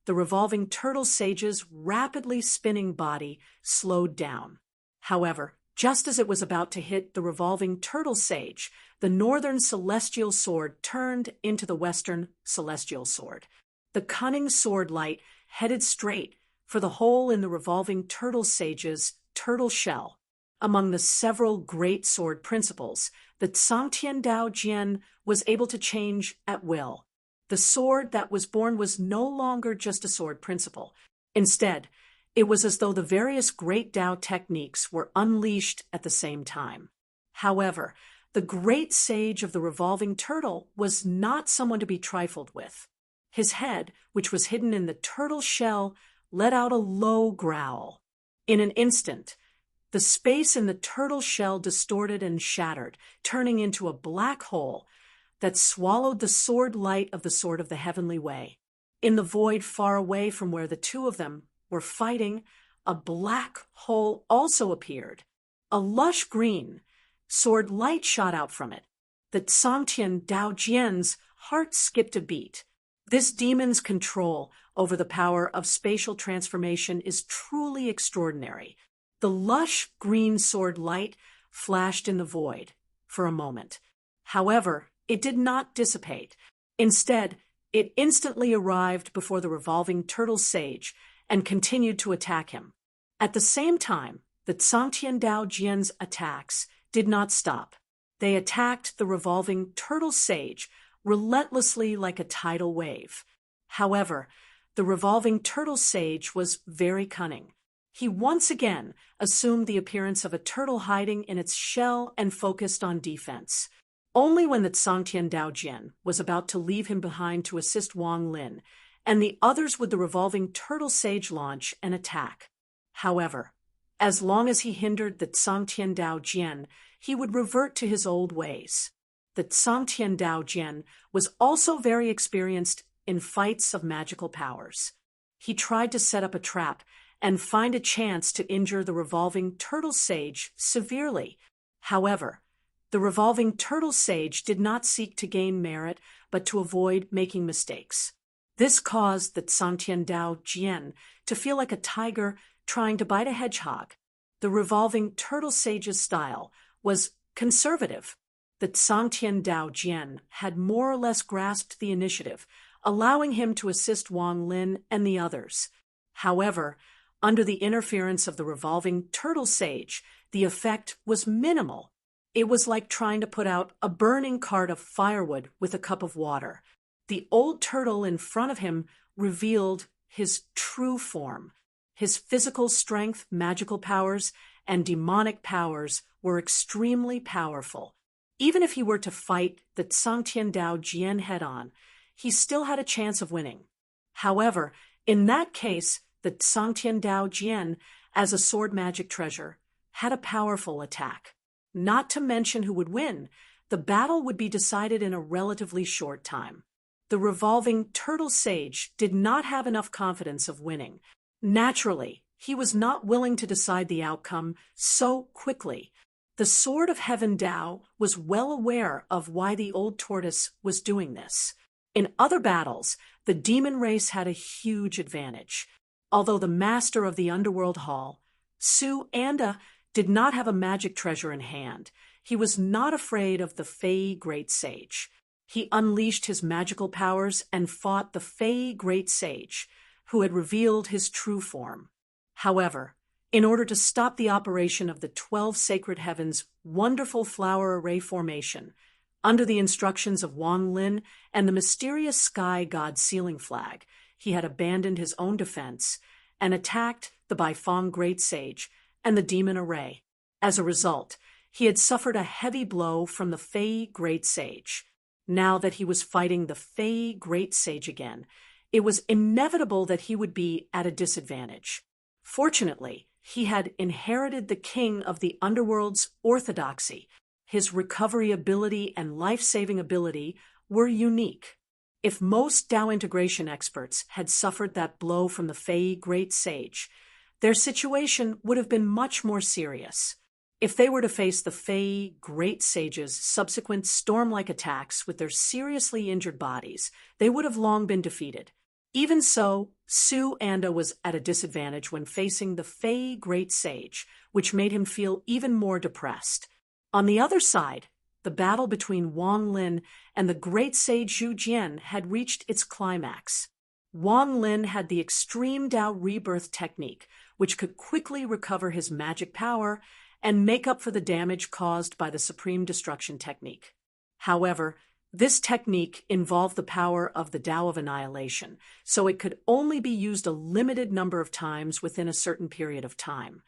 the revolving turtle sage's rapidly spinning body slowed down. However, just as it was about to hit the revolving turtle sage, the Northern Celestial Sword turned into the Western Celestial Sword. The cunning sword light headed straight for the hole in the revolving turtle sage's turtle shell. Among the several great sword principles, the Tsangtian Dao Jian was able to change at will. The sword that was born was no longer just a sword principle. Instead, it was as though the various great Dao techniques were unleashed at the same time. However, the great sage of the revolving turtle was not someone to be trifled with. His head, which was hidden in the turtle shell, let out a low growl. In an instant, the space in the turtle shell distorted and shattered, turning into a black hole that swallowed the sword light of the Sword of the Heavenly Way. In the void far away from where the two of them were fighting, a black hole also appeared. A lush green sword light shot out from it. The Tsangtian Dao Jian's heart skipped a beat. This demon's control over the power of spatial transformation is truly extraordinary. The lush green sword light flashed in the void for a moment. However, it did not dissipate. Instead, it instantly arrived before the revolving turtle sage and continued to attack him. At the same time, the Tsangtian Dao Jian's attacks did not stop. They attacked the revolving turtle sage relentlessly like a tidal wave. However, the revolving turtle sage was very cunning. He once again assumed the appearance of a turtle hiding in its shell and focused on defense. Only when the Tsangtian Dao Jian was about to leave him behind to assist Wang Lin, and the others with the revolving turtle sage launch an attack. However, as long as he hindered the Tsangtian Dao Jian, he would revert to his old ways. The Tsangtian Dao Jian was also very experienced in fights of magical powers. He tried to set up a trap and find a chance to injure the revolving turtle sage severely. However, the revolving turtle sage did not seek to gain merit, but to avoid making mistakes. This caused the Tsangtian Dao Jian to feel like a tiger trying to bite a hedgehog. The revolving turtle sage's style was conservative. The Tsangtian Dao Jian had more or less grasped the initiative, allowing him to assist Wang Lin and the others. However, under the interference of the revolving turtle sage, the effect was minimal. It was like trying to put out a burning cart of firewood with a cup of water. The old turtle in front of him revealed his true form. His physical strength, magical powers, and demonic powers were extremely powerful. Even if he were to fight the Tsangtian Dao Jian head-on, he still had a chance of winning. However, in that case, the Tsangtian Dao Jian, as a sword magic treasure, had a powerful attack. Not to mention who would win, the battle would be decided in a relatively short time. The revolving turtle sage did not have enough confidence of winning. Naturally, he was not willing to decide the outcome so quickly. The Sword of Heaven Tao was well aware of why the old tortoise was doing this. In other battles, the demon race had a huge advantage. Although the master of the underworld hall, Su Anda, did not have a magic treasure in hand, he was not afraid of the Fey Great Sage. He unleashed his magical powers and fought the Fey Great Sage, who had revealed his true form. However, in order to stop the operation of the 12 Sacred Heavens' wonderful flower array formation, under the instructions of Wang Lin and the mysterious sky god Sealing Flag, he had abandoned his own defense and attacked the Baifeng Great Sage and the Demon Array. As a result, he had suffered a heavy blow from the Fey Great Sage. Now that he was fighting the Fey Great Sage again, it was inevitable that he would be at a disadvantage. Fortunately, he had inherited the king of the underworld's orthodoxy. His recovery ability and life-saving ability were unique. If most Tao integration experts had suffered that blow from the Fey Great Sage, their situation would have been much more serious. If they were to face the Fey Great Sage's subsequent storm-like attacks with their seriously injured bodies, they would have long been defeated. Even so, Su Anda was at a disadvantage when facing the Fey Great Sage, which made him feel even more depressed. On the other side, the battle between Wang Lin and the Great Sage Zhu Jian had reached its climax. Wang Lin had the extreme Tao rebirth technique, which could quickly recover his magic power and make up for the damage caused by the Supreme Destruction technique. However, this technique involved the power of the Tao of Annihilation, so it could only be used a limited number of times within a certain period of time.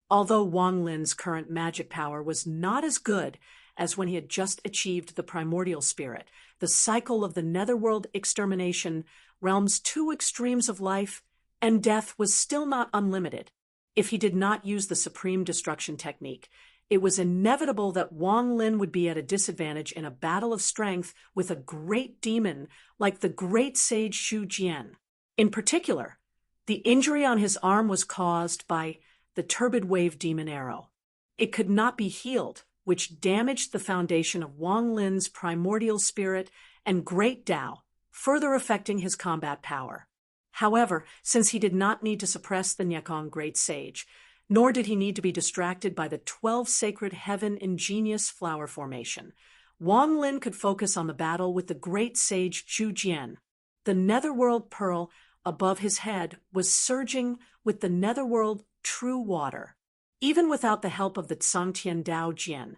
Although Wang Lin's current magic power was not as good as when he had just achieved the primordial spirit, the cycle of the netherworld extermination, realm's two extremes of life and death was still not unlimited. If he did not use the Supreme Destruction technique, it was inevitable that Wang Lin would be at a disadvantage in a battle of strength with a great demon like the Great Sage Zhu Jian. In particular, the injury on his arm was caused by the Turbid Wave Demon Arrow. It could not be healed, which damaged the foundation of Wang Lin's primordial spirit and great Tao, further affecting his combat power. However, since he did not need to suppress the Nyekong Great Sage, nor did he need to be distracted by the 12 Sacred Heaven ingenious flower formation, Wang Lin could focus on the battle with the Great Sage Zhu Jian. The Netherworld Pearl above his head was surging with the Netherworld True Water. Even without the help of the Tsangtian Dao Jian,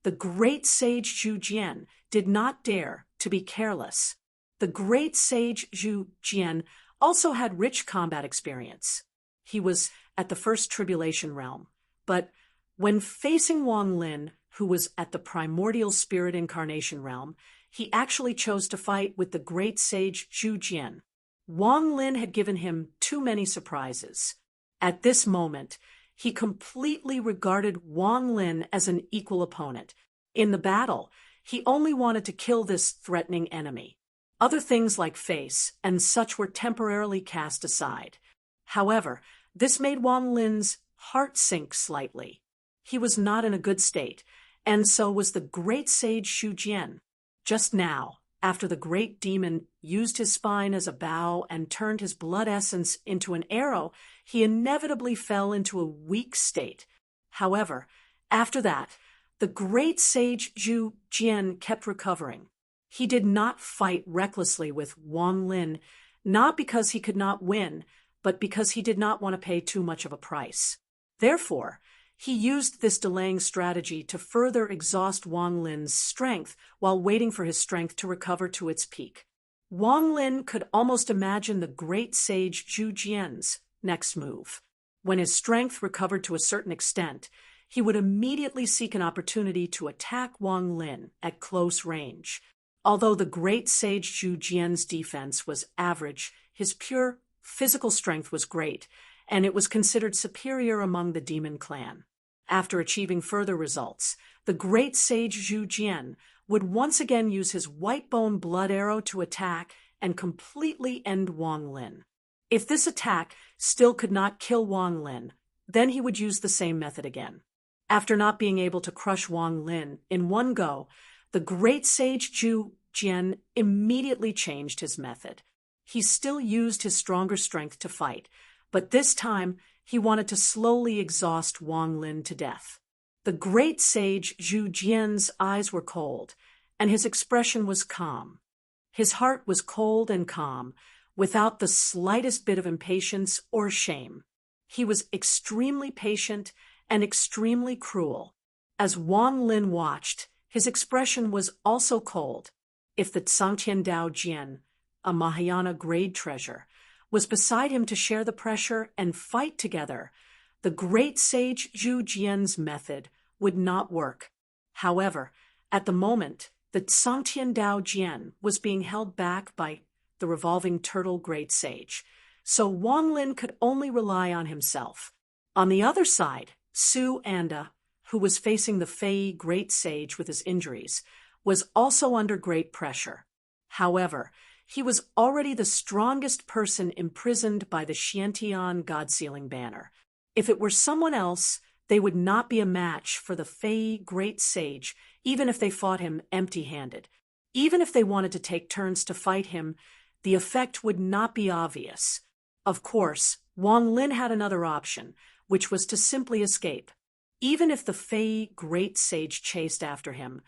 the Great Sage Zhu Jian did not dare to be careless. The Great Sage Zhu Jian also had rich combat experience. He was at the First Tribulation Realm, but when facing Wang Lin, who was at the Primordial Spirit Incarnation Realm, he actually chose to fight with the Great Sage Zhu Jian. Wang Lin had given him too many surprises. At this moment, he completely regarded Wang Lin as an equal opponent. In the battle, he only wanted to kill this threatening enemy. Other things like face and such were temporarily cast aside. However, this made Wang Lin's heart sink slightly. He was not in a good state, and so was the Great Sage Zhu Jian. Just now, after the great demon used his spine as a bow and turned his blood essence into an arrow, he inevitably fell into a weak state. However, after that, the Great Sage Zhu Jian kept recovering. He did not fight recklessly with Wang Lin, not because he could not win, but because he did not want to pay too much of a price. Therefore, he used this delaying strategy to further exhaust Wang Lin's strength while waiting for his strength to recover to its peak. Wang Lin could almost imagine the Great Sage Zhu Jian's next move. When his strength recovered to a certain extent, he would immediately seek an opportunity to attack Wang Lin at close range. Although the Great Sage Zhu Jian's defense was average, his pure physical strength was great, and it was considered superior among the demon clan. After achieving further results, the Great Sage Zhu Jian would once again use his white bone blood arrow to attack and completely end Wang Lin. If this attack still could not kill Wang Lin, then he would use the same method again. After not being able to crush Wang Lin in one go, the great sage Zhu Jian immediately changed his method. He still used his stronger strength to fight, but this time he wanted to slowly exhaust Wang Lin to death. The great sage Zhu Jian's eyes were cold, and his expression was calm. His heart was cold and calm, without the slightest bit of impatience or shame. He was extremely patient and extremely cruel. As Wang Lin watched, his expression was also cold. If the Tsangtian Dao Jian, a Mahayana grade treasure, was beside him to share the pressure and fight together, the great sage Zhu Jian's method would not work. However, at the moment, the Tsangtian Dao Jian was being held back by the revolving turtle great sage, so Wang Lin could only rely on himself. On the other side, Su Anda, who was facing the Fei great sage with his injuries, was also under great pressure. However, he was already the strongest person imprisoned by the Xiantian God-sealing banner. If it were someone else, they would not be a match for the Fei great sage, even if they fought him empty-handed. Even if they wanted to take turns to fight him, the effect would not be obvious. Of course, Wang Lin had another option, which was to simply escape. Even if the Fei great sage chased after him,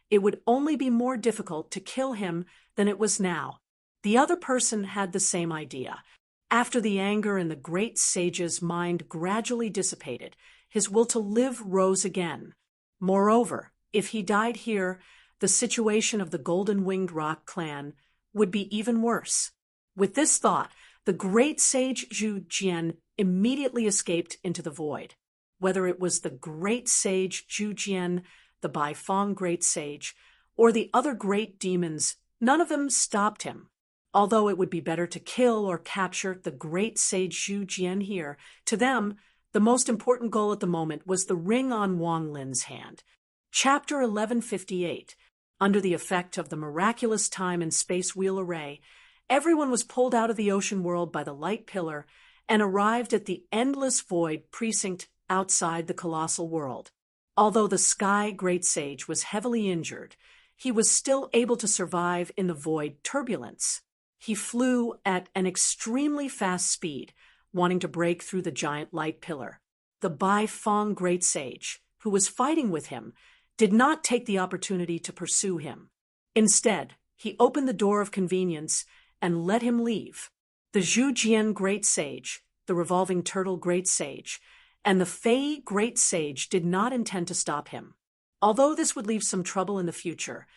it would only be more difficult to kill him than it was now. The other person had the same idea. After the anger in the great sage's mind gradually dissipated, his will to live rose again. Moreover, if he died here, the situation of the Golden-Winged Rock clan would be even worse. With this thought, the great sage Zhu Jian immediately escaped into the void. Whether it was the great sage Zhu Jian, the Baifeng great sage, or the other great demons, none of them stopped him. Although it would be better to kill or capture the great sage Zhu Jian here, to them, the most important goal at the moment was the ring on Wang Lin's hand. Chapter 1158. Under the effect of the miraculous time and space wheel array, everyone was pulled out of the ocean world by the light pillar and arrived at the endless void precinct outside the colossal world. Although the sky great sage was heavily injured, he was still able to survive in the void turbulence. He flew at an extremely fast speed, wanting to break through the giant light pillar. The Baifeng great sage, who was fighting with him, did not take the opportunity to pursue him. Instead, he opened the door of convenience and let him leave. The Zhu Jian great sage, the revolving turtle great sage, and the Fei great sage did not intend to stop him. Although this would leave some trouble in the future,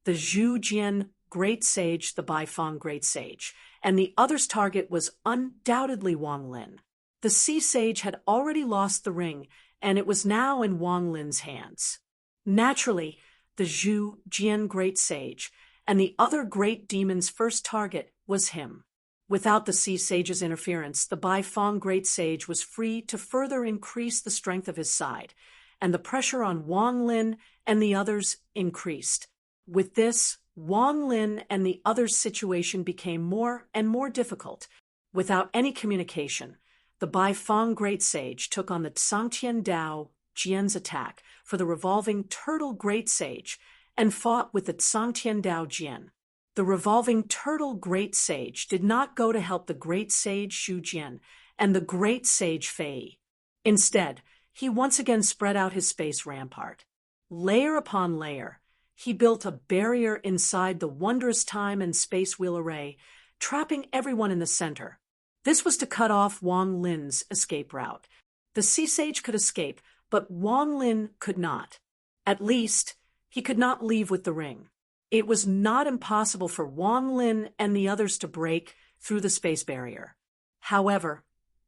the Zhu Jian great sage, the Baifeng great sage, and the other's target was undoubtedly Wang Lin. The sea sage had already lost the ring, and it was now in Wang Lin's hands. Naturally, the Zhu Jian great sage and the other great demon's first target was him. Without the sea sage's interference, the Baifeng great sage was free to further increase the strength of his side, and the pressure on Wang Lin and the others increased. With this, Wang Lin and the others' situation became more and more difficult. Without any communication, the Baifeng great sage took on the Tsangtian Dao Jian's attack for the revolving turtle great sage and fought with the Tsangtian Dao Jian. The revolving turtle great sage did not go to help the great sage Zhu Jian and the great sage Fei. Instead, he once again spread out his space rampart. Layer upon layer, he built a barrier inside the wondrous time and space wheel array, trapping everyone in the center. This was to cut off Wang Lin's escape route. The sea sage could escape, but Wang Lin could not. At least, he could not leave with the ring. It was not impossible for Wang Lin and the others to break through the space barrier. However,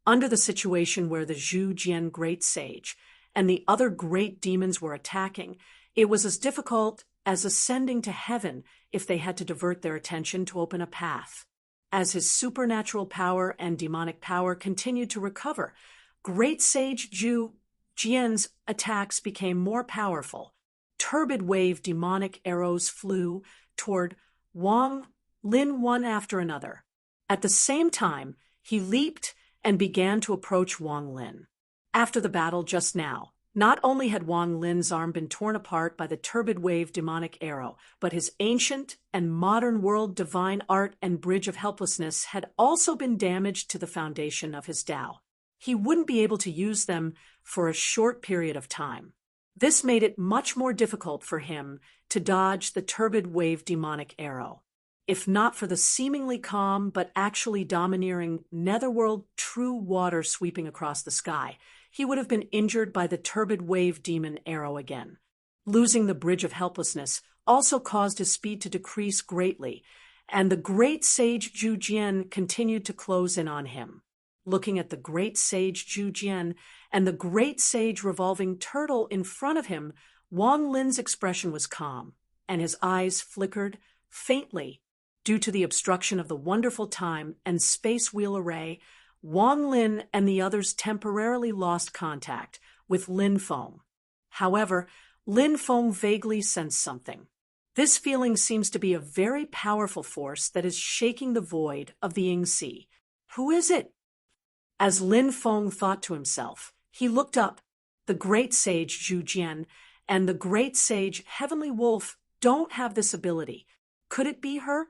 under the situation where the Zhu Jian great sage and the other great demons were attacking, it was as difficult as ascending to heaven if they had to divert their attention to open a path. As his supernatural power and demonic power continued to recover, great sage Zhu Jian's attacks became more powerful. Turbid wave demonic arrows flew toward Wang Lin one after another. At the same time, He leaped and began to approach Wang Lin. After the battle just now, not only had Wang Lin's arm been torn apart by the turbid wave demonic arrow, but his ancient and modern world divine art and bridge of helplessness had also been damaged to the foundation of his Tao. He wouldn't be able to use them for a short period of time. This made it much more difficult for him to dodge the turbid wave demonic arrow. If not for the seemingly calm but actually domineering netherworld true water sweeping across the sky, he would have been injured by the turbid wave demon arrow again. Losing the bridge of helplessness also caused his speed to decrease greatly, and the great sage Zhu Jian continued to close in on him. Looking at the great sage Zhu Jian and the great sage revolving turtle in front of him, Wang Lin's expression was calm, and his eyes flickered faintly. Due to the obstruction of the wonderful time and space wheel array, Wang Lin and the others temporarily lost contact with Lin Feng. However, Lin Feng vaguely sensed something. This feeling seems to be a very powerful force that is shaking the void of the Ying Sea. Who is it? As Lin Feng thought to himself, he looked up. The great sage Zhu Jian and the great sage Heavenly Wolf don't have this ability. Could it be her?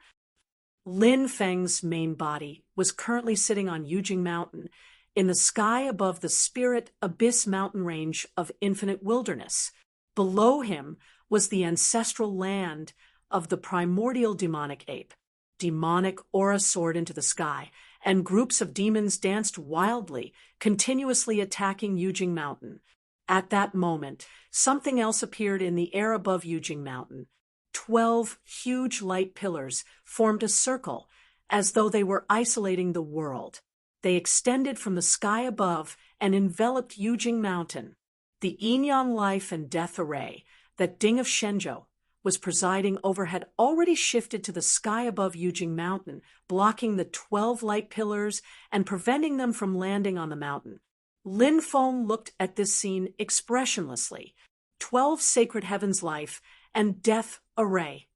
Lin Feng's main body was currently sitting on Yujing Mountain, in the sky above the Spirit Abyss mountain range of infinite wilderness. Below him was the ancestral land of the primordial demonic ape. Demonic aura soared into the sky, and groups of demons danced wildly, continuously attacking Yujing Mountain. At that moment, something else appeared in the air above Yujing Mountain. 12 huge light pillars formed a circle, as though they were isolating the world. They extended from the sky above and enveloped Yujing Mountain. The yin-yang life and death array that Ding of Shenzhou was presiding over had already shifted to the sky above Yujing Mountain, blocking the 12 light pillars and preventing them from landing on the mountain. Lin Feng looked at this scene expressionlessly. 12 sacred heavens life and death array.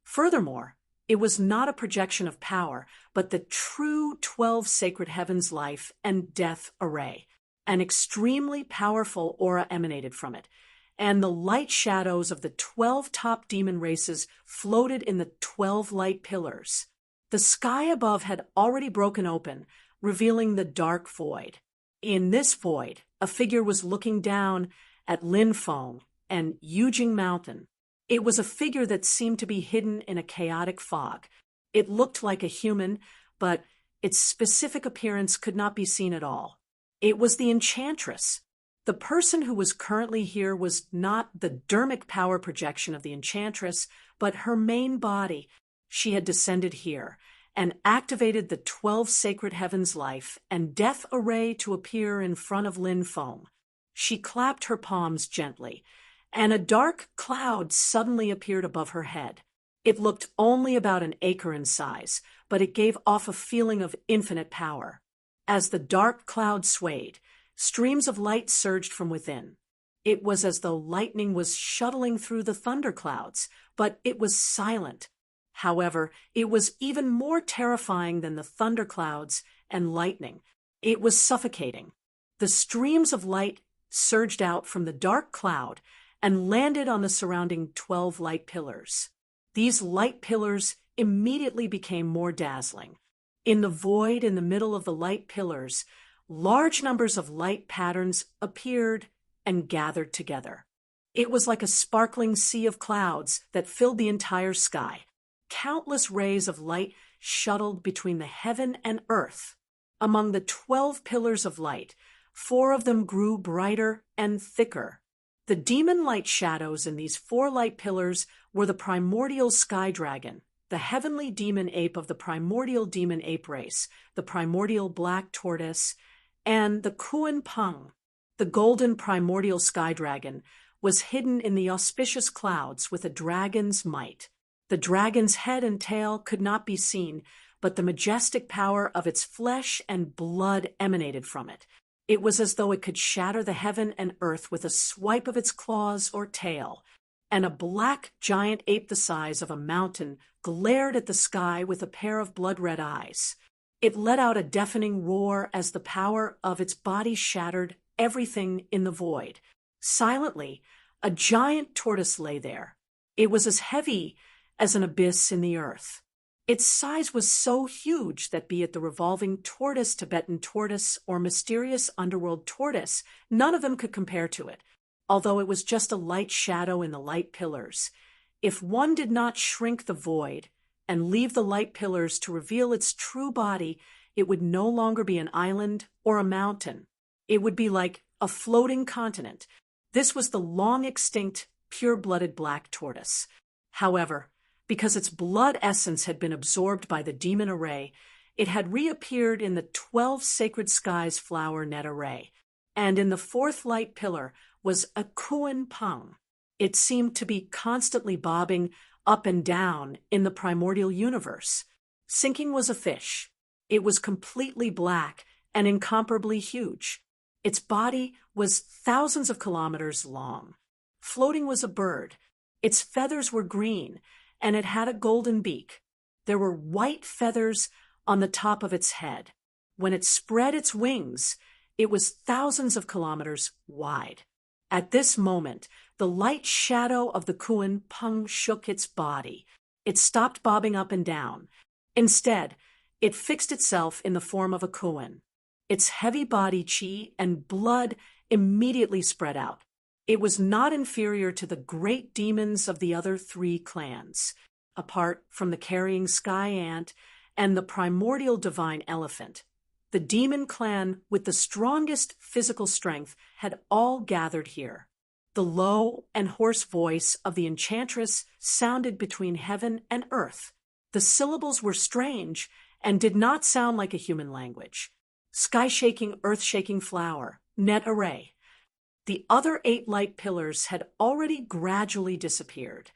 Furthermore, it was not a projection of power, but the true 12 sacred heavens life and death array. An extremely powerful aura emanated from it, and the light shadows of the 12 top demon races floated in the 12 light pillars. The sky above had already broken open, revealing the dark void. In this void, a figure was looking down at Lin Feng and Yujing Mountain. It was a figure that seemed to be hidden in a chaotic fog. It looked like a human, but its specific appearance could not be seen at all. It was the Enchantress. The person who was currently here was not the dermic power projection of the Enchantress, but her main body. She had descended here and activated the 12 sacred heavens life and death array to appear in front of Lin Feng. She clapped her palms gently, and a dark cloud suddenly appeared above her head. It looked only about an acre in size, but it gave off a feeling of infinite power. As the dark cloud swayed, streams of light surged from within. It was as though lightning was shuttling through the thunderclouds, but it was silent. However, it was even more terrifying than the thunderclouds and lightning. It was suffocating. The streams of light surged out from the dark cloud and landed on the surrounding 12 light pillars. These light pillars immediately became more dazzling. In the void in the middle of the light pillars, large numbers of light patterns appeared and gathered together. It was like a sparkling sea of clouds that filled the entire sky. Countless rays of light shuttled between the heaven and earth. Among the 12 pillars of light, 4 of them grew brighter and thicker. The demon light shadows in these 4 light pillars were the primordial sky dragon, the heavenly demon ape of the primordial demon ape race, the primordial black tortoise, and the Kuan Peng. The golden primordial sky dragon was hidden in the auspicious clouds with a dragon's might. The dragon's head and tail could not be seen, but the majestic power of its flesh and blood emanated from it. It was as though it could shatter the heaven and earth with a swipe of its claws or tail, and a black giant ape the size of a mountain glared at the sky with a pair of blood-red eyes. It let out a deafening roar as the power of its body shattered everything in the void. Silently, a giant tortoise lay there. It was as heavy as an abyss in the earth. Its size was so huge that, be it the revolving tortoise, Tibetan tortoise, or mysterious underworld tortoise, none of them could compare to it, although it was just a light shadow in the light pillars. If one did not shrink the void and leave the light pillars to reveal its true body, it would no longer be an island or a mountain. It would be like a floating continent. This was the long-extinct, pure-blooded black tortoise. However, because its blood essence had been absorbed by the demon array, it had reappeared in the 12 sacred skies flower net array, and in the fourth light pillar was a Kuan Pung. It seemed to be constantly bobbing up and down in the primordial universe. Sinking was a fish. It was completely black and incomparably huge. Its body was thousands of kilometers long. Floating was a bird. Its feathers were green, and it had a golden beak. There were white feathers on the top of its head. When it spread its wings, it was thousands of kilometers wide. At this moment, the light shadow of the Kuan Pung shook its body. It stopped bobbing up and down. Instead, it fixed itself in the form of a Kuan. Its heavy body, chi, and blood immediately spread out. It was not inferior to the great demons of the other 3 clans, apart from the carrying sky ant and the primordial divine elephant. The demon clan with the strongest physical strength had all gathered here. The low and hoarse voice of the enchantress sounded between heaven and earth. The syllables were strange and did not sound like a human language. Sky-shaking, earth-shaking flower, net array. The other 8 light pillars had already gradually disappeared.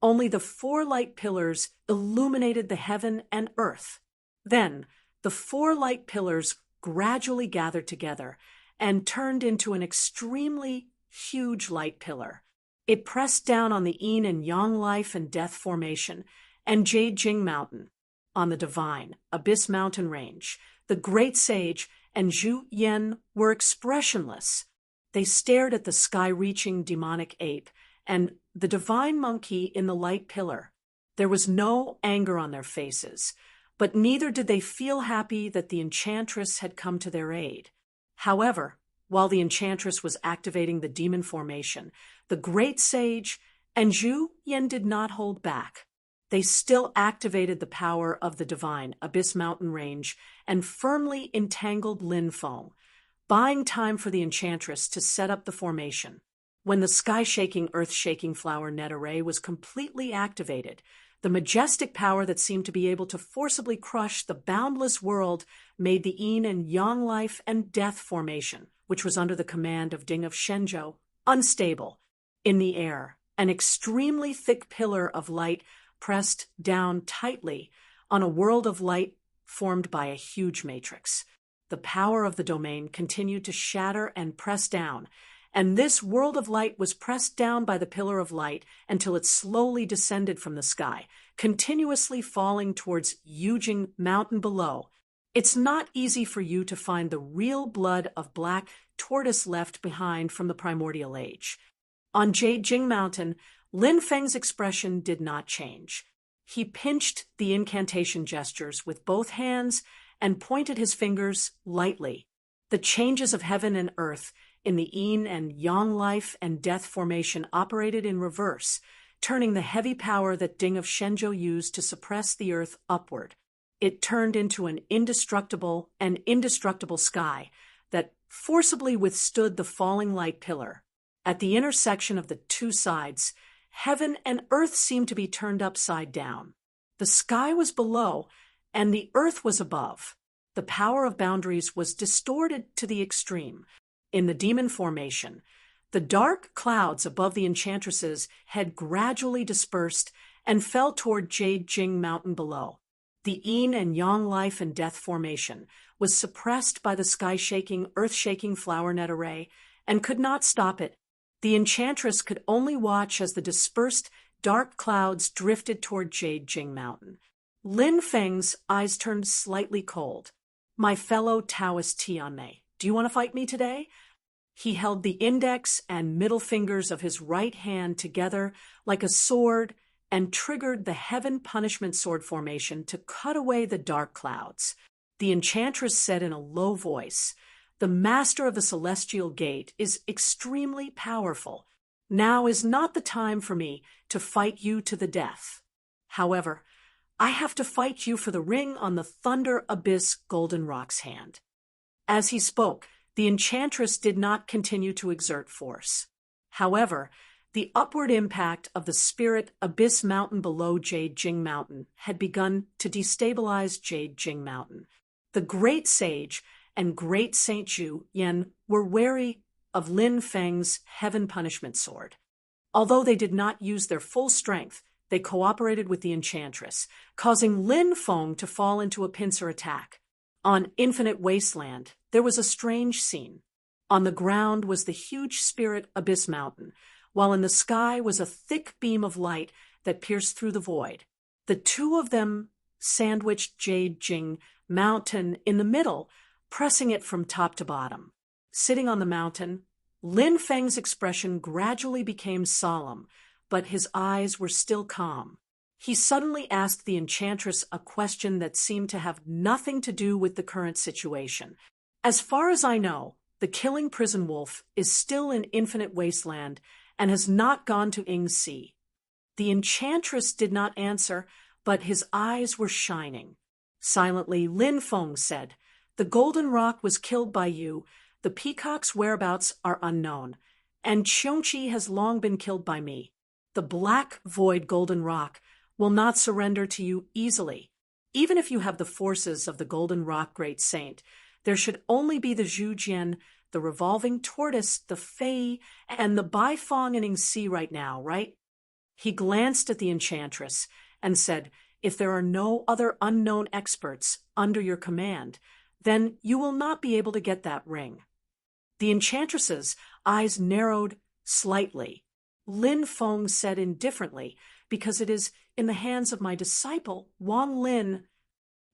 Only the 4 light pillars illuminated the heaven and earth. Then, the 4 light pillars gradually gathered together and turned into an extremely huge light pillar. It pressed down on the yin and yang life and death formation and Jade Jing Mountain, on the divine Abyss Mountain Range. The great sage and Zhu Yen were expressionless. They stared at the sky-reaching demonic ape and the divine monkey in the light pillar. There was no anger on their faces, but neither did they feel happy that the enchantress had come to their aid. However, while the enchantress was activating the demon formation, the great sage and Zhu Yen did not hold back. They still activated the power of the divine Abyss Mountain Range and firmly entangled Lin Feng, buying time for the enchantress to set up the formation. When the sky-shaking, earth-shaking flower net array was completely activated, the majestic power that seemed to be able to forcibly crush the boundless world made the yin and yang life and death formation, which was under the command of Ding of Shenzhou, unstable. In the air, an extremely thick pillar of light pressed down tightly on a world of light formed by a huge matrix. The power of the domain continued to shatter and press down, and this world of light was pressed down by the pillar of light until it slowly descended from the sky, continuously falling towards Yujing Mountain below. It's not easy for you to find the real blood of black tortoise left behind from the primordial age. On Jade Jing Mountain, Lin Feng's expression did not change. He pinched the incantation gestures with both hands and pointed his fingers lightly. The changes of heaven and earth in the yin and yang life and death formation operated in reverse, turning the heavy power that Ding of Shenzhou used to suppress the earth upward. It turned into an indestructible and indestructible sky that forcibly withstood the falling light pillar. At the intersection of the 2 sides, heaven and earth seemed to be turned upside down. The sky was below, and the earth was above. The power of boundaries was distorted to the extreme. In the demon formation, the dark clouds above the enchantresses had gradually dispersed and fell toward Jade Jing Mountain below. The yin and yang life and death formation was suppressed by the sky-shaking, earth-shaking flower net array and could not stop it. The enchantress could only watch as the dispersed dark clouds drifted toward Jade Jing Mountain. Lin Feng's eyes turned slightly cold. My fellow Taoist Tianmei, do you want to fight me today? He held the index and middle fingers of his right hand together like a sword and triggered the heaven punishment sword formation to cut away the dark clouds. The enchantress said in a low voice, "The master of the celestial gate is extremely powerful. Now is not the time for me to fight you to the death. However, I have to fight you for the ring on the Thunder Abyss Golden Rock's hand." As he spoke, the enchantress did not continue to exert force. However, the upward impact of the spirit Abyss Mountain below Jade Jing Mountain had begun to destabilize Jade Jing Mountain. The Great Sage and Great Saint Zhu Yan were wary of Lin Feng's heaven punishment sword. Although they did not use their full strength, they cooperated with the enchantress, causing Lin Feng to fall into a pincer attack. On Infinite Wasteland, there was a strange scene. On the ground was the huge spirit Abyss Mountain, while in the sky was a thick beam of light that pierced through the void. The two of them sandwiched Jade Jing Mountain in the middle, pressing it from top to bottom. Sitting on the mountain, Lin Feng's expression gradually became solemn, but his eyes were still calm. He suddenly asked the enchantress a question that seemed to have nothing to do with the current situation. "As far as I know, the killing prison wolf is still in Infinite Wasteland and has not gone to Yingxi." The enchantress did not answer, but his eyes were shining. Silently, Lin Feng said, "The Golden Rock was killed by you, the peacock's whereabouts are unknown, and Qiongqi has long been killed by me. The Black Void Golden Rock will not surrender to you easily. Even if you have the forces of the Golden Rock Great Saint, there should only be the Zhujian, the Revolving Tortoise, the Fei, and the Baifeng and Yingxi right now, right?" He glanced at the enchantress and said, "If there are no other unknown experts under your command, then you will not be able to get that ring." The enchantress's eyes narrowed slightly. Lin Feng said indifferently, "Because it is in the hands of my disciple, Wang Lin."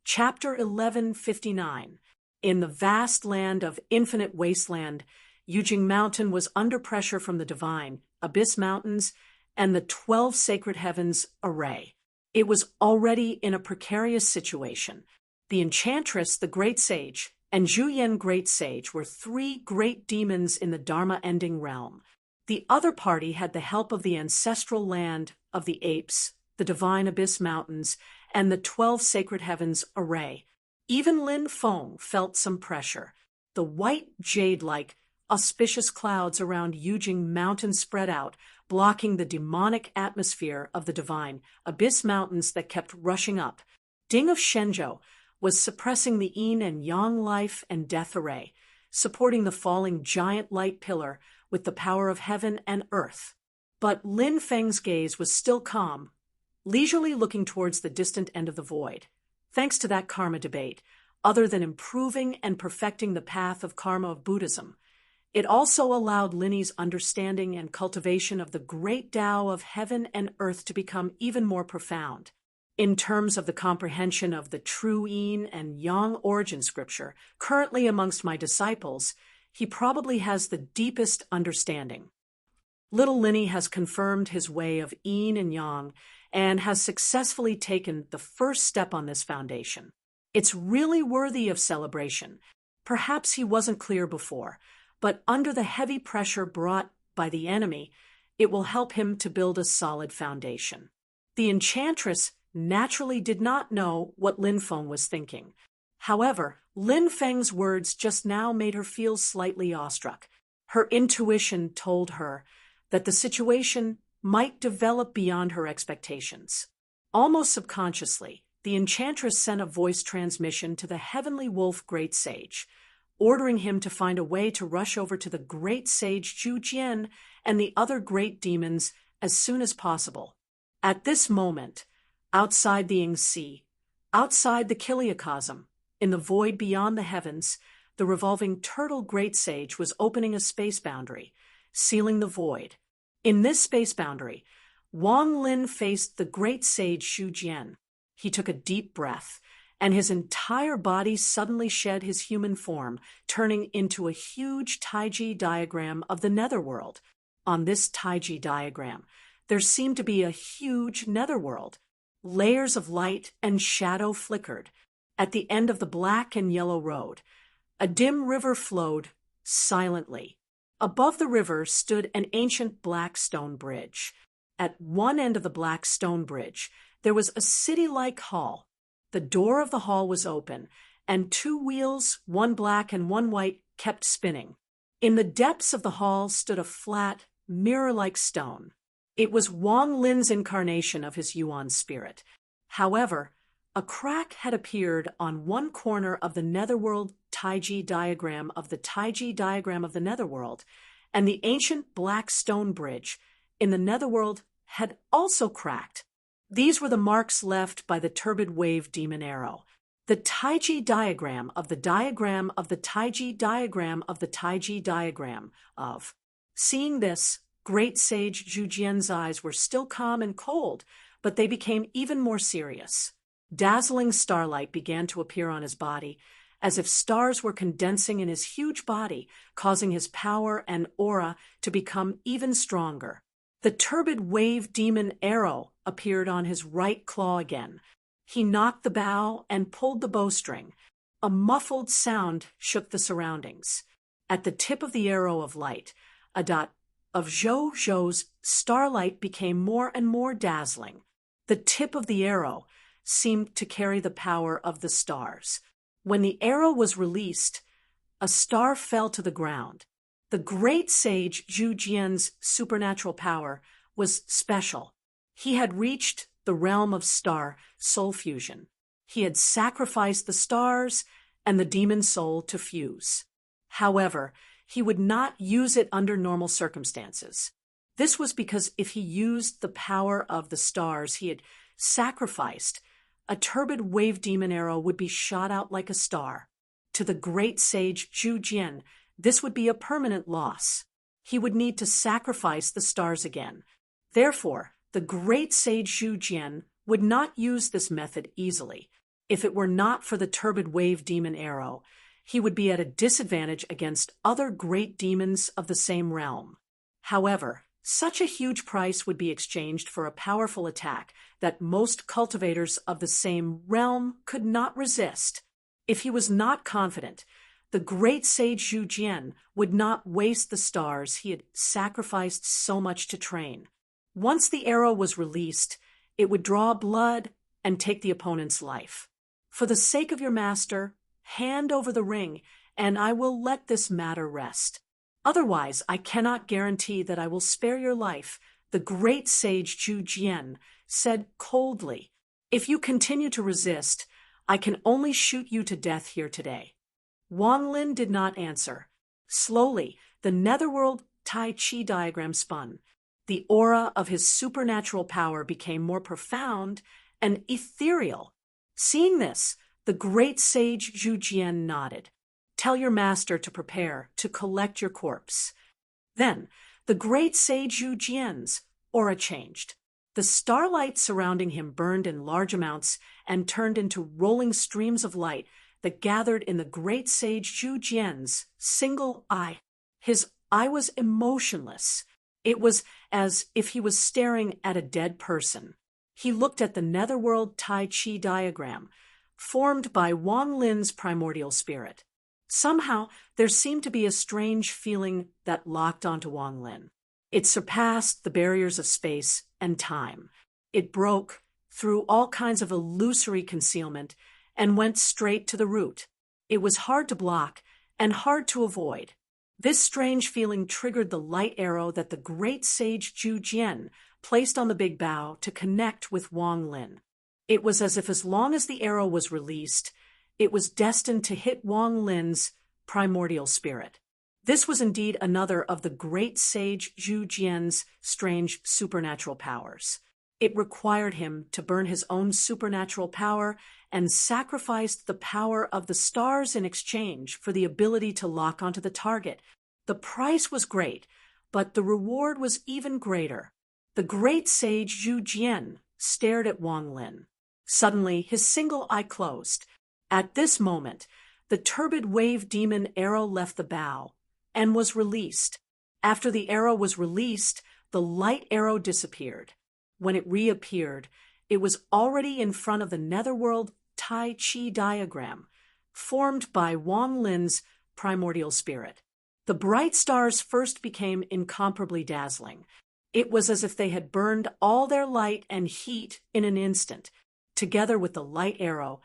Chapter 1159. In the vast land of Infinite Wasteland, Yujing Mountain was under pressure from the divine, Abyss Mountains, and the 12 sacred heavens array. It was already in a precarious situation. The enchantress, the Great Sage, and Zhu Yan Great Sage were three great demons in the Dharma-ending realm. The other party had the help of the ancestral land of the apes, the divine Abyss Mountains, and the 12 sacred heavens array. Even Lin Feng felt some pressure. The white jade-like, auspicious clouds around Yujing Mountain spread out, blocking the demonic atmosphere of the divine Abyss Mountains that kept rushing up. Ding of Shenzhou was suppressing the yin and yang life and death array, supporting the falling giant light pillar with the power of heaven and earth. But Lin Feng's gaze was still calm, leisurely looking towards the distant end of the void. Thanks to that karma debate, other than improving and perfecting the path of karma of Buddhism, it also allowed Linny's understanding and cultivation of the great Tao of heaven and earth to become even more profound. In terms of the comprehension of the true yin and yang origin scripture currently amongst my disciples, he probably has the deepest understanding. Little Linny has confirmed his way of yin and yang and has successfully taken the first step on this foundation. It's really worthy of celebration. Perhaps he wasn't clear before, but under the heavy pressure brought by the enemy, it will help him to build a solid foundation. The enchantress naturally did not know what Lin Feng was thinking. However, Lin Feng's words just now made her feel slightly awestruck. Her intuition told her that the situation might develop beyond her expectations. Almost subconsciously, the enchantress sent a voice transmission to the heavenly wolf Great Sage, ordering him to find a way to rush over to the Great Sage Zhu Jian and the other great demons as soon as possible. At this moment, outside the Yingxi, outside the Kiliacosm, in the void beyond the heavens, the revolving turtle Great Sage was opening a space boundary, sealing the void. In this space boundary, Wang Lin faced the Great Sage Zhu Jian. He took a deep breath, and his entire body suddenly shed his human form, turning into a huge Taiji diagram of the netherworld. On this Taiji diagram, there seemed to be a huge netherworld. Layers of light and shadow flickered. At the end of the black and yellow road, a dim river flowed silently. Above the river stood an ancient black stone bridge. At one end of the black stone bridge, there was a city-like hall. The door of the hall was open, and two wheels, one black and one white, kept spinning. In the depths of the hall stood a flat, mirror-like stone. It was Wang Lin's incarnation of his Yuan spirit. However, a crack had appeared on one corner of the netherworld Taiji diagram of the Taiji diagram of the netherworld, and the ancient black stone bridge in the netherworld had also cracked. These were the marks left by the turbid wave demon arrow. The Taiji diagram of the diagram of the Taiji diagram of the Taiji diagram of. Seeing this, great sage Zhu Jian's eyes were still calm and cold, but they became even more serious. Dazzling starlight began to appear on his body, as if stars were condensing in his huge body, causing his power and aura to become even stronger. The turbid wave demon arrow appeared on his right claw again. He knocked the bow and pulled the bowstring. A muffled sound shook the surroundings. At the tip of the arrow of light, a dot of Zhou's starlight became more and more dazzling. The tip of the arrow seemed to carry the power of the stars. When the arrow was released, a star fell to the ground. The great sage Zhu Jian's supernatural power was special. He had reached the realm of star soul fusion. He had sacrificed the stars and the demon soul to fuse. However, he would not use it under normal circumstances. This was because if he used the power of the stars he had sacrificed, a turbid wave demon arrow would be shot out like a star. To the great sage Zhu Jian, this would be a permanent loss. He would need to sacrifice the stars again. Therefore, the great sage Zhu Jian would not use this method easily. If it were not for the turbid wave demon arrow, he would be at a disadvantage against other great demons of the same realm. However, such a huge price would be exchanged for a powerful attack that most cultivators of the same realm could not resist. If he was not confident, the great sage Zhu Jian would not waste the stars he had sacrificed so much to train. Once the arrow was released, it would draw blood and take the opponent's life. For the sake of your master, hand over the ring, and I will let this matter rest. Otherwise, I cannot guarantee that I will spare your life, the great sage Zhu Jian said coldly. If you continue to resist, I can only shoot you to death here today. Wang Lin did not answer. Slowly, the netherworld Tai Chi diagram spun. The aura of his supernatural power became more profound and ethereal. Seeing this, the great sage Zhu Jian nodded. Tell your master to prepare to collect your corpse. Then, the great sage Zhu Jian's aura changed. The starlight surrounding him burned in large amounts and turned into rolling streams of light that gathered in the great sage Zhu Jian's single eye. His eye was emotionless. It was as if he was staring at a dead person. He looked at the netherworld Tai Chi diagram, formed by Wang Lin's primordial spirit. Somehow, there seemed to be a strange feeling that locked onto Wang Lin. It surpassed the barriers of space and time. It broke through all kinds of illusory concealment and went straight to the root. It was hard to block and hard to avoid. This strange feeling triggered the light arrow that the great sage Zhu Jian placed on the big bow to connect with Wang Lin. It was as if as long as the arrow was released, it was destined to hit Wang Lin's primordial spirit. This was indeed another of the great sage Zhu Jian's strange supernatural powers. It required him to burn his own supernatural power and sacrificed the power of the stars in exchange for the ability to lock onto the target. The price was great, but the reward was even greater. The great sage Zhu Jian stared at Wang Lin. Suddenly, his single eye closed. At this moment, the turbid wave demon arrow left the bow and was released. After the arrow was released, the light arrow disappeared. When it reappeared, it was already in front of the netherworld Tai Chi diagram, formed by Wang Lin's primordial spirit. The bright stars first became incomparably dazzling. It was as if they had burned all their light and heat in an instant. Together with the light arrow,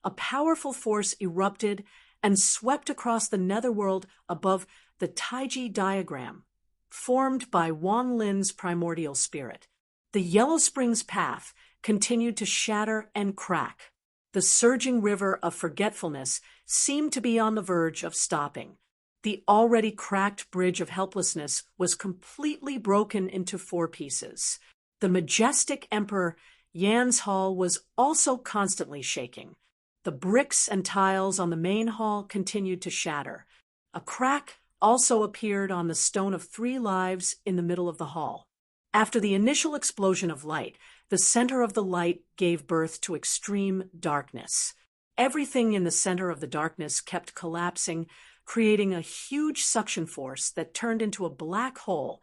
a powerful force erupted and swept across the netherworld above the Taiji diagram, formed by Wang Lin's primordial spirit. The Yellow Springs path continued to shatter and crack. The surging river of forgetfulness seemed to be on the verge of stopping. The already cracked bridge of helplessness was completely broken into 4 pieces. The majestic Emperor Yan's hall was also constantly shaking. The bricks and tiles on the main hall continued to shatter. A crack also appeared on the stone of 3 lives in the middle of the hall. After the initial explosion of light, the center of the light gave birth to extreme darkness. Everything in the center of the darkness kept collapsing, creating a huge suction force that turned into a black hole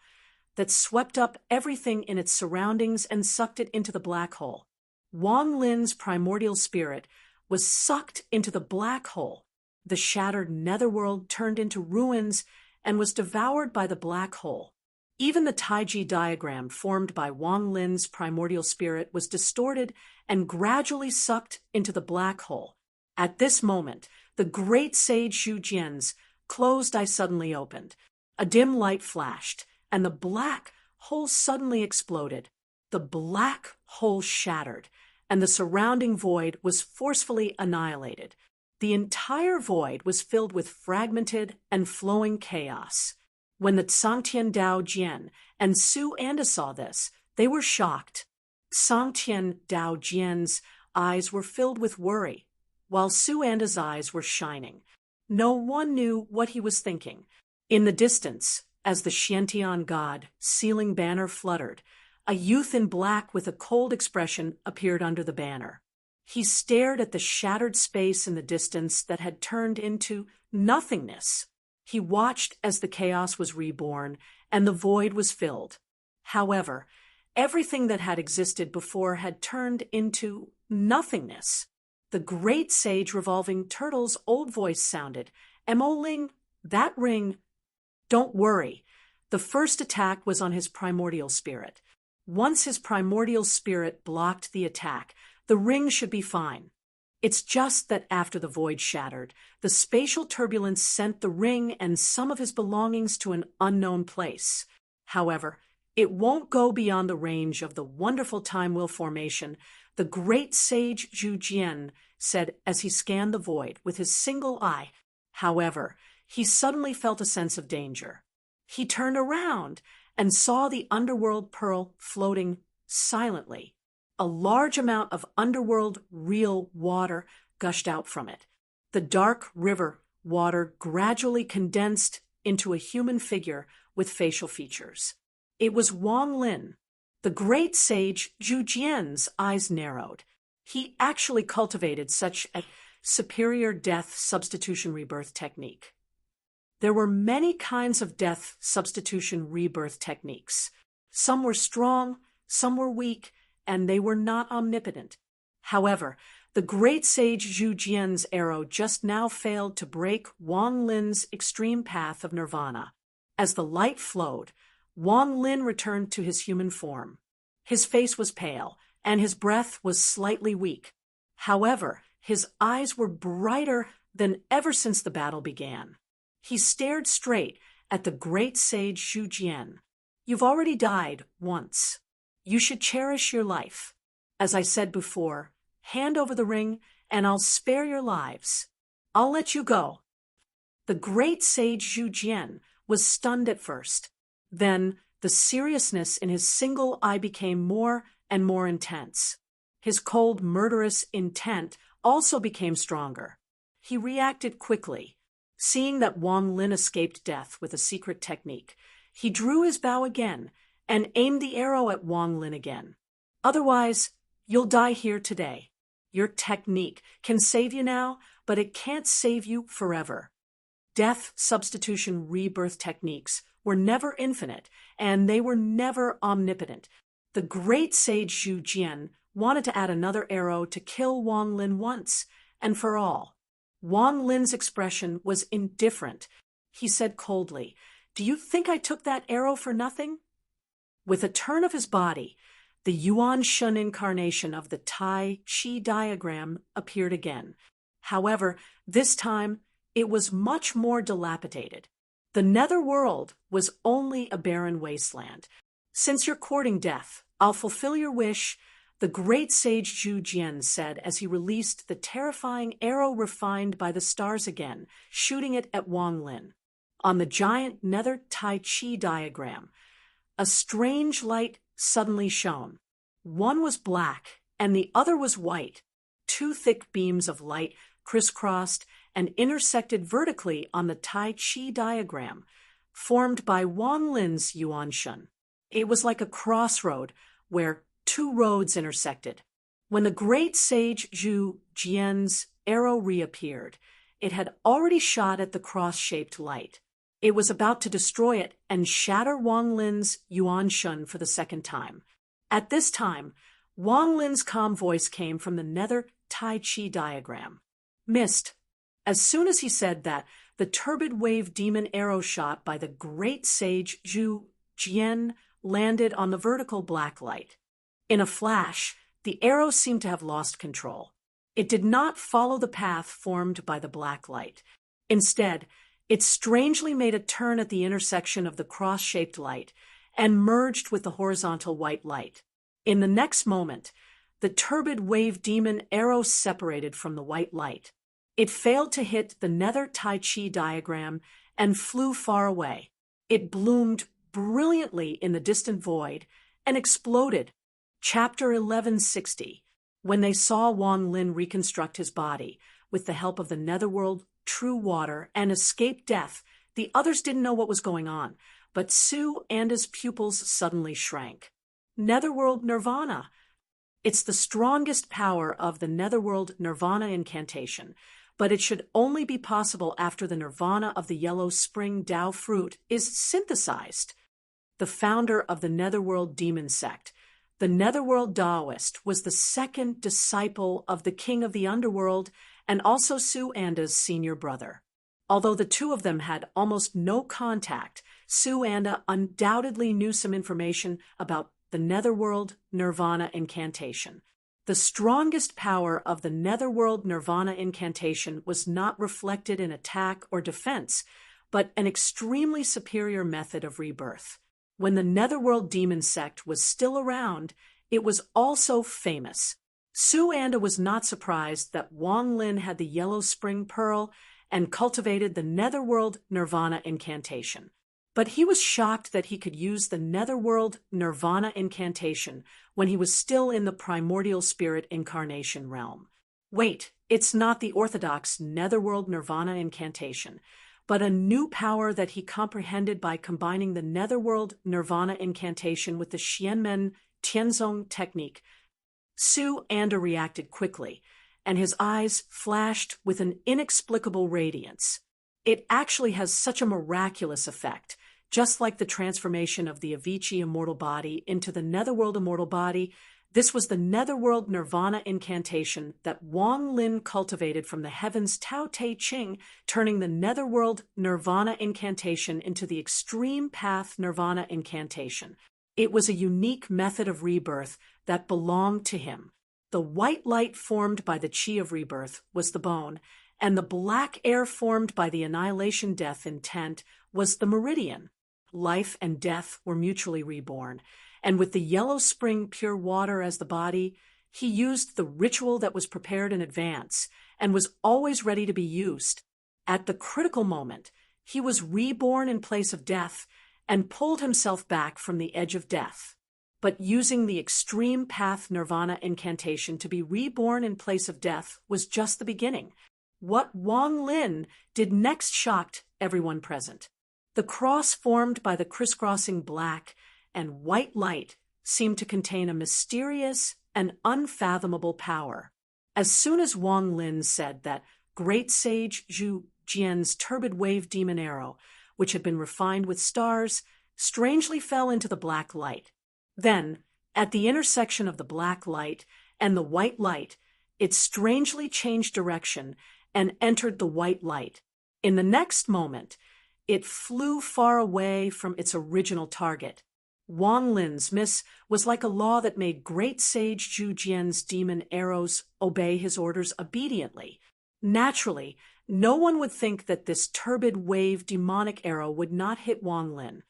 that swept up everything in its surroundings and sucked it into the black hole. Wang Lin's primordial spirit was sucked into the black hole. The shattered netherworld turned into ruins and was devoured by the black hole. Even the Taiji diagram formed by Wang Lin's primordial spirit was distorted and gradually sucked into the black hole. At this moment, the great sage Zhu Jian's closed eye suddenly opened. A dim light flashed, and the black hole suddenly exploded. The black hole shattered, and the surrounding void was forcefully annihilated. The entire void was filled with fragmented and flowing chaos. When the Sangtian Dao Jian and Su Anda saw this, they were shocked. Sangtian Dao Jian's eyes were filled with worry, while Su Anda's eyes were shining. No one knew what he was thinking. In the distance, as the Xiantian god sealing banner fluttered, a youth in black with a cold expression appeared under the banner. He stared at the shattered space in the distance that had turned into nothingness. He watched as the chaos was reborn and the void was filled. However, everything that had existed before had turned into nothingness. The great sage revolving turtle's old voice sounded, "Mo Ling, that ring." Don't worry. The first attack was on his primordial spirit. Once his primordial spirit blocked the attack, the ring should be fine. It's just that after the void shattered, the spatial turbulence sent the ring and some of his belongings to an unknown place. However, it won't go beyond the range of the wonderful time wheel formation, the great sage Zhu Jian said as he scanned the void with his single eye. However, he suddenly felt a sense of danger. He turned around and saw the underworld pearl floating silently. A large amount of underworld real water gushed out from it. The dark river water gradually condensed into a human figure with facial features. It was Wang Lin. The great sage Zhu Jian's eyes narrowed. He actually cultivated such a superior death substitution rebirth technique. There were many kinds of death substitution rebirth techniques. Some were strong, some were weak, and they were not omnipotent. However, the great sage Zhu Jian's arrow just now failed to break Wang Lin's extreme path of nirvana. As the light flowed, Wang Lin returned to his human form. His face was pale, and his breath was slightly weak. However, his eyes were brighter than ever since the battle began. He stared straight at the great sage Zhu Jian. "You've already died once. You should cherish your life. As I said before, hand over the ring and I'll spare your lives. I'll let you go." The great sage Zhu Jian was stunned at first. Then the seriousness in his single eye became more and more intense. His cold, murderous intent also became stronger. He reacted quickly. Seeing that Wang Lin escaped death with a secret technique, he drew his bow again and aimed the arrow at Wang Lin again. "Otherwise, you'll die here today." Your technique can save you now, but it can't save you forever. Death substitution rebirth techniques were never infinite, and they were never omnipotent. The great sage Zhu Jian wanted to add another arrow to kill Wang Lin once and for all. Wang Lin's expression was indifferent. He said coldly, "Do you think I took that arrow for nothing?" With a turn of his body, the Yuan Shun incarnation of the Tai Chi diagram appeared again. However, this time it was much more dilapidated. The netherworld was only a barren wasteland. "Since you're courting death, I'll fulfill your wish," the great sage Zhu Jian said as he released the terrifying arrow refined by the stars again, shooting it at Wang Lin. On the giant nether Tai Chi diagram, a strange light suddenly shone. One was black and the other was white. Two thick beams of light crisscrossed and intersected vertically on the Tai Chi diagram, formed by Wang Lin's Yuan Shun. It was like a crossroad where two roads intersected. When the great sage Zhu Jian's arrow reappeared, it had already shot at the cross-shaped light. It was about to destroy it and shatter Wang Lin's Yuan Shun for the second time. At this time, Wang Lin's calm voice came from the nether Tai Chi diagram. "Missed." As soon as he said that, the turbid wave demon arrow shot by the great sage Zhu Jian landed on the vertical black light. In a flash, the arrow seemed to have lost control. It did not follow the path formed by the black light. Instead, it strangely made a turn at the intersection of the cross-shaped light and merged with the horizontal white light. In the next moment, the turbid wave demon arrow separated from the white light. It failed to hit the nether Tai Chi diagram and flew far away. It bloomed brilliantly in the distant void and exploded. Chapter 1160. When they saw Wang Lin reconstruct his body with the help of the netherworld true water and escape death, the others didn't know what was going on, but Su and his pupils suddenly shrank. Netherworld Nirvana. It's the strongest power of the netherworld Nirvana incantation, but it should only be possible after the nirvana of the yellow spring Tao fruit is synthesized. The founder of the netherworld demon sect, the netherworld Taoist, was the second disciple of the king of the underworld and also Su Anda's senior brother. Although the two of them had almost no contact, Su Anda undoubtedly knew some information about the netherworld nirvana incantation. The strongest power of the netherworld nirvana incantation was not reflected in attack or defense, but an extremely superior method of rebirth. When the netherworld demon sect was still around, it was also famous. Su Anda was not surprised that Wang Lin had the yellow spring pearl and cultivated the netherworld nirvana incantation. But he was shocked that he could use the netherworld nirvana incantation when he was still in the primordial spirit incarnation realm. Wait, it's not the orthodox netherworld nirvana incantation, but a new power that he comprehended by combining the netherworld nirvana incantation with the Xianmen Tianzong technique. Su Anda reacted quickly, and his eyes flashed with an inexplicable radiance. It actually has such a miraculous effect, just like the transformation of the Avicii immortal body into the netherworld immortal body. This was the netherworld nirvana incantation that Wang Lin cultivated from the heavens Tao Te Ching, turning the netherworld nirvana incantation into the extreme path nirvana incantation. It was a unique method of rebirth that belonged to him. The white light formed by the chi of rebirth was the bone, and the black air formed by the annihilation death intent was the meridian. Life and death were mutually reborn, and with the yellow spring pure water as the body, he used the ritual that was prepared in advance and was always ready to be used. At the critical moment, he was reborn in place of death and pulled himself back from the edge of death. But using the extreme path nirvana incantation to be reborn in place of death was just the beginning. What Wang Lin did next shocked everyone present. The cross formed by the crisscrossing black and white light seemed to contain a mysterious and unfathomable power. As soon as Wang Lin said that, great sage Zhu Jian's turbid wave demon arrow, which had been refined with stars, strangely fell into the black light. Then, at the intersection of the black light and the white light, it strangely changed direction and entered the white light. In the next moment, it flew far away from its original target. Wang Lin's miss was like a law that made great sage Zhu Jian's demon arrows obey his orders obediently. Naturally, no one would think that this turbid wave demonic arrow would not hit Wang Lin.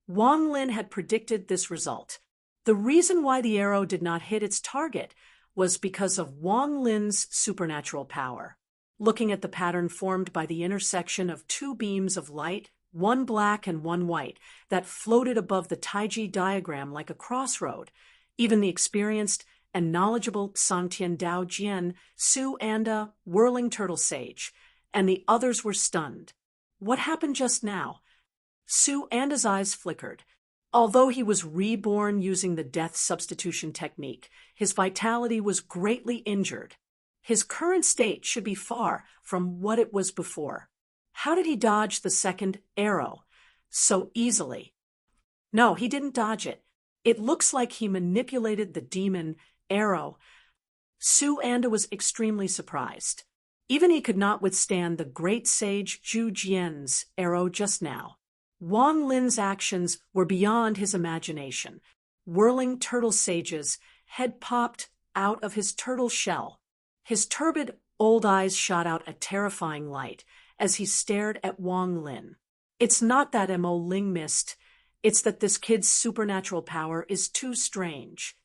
Wang Lin had predicted this result. The reason why the arrow did not hit its target was because of Wang Lin's supernatural power. Looking at the pattern formed by the intersection of two beams of light, one black and one white, that floated above the Taiji diagram like a crossroad, even the experienced and knowledgeable Sangtian Dao Jian, Su Anda, Whirling Turtle Sage, and the others were stunned. What happened just now? Su Anda's eyes flickered. Although he was reborn using the death substitution technique, his vitality was greatly injured. His current state should be far from what it was before. How did he dodge the second arrow so easily? No, he didn't dodge it. It looks like he manipulated the demon arrow. Su Anda was extremely surprised. Even he could not withstand the great sage Zhu Jian's arrow just now. Wang Lin's actions were beyond his imagination. Whirling Turtle Sage's head popped out of his turtle shell. His turbid old eyes shot out a terrifying light as he stared at Wang Lin. It's not that Mo Ling missed, it's that this kid's supernatural power is too strange.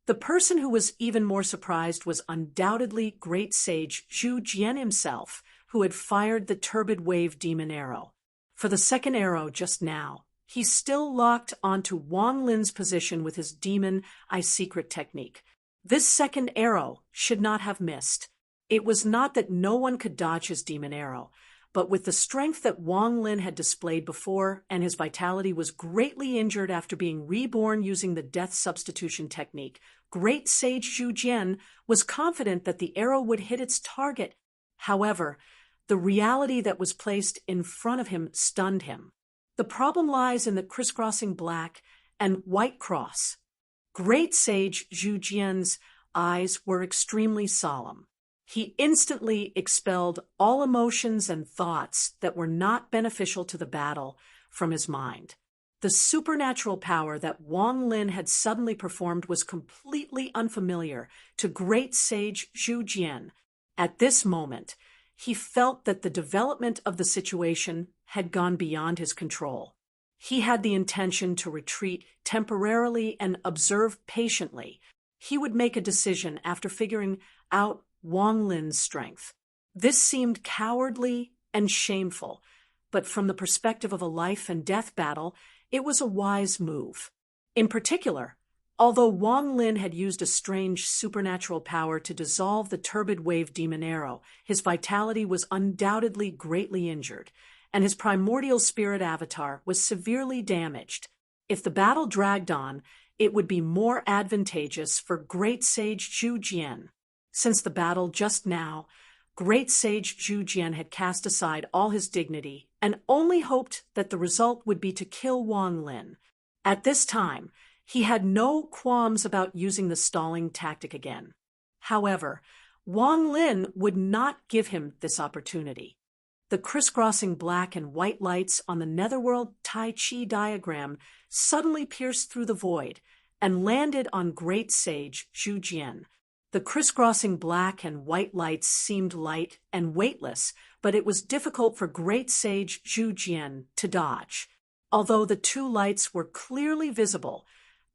The person who was even more surprised was undoubtedly great sage Zhu Jian himself, who had fired the turbid wave demon arrow. For the second arrow just now, he still locked onto Wang Lin's position with his demon eye secret technique. This second arrow should not have missed. It was not that no one could dodge his demon arrow, but with the strength that Wang Lin had displayed before, and his vitality was greatly injured after being reborn using the death substitution technique, great sage Zhu Jian was confident that the arrow would hit its target. However, the reality that was placed in front of him stunned him. The problem lies in the crisscrossing black and white cross. Great sage Zhu Jian's eyes were extremely solemn. He instantly expelled all emotions and thoughts that were not beneficial to the battle from his mind. The supernatural power that Wang Lin had suddenly performed was completely unfamiliar to great sage Zhu Jian. At this moment, he felt that the development of the situation had gone beyond his control. He had the intention to retreat temporarily and observe patiently. He would make a decision after figuring out Wang Lin's strength. This seemed cowardly and shameful, but from the perspective of a life and death battle, it was a wise move. In particular, although Wang Lin had used a strange supernatural power to dissolve the turbid wave demon arrow, his vitality was undoubtedly greatly injured, and his primordial spirit avatar was severely damaged. If the battle dragged on, it would be more advantageous for great sage Zhu Jian. Since the battle just now, great sage Zhu Jian had cast aside all his dignity and only hoped that the result would be to kill Wang Lin. At this time, he had no qualms about using the stalling tactic again. However, Wang Lin would not give him this opportunity. The crisscrossing black and white lights on the netherworld Tai Chi diagram suddenly pierced through the void and landed on great sage Zhu Jian. The crisscrossing black and white lights seemed light and weightless, but it was difficult for great sage Zhu Jian to dodge. Although the two lights were clearly visible,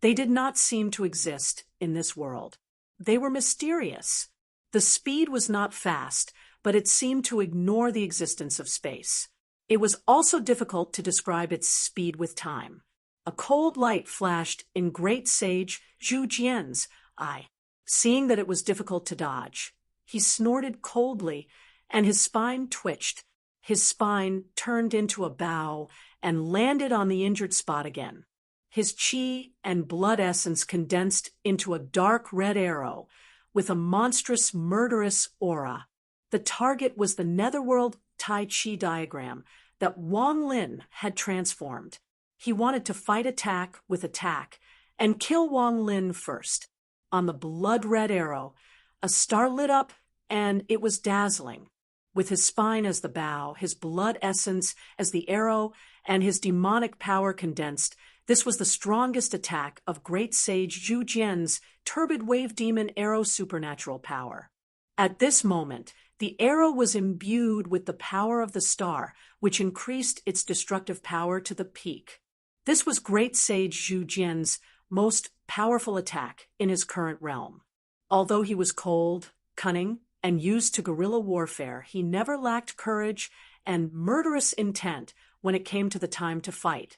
they did not seem to exist in this world. They were mysterious. The speed was not fast, but it seemed to ignore the existence of space. It was also difficult to describe its speed with time. A cold light flashed in great sage Zhu Jian's eye. Seeing that it was difficult to dodge, he snorted coldly, and his spine twitched. His spine turned into a bow and landed on the injured spot again. His chi and blood essence condensed into a dark red arrow, with a monstrous, murderous aura. The target was the netherworld Tai Chi diagram that Wang Lin had transformed. He wanted to fight attack with attack and kill Wang Lin first. On the blood-red arrow, a star lit up, and it was dazzling. With his spine as the bow, his blood essence as the arrow, and his demonic power condensed, this was the strongest attack of great sage Zhu Jian's turbid wave demon arrow supernatural power. At this moment, the arrow was imbued with the power of the star, which increased its destructive power to the peak. This was great sage Zhu Jian's most powerful attack in his current realm. Although he was cold, cunning, and used to guerrilla warfare, he never lacked courage and murderous intent when it came to the time to fight.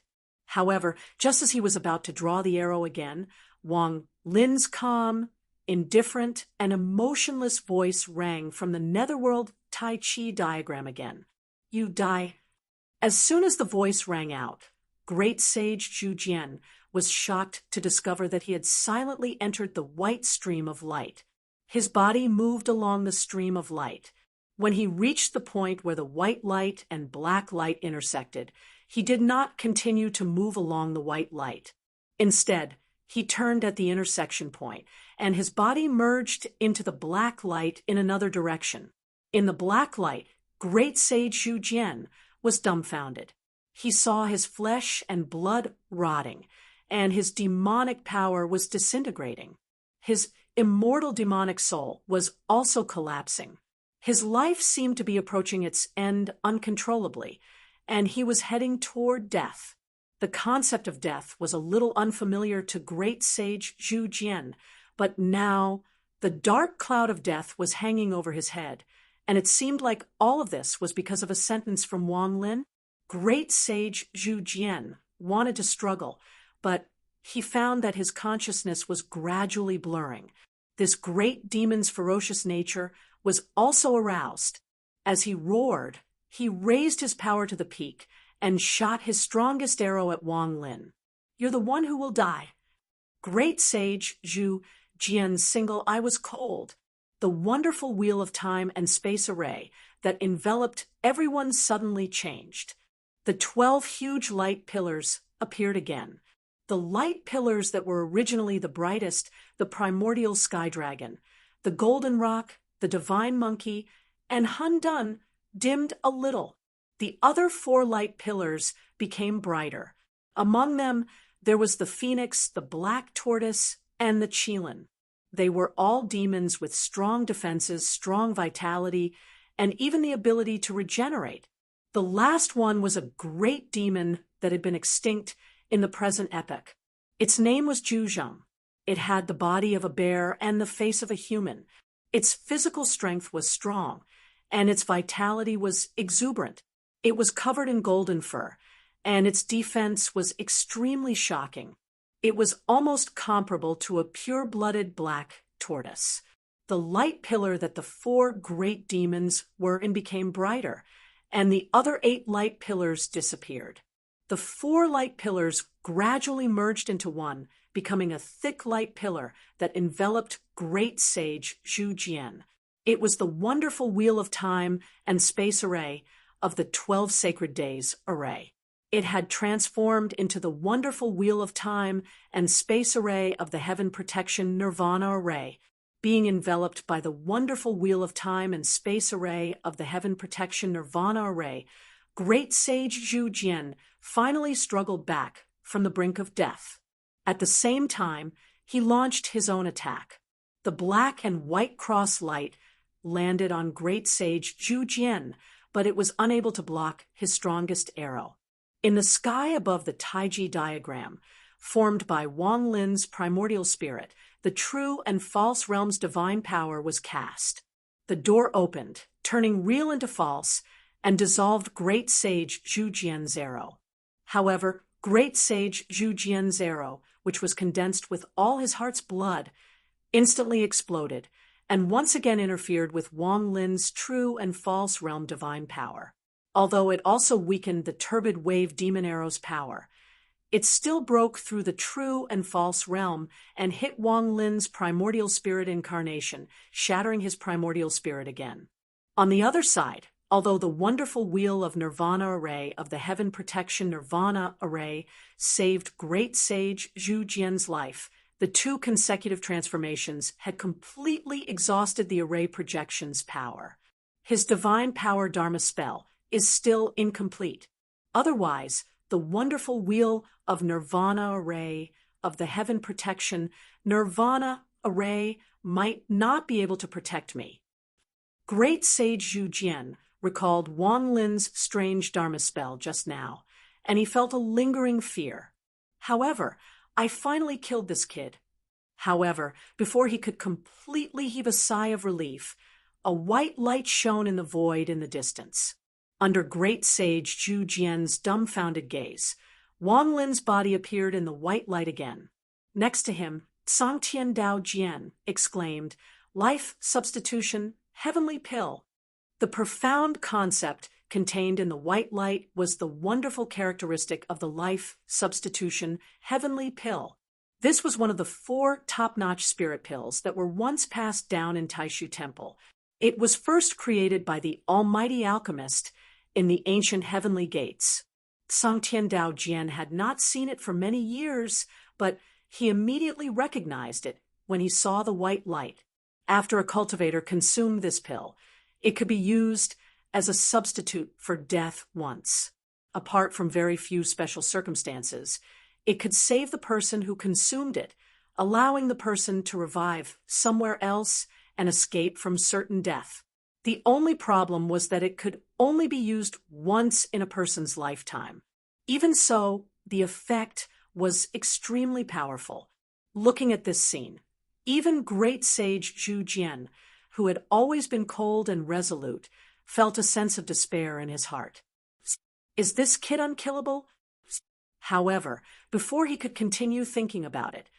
However, just as he was about to draw the arrow again, Wang Lin's calm, indifferent, and emotionless voice rang from the netherworld Tai Chi diagram again. "You die." As soon as the voice rang out, great sage Zhu Jian was shocked to discover that he had silently entered the white stream of light. His body moved along the stream of light. When he reached the point where the white light and black light intersected, he did not continue to move along the white light. Instead, he turned at the intersection point, and his body merged into the black light in another direction. In the black light, great sage Zhu Jian was dumbfounded. He saw his flesh and blood rotting, and his demonic power was disintegrating. His immortal demonic soul was also collapsing. His life seemed to be approaching its end uncontrollably, and he was heading toward death. The concept of death was a little unfamiliar to great sage Zhu Jian, but now the dark cloud of death was hanging over his head, and it seemed like all of this was because of a sentence from Wang Lin. Great sage Zhu Jian wanted to struggle, but he found that his consciousness was gradually blurring. This great demon's ferocious nature was also aroused. As he roared, he raised his power to the peak and shot his strongest arrow at Wang Lin. "You're the one who will die." Great sage Zhu Jian's single eye was cold. The wonderful wheel of time and space array that enveloped everyone suddenly changed. The 12 huge light pillars appeared again. The light pillars that were originally the brightest, the primordial sky dragon, the golden rock, the divine monkey, and Hun Dun dimmed a little. The other 4 light pillars became brighter. Among them, there was the phoenix, the black tortoise, and the qilin. They were all demons with strong defenses, strong vitality, and even the ability to regenerate. The last one was a great demon that had been extinct in the present epoch. Its name was Zhuzheng. It had the body of a bear and the face of a human. Its physical strength was strong, and its vitality was exuberant. It was covered in golden fur, and its defense was extremely shocking. It was almost comparable to a pure-blooded black tortoise. The light pillar that the 4 great demons were in became brighter, and the other 8 light pillars disappeared. The 4 light pillars gradually merged into one, becoming a thick light pillar that enveloped great sage Zhu Jian. It was the wonderful wheel of time and space array of the 12 sacred days array. It had transformed into the wonderful wheel of time and space array of the heaven protection nirvana array, being enveloped by the wonderful wheel of time and space array of the heaven protection nirvana array. Great sage Zhu Jian finally struggled back from the brink of death. At the same time, he launched his own attack. The black and white cross light landed on great sage Zhu Jian, but it was unable to block his strongest arrow. In the sky above the Taiji diagram, formed by Wang Lin's primordial spirit, the true and false realm's divine power was cast. The door opened, turning real into false, and dissolved great sage Zhu Jian's arrow. However, great sage Zhu Jian's arrow, which was condensed with all his heart's blood, instantly exploded, and once again interfered with Wang Lin's true and false realm divine power. Although it also weakened the turbid wave demon arrow's power, It still broke through the true and false realm and hit Wang Lin's primordial spirit incarnation, shattering his primordial spirit again. On the other side, although the wonderful wheel of Nirvana array of the Heaven Protection Nirvana array saved great sage Zhu Jian's life, the 2 consecutive transformations had completely exhausted the array projection's power. His divine power Dharma spell is still incomplete. Otherwise, the wonderful wheel of Nirvana array of the Heaven Protection Nirvana array might not be able to protect me. Great sage Zhu Jian recalled Wang Lin's strange Dharma spell just now, and he felt a lingering fear. However, I finally killed this kid. However, before he could completely heave a sigh of relief, a white light shone in the void in the distance. Under great sage Zhu Jian's dumbfounded gaze, Wang Lin's body appeared in the white light again. Next to him, Sangtian Dao Jian exclaimed, "Life substitution, heavenly pill." The profound concept contained in the white light was the wonderful characteristic of the life substitution heavenly pill. This was one of the 4 top-notch spirit pills that were once passed down in Taishu Temple. It was first created by the almighty alchemist in the ancient heavenly gates. Sangtian Dao Jian had not seen it for many years, but he immediately recognized it when he saw the white light. After a cultivator consumed this pill, it could be used as a substitute for death once. Apart from very few special circumstances, it could save the person who consumed it, allowing the person to revive somewhere else and escape from certain death. The only problem was that it could only be used once in a person's lifetime. Even so, the effect was extremely powerful. Looking at this scene, even great sage Zhu Jian, who had always been cold and resolute, felt a sense of despair in his heart. Is this kid unkillable? However, before he could continue thinking about it,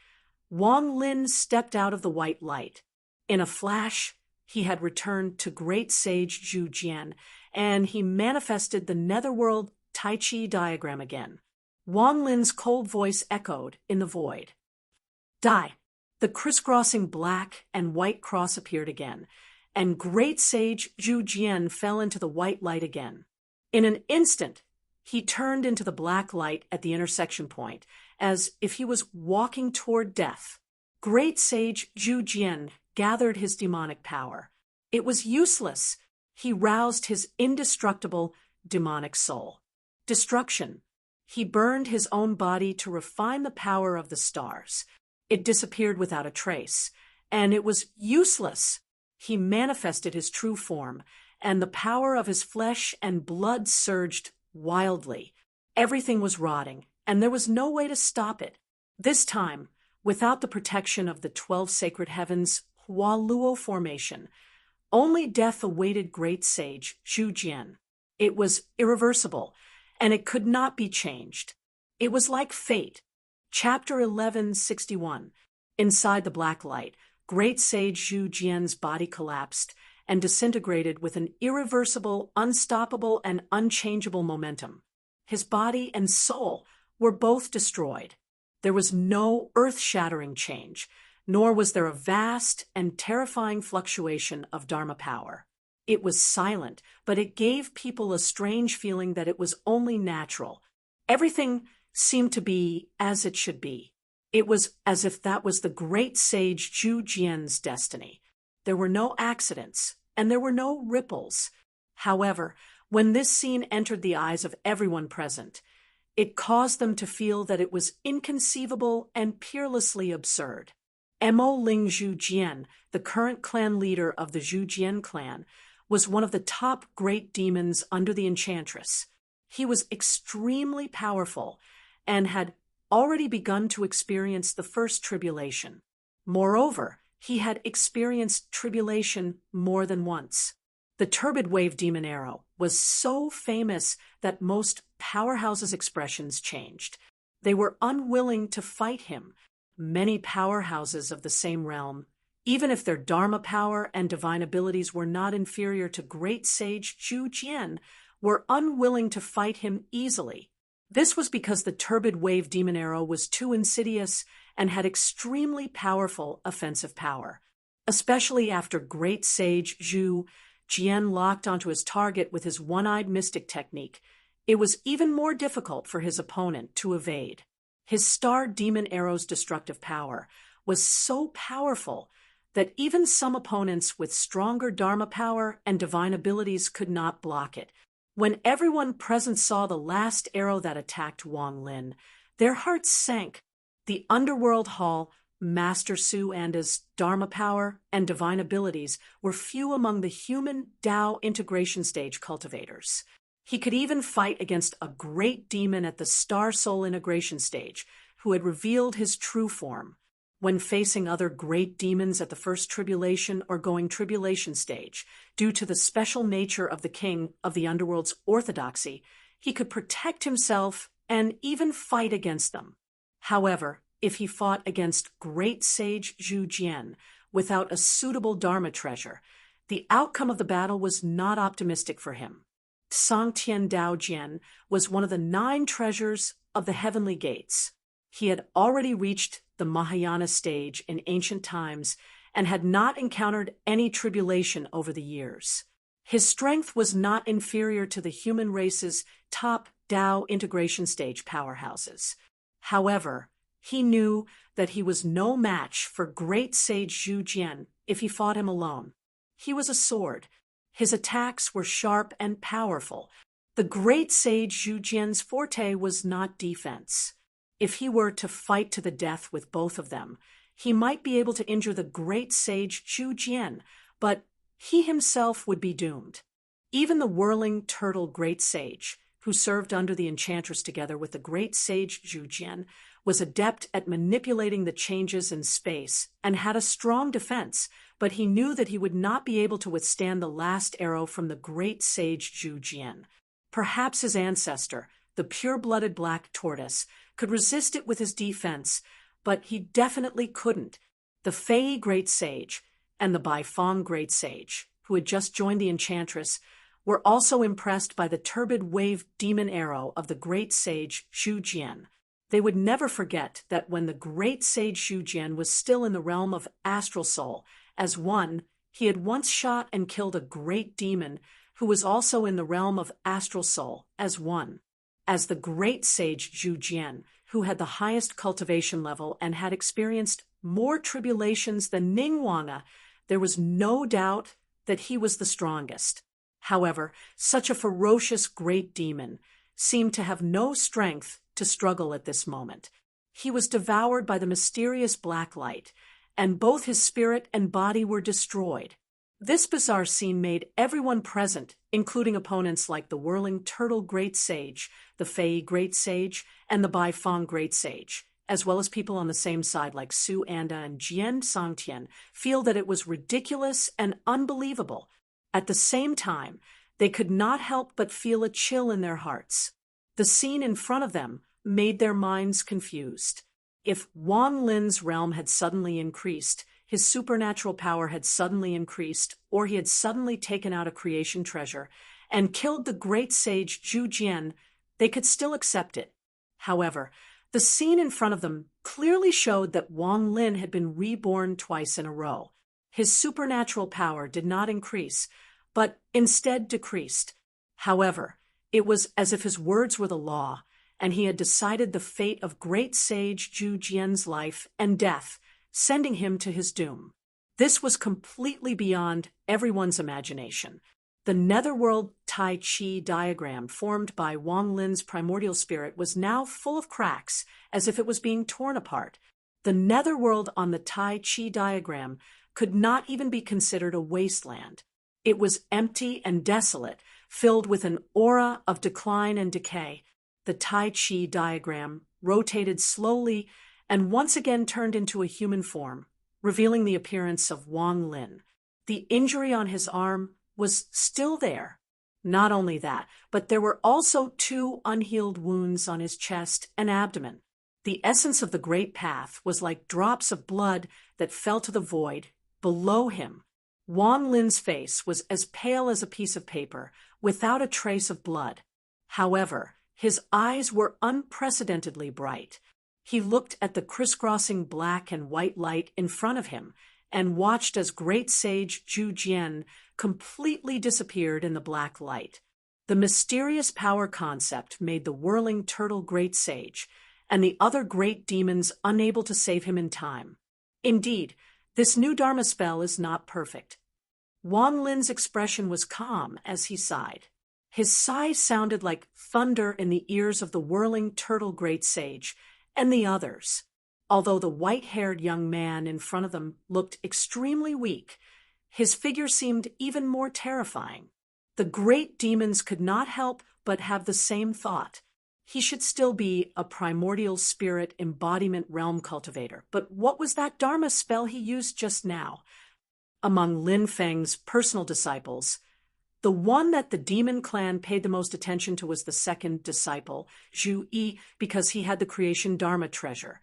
Wang Lin stepped out of the white light. In a flash, he had returned to great sage Zhu Jian, and he manifested the netherworld Tai Chi diagram again. Wang Lin's cold voice echoed in the void. Die! The crisscrossing black and white cross appeared again, and great sage Zhu Jian fell into the white light again. In an instant, he turned into the black light at the intersection point, as if he was walking toward death. Great sage Zhu Jian gathered his demonic power. It was useless. He roused his indestructible demonic soul. Destruction. He burned his own body to refine the power of the stars. It disappeared without a trace, and it was useless. He manifested his true form, and the power of his flesh and blood surged wildly. Everything was rotting, and there was no way to stop it. This time, without the protection of the 12 sacred heavens Hualuo formation, only death awaited great sage Zhu Jian. It was irreversible, and it could not be changed. It was like fate. Chapter 1161. Inside the black light, great sage Zhu Jian's body collapsed and disintegrated with an irreversible, unstoppable, and unchangeable momentum. His body and soul were both destroyed. There was no earth-shattering change, nor was there a vast and terrifying fluctuation of Dharma power. It was silent, but it gave people a strange feeling that it was only natural. Everything seemed to be as it should be. It was as if that was the great sage Zhu Jian's destiny. There were no accidents, and there were no ripples. However, when this scene entered the eyes of everyone present, it caused them to feel that it was inconceivable and peerlessly absurd. Mo Ling Zhu Jian, the current clan leader of the Zhu Jian clan, was one of the top great demons under the Enchantress. He was extremely powerful and had already begun to experience the first tribulation. Moreover, he had experienced tribulation more than once. The turbid wave demon arrow was so famous that most powerhouses' expressions changed. They were unwilling to fight him. Many powerhouses of the same realm, even if their Dharma power and divine abilities were not inferior to great sage Zhu Jian, were unwilling to fight him easily. This was because the turbid wave demon arrow was too insidious and had extremely powerful offensive power. Especially after great sage Zhu Jian locked onto his target with his one-eyed mystic technique, it was even more difficult for his opponent to evade. His star demon arrow's destructive power was so powerful that even some opponents with stronger Dharma power and divine abilities could not block it. When everyone present saw the last arrow that attacked Wang Lin, their hearts sank. The underworld hall, Master Su Anda's Dharma power and divine abilities were few among the human Tao integration stage cultivators. He could even fight against a great demon at the Star Soul integration stage, who had revealed his true form. When facing other great demons at the first tribulation or going tribulation stage, due to the special nature of the king of the underworld's orthodoxy, he could protect himself and even fight against them. However, if he fought against great sage Zhu Jian without a suitable Dharma treasure, the outcome of the battle was not optimistic for him. Sangtian Dao Jian was one of the 9 treasures of the heavenly gates. He had already reached the Mahayana stage in ancient times and had not encountered any tribulation over the years. His strength was not inferior to the human race's top Tao integration stage powerhouses. However, he knew that he was no match for great sage Zhu Jian if he fought him alone. He was a sword. His attacks were sharp and powerful. The great sage Zhu Jian's forte was not defense. If he were to fight to the death with both of them, he might be able to injure the great sage Zhu Jian, but he himself would be doomed. Even the whirling turtle great sage, who served under the enchantress together with the great sage Zhu Jian, was adept at manipulating the changes in space and had a strong defense, but he knew that he would not be able to withstand the last arrow from the great sage Zhu Jian. Perhaps his ancestor, the pure-blooded black tortoise, could resist it with his defense, but he definitely couldn't. The Fei great sage and the Baifeng great sage, who had just joined the enchantress, were also impressed by the turbid wave demon arrow of the great sage Zhu Jian. They would never forget that when the great sage Zhu Jian was still in the realm of astral soul, as one, he had once shot and killed a great demon who was also in the realm of astral soul, as one. As the great sage Zhu Jian, who had the highest cultivation level and had experienced more tribulations than Ning Wanga, there was no doubt that he was the strongest. However, such a ferocious great demon seemed to have no strength to struggle at this moment. He was devoured by the mysterious black light, and both his spirit and body were destroyed. This bizarre scene made everyone present, including opponents like the whirling turtle great sage, the Fei great sage, and the Baifeng great sage, as well as people on the same side like Su Anda and Jian Sangtian, feel that it was ridiculous and unbelievable. At the same time, they could not help but feel a chill in their hearts. The scene in front of them made their minds confused. If Wang Lin's realm had suddenly increased, his supernatural power had suddenly increased, or he had suddenly taken out a creation treasure and killed the great sage Zhu Jian, they could still accept it. However, the scene in front of them clearly showed that Wang Lin had been reborn twice in a row. His supernatural power did not increase, but instead decreased. However, it was as if his words were the law, and he had decided the fate of great sage Zhu Jian's life and death, sending him to his doom. This was completely beyond everyone's imagination. The netherworld Tai Chi diagram formed by Wang Lin's primordial spirit was now full of cracks, as if it was being torn apart. The netherworld on the Tai Chi diagram could not even be considered a wasteland. It was empty and desolate, filled with an aura of decline and decay. The Tai Chi diagram rotated slowly and once again turned into a human form, revealing the appearance of Wang Lin. The injury on his arm was still there. Not only that, but there were also 2 unhealed wounds on his chest and abdomen. The essence of the great path was like drops of blood that fell to the void below him. Wang Lin's face was as pale as a piece of paper, without a trace of blood. However, His eyes were unprecedentedly bright. He looked at the crisscrossing black and white light in front of him and watched as great sage Zhu Jian completely disappeared in the black light. The mysterious power concept made the whirling turtle great sage, and the other great demons unable to save him in time. Indeed, this new Dharma spell is not perfect. Wang Lin's expression was calm as he sighed. His sigh sounded like thunder in the ears of the whirling turtle great sage and the others. Although the white-haired young man in front of them looked extremely weak, his figure seemed even more terrifying. The great demons could not help but have the same thought. He should still be a primordial spirit embodiment realm cultivator. But what was that Dharma spell he used just now? Among Lin Feng's personal disciples, the one that the demon clan paid the most attention to was the second disciple, Zhu Yi, because he had the creation Dharma treasure,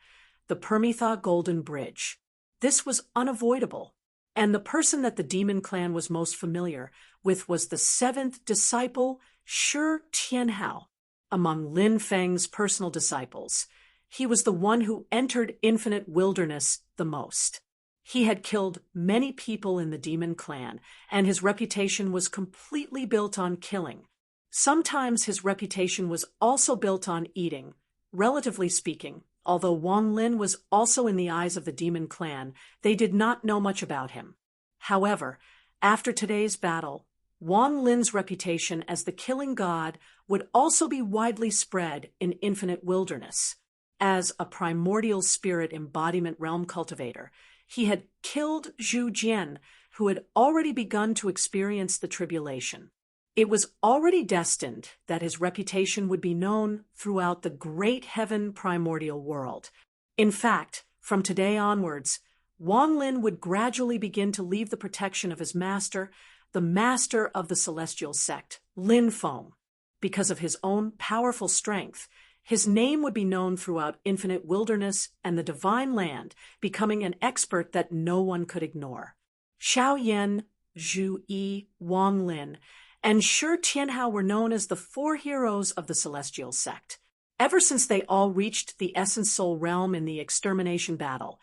the Permitha Golden Bridge. This was unavoidable, and the person that the demon clan was most familiar with was the seventh disciple, Shi Tianhao. Among Lin Feng's personal disciples, he was the one who entered infinite wilderness the most. He had killed many people in the demon clan, and his reputation was completely built on killing. Sometimes his reputation was also built on eating. Relatively speaking, although Wang Lin was also in the eyes of the demon clan, they did not know much about him. However, after today's battle, Wang Lin's reputation as the killing god would also be widely spread in infinite wilderness. As a primordial spirit embodiment realm cultivator, he had killed Zhu Jian, who had already begun to experience the tribulation. It was already destined that his reputation would be known throughout the great heaven primordial world. In fact, from today onwards, Wang Lin would gradually begin to leave the protection of his master, the master of the celestial sect, Lin Feng. Because of his own powerful strength, his name would be known throughout infinite wilderness and the divine land, becoming an expert that no one could ignore. Xiao Yan, Zhu Yi, Wang Lin, and Shi Tianhao were known as the four heroes of the celestial sect. Ever since they all reached the essence soul realm in the extermination battle,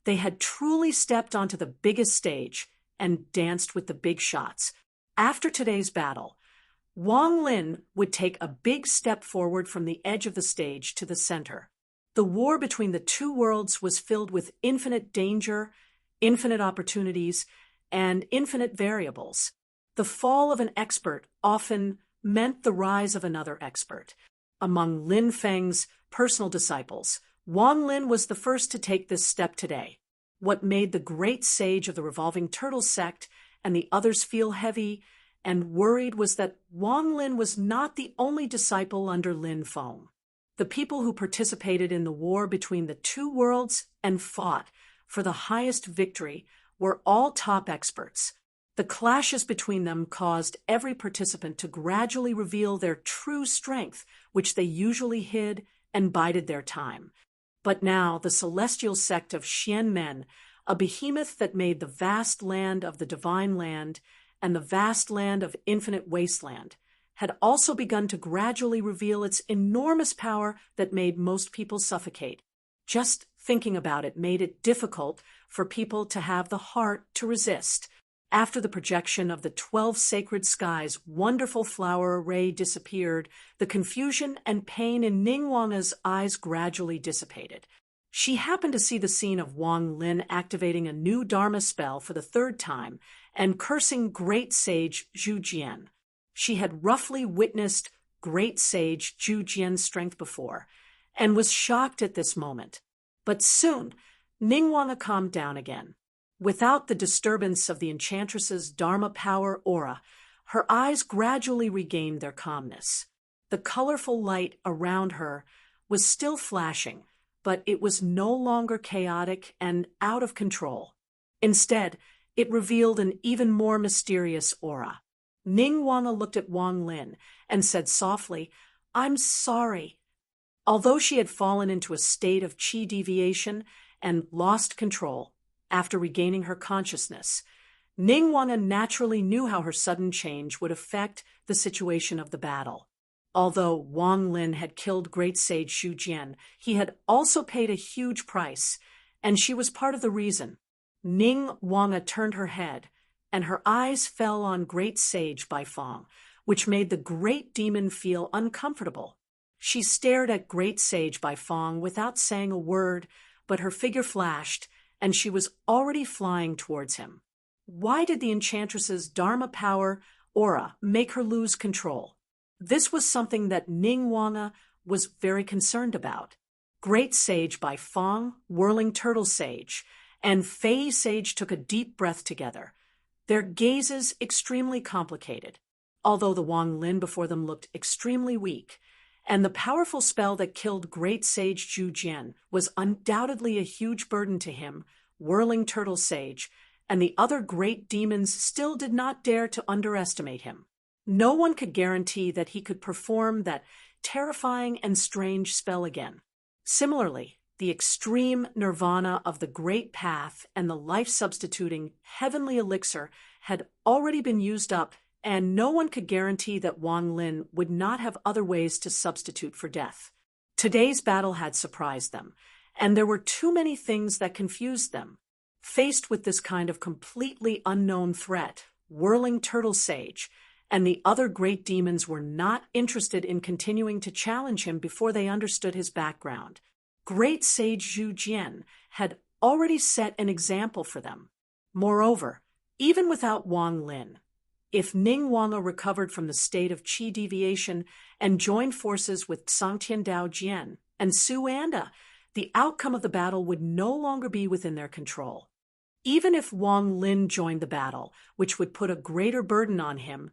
they had truly stepped onto the biggest stage and danced with the big shots. After today's battle, Wang Lin would take a big step forward from the edge of the stage to the center. The war between the two worlds was filled with infinite danger, infinite opportunities, and infinite variables. The fall of an expert often meant the rise of another expert. Among Lin Feng's personal disciples, Wang Lin was the first to take this step today. What made the great sage of the revolving turtle sect and the others feel heavy and worried was that Wang Lin was not the only disciple under Lin Feng. The people who participated in the war between the two worlds and fought for the highest victory were all top experts. The clashes between them caused every participant to gradually reveal their true strength, which they usually hid and bided their time. But now the celestial sect of Xianmen, a behemoth that made the vast land of the divine land and the vast land of infinite wasteland, had also begun to gradually reveal its enormous power that made most people suffocate. Just thinking about it made it difficult for people to have the heart to resist. After the projection of the 12 sacred skies' wonderful flower array disappeared, the confusion and pain in Ningguang's eyes gradually dissipated. She happened to see the scene of Wang Lin activating a new Dharma spell for the third time and cursing great sage Zhu Jian. She had roughly witnessed great sage Zhu Jian's strength before and was shocked at this moment. But soon, Ningguang calmed down again. Without the disturbance of the enchantress's Dharma power aura, her eyes gradually regained their calmness. The colorful light around her was still flashing, but it was no longer chaotic and out of control. Instead, it revealed an even more mysterious aura. Ningguang looked at Wang Lin and said softly, "I'm sorry." Although she had fallen into a state of qi deviation and lost control, after regaining her consciousness, Ningguang naturally knew how her sudden change would affect the situation of the battle. Although Wang Lin had killed great sage Zhu Jian, he had also paid a huge price, and she was part of the reason. Ning Wanga turned her head, and her eyes fell on great sage Bai Fong, which made the great demon feel uncomfortable. She stared at great sage Bai Fong without saying a word, but her figure flashed, and she was already flying towards him. Why did the enchantress's Dharma power aura make her lose control? This was something that Ning Wanga was very concerned about. Great Sage Bai Fong, Whirling Turtle Sage, and Fei Sage took a deep breath together, their gazes extremely complicated, although the Wang Lin before them looked extremely weak, and the powerful spell that killed Great Sage Zhu Jian was undoubtedly a huge burden to him. Whirling Turtle Sage and the other great demons still did not dare to underestimate him. No one could guarantee that he could perform that terrifying and strange spell again. Similarly, the extreme nirvana of the Great Path and the life-substituting heavenly elixir had already been used up, and no one could guarantee that Wang Lin would not have other ways to substitute for death. Today's battle had surprised them, and there were too many things that confused them. Faced with this kind of completely unknown threat, Whirling Turtle Sage and the other great demons were not interested in continuing to challenge him before they understood his background. Great Sage Zhu Jian had already set an example for them. Moreover, even without Wang Lin, if Ning Wanga recovered from the state of qi deviation and joined forces with Sangtian Dao Jian and Su Anda, the outcome of the battle would no longer be within their control. Even if Wang Lin joined the battle, which would put a greater burden on him,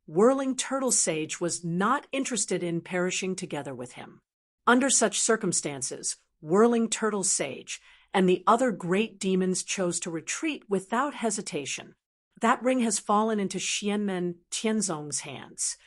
Whirling Turtle Sage was not interested in perishing together with him. Under such circumstances, Whirling Turtle Sage and the other great demons chose to retreat without hesitation. That ring has fallen into Xianmen Tianzong's hands.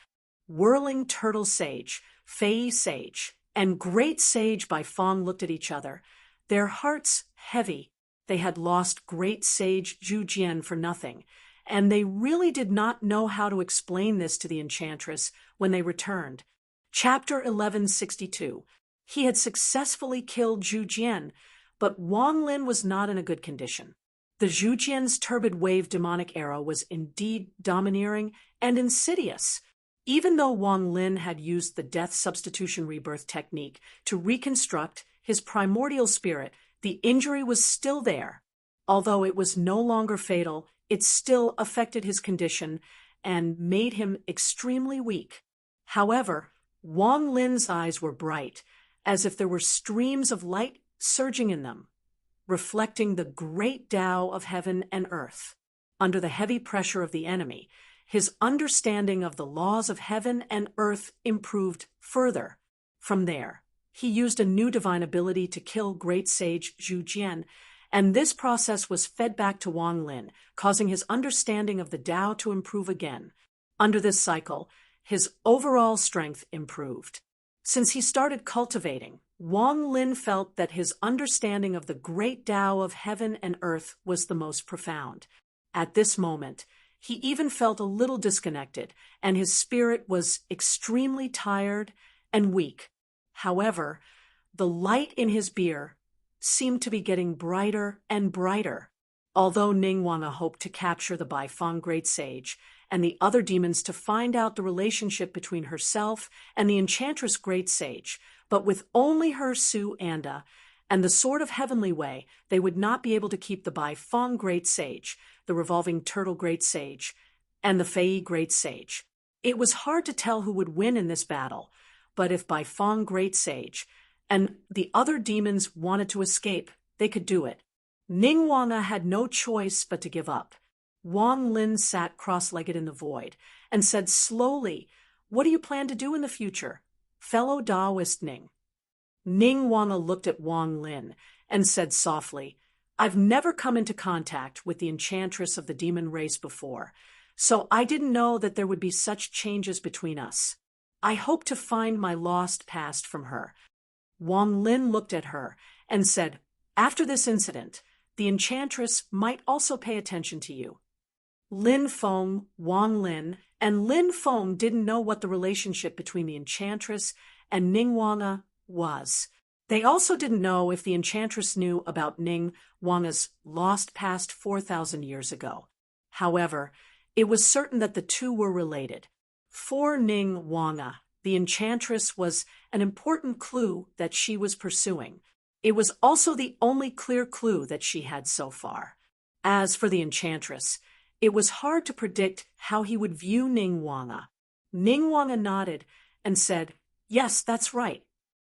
Whirling Turtle Sage, Fei Sage, and Great Sage Bai Fong looked at each other, their hearts heavy. They had lost Great Sage Zhu Jian for nothing, and they really did not know how to explain this to the enchantress when they returned. Chapter 1162. He had successfully killed Zhu Jian, but Wang Lin was not in a good condition. The Zhu Jian's turbid wave demonic arrow was indeed domineering and insidious. Even though Wang Lin had used the death substitution rebirth technique to reconstruct his primordial spirit, the injury was still there. Although it was no longer fatal, it still affected his condition and made him extremely weak. However, Wang Lin's eyes were bright, as if there were streams of light surging in them, reflecting the great Tao of heaven and earth. Under the heavy pressure of the enemy, his understanding of the laws of heaven and earth improved further. From there, he used a new divine ability to kill Great Sage Zhu Jian, and this process was fed back to Wang Lin, causing his understanding of the Tao to improve again. Under this cycle, his overall strength improved. Since he started cultivating, Wang Lin felt that his understanding of the great Tao of heaven and earth was the most profound. At this moment, he even felt a little disconnected, and his spirit was extremely tired and weak. However, the light in his beer seemed to be getting brighter and brighter. Although Ning Wanga hoped to capture the Bai Fong Great Sage and the other demons to find out the relationship between herself and the Enchantress Great Sage, but with only her Su Anda and the Sword of Heavenly Way, they would not be able to keep the Bai Fong Great Sage, the Revolving Turtle Great Sage, and the Fei Great Sage. It was hard to tell who would win in this battle, but if Bai Fong Great Sage and the other demons wanted to escape, they could do it. Ning Wanga had no choice but to give up. Wang Lin sat cross-legged in the void and said slowly, "What do you plan to do in the future, fellow Taoist Ning?" Ning Wanga looked at Wang Lin and said softly, "I've never come into contact with the enchantress of the demon race before, so I didn't know that there would be such changes between us. I hope to find my lost past from her." Wang Lin looked at her and said, "After this incident, the enchantress might also pay attention to you." Lin Feng, Wang Lin, and Lin Feng didn't know what the relationship between the enchantress and Ning Wanga was. They also didn't know if the enchantress knew about Ning Wanga's lost past 4,000 years ago. However, it was certain that the two were related. For Ning Wanga, the enchantress was an important clue that she was pursuing. It was also the only clear clue that she had so far. As for the enchantress, it was hard to predict how he would view Ning Wanga. Ning Wanga nodded and said, "Yes, that's right.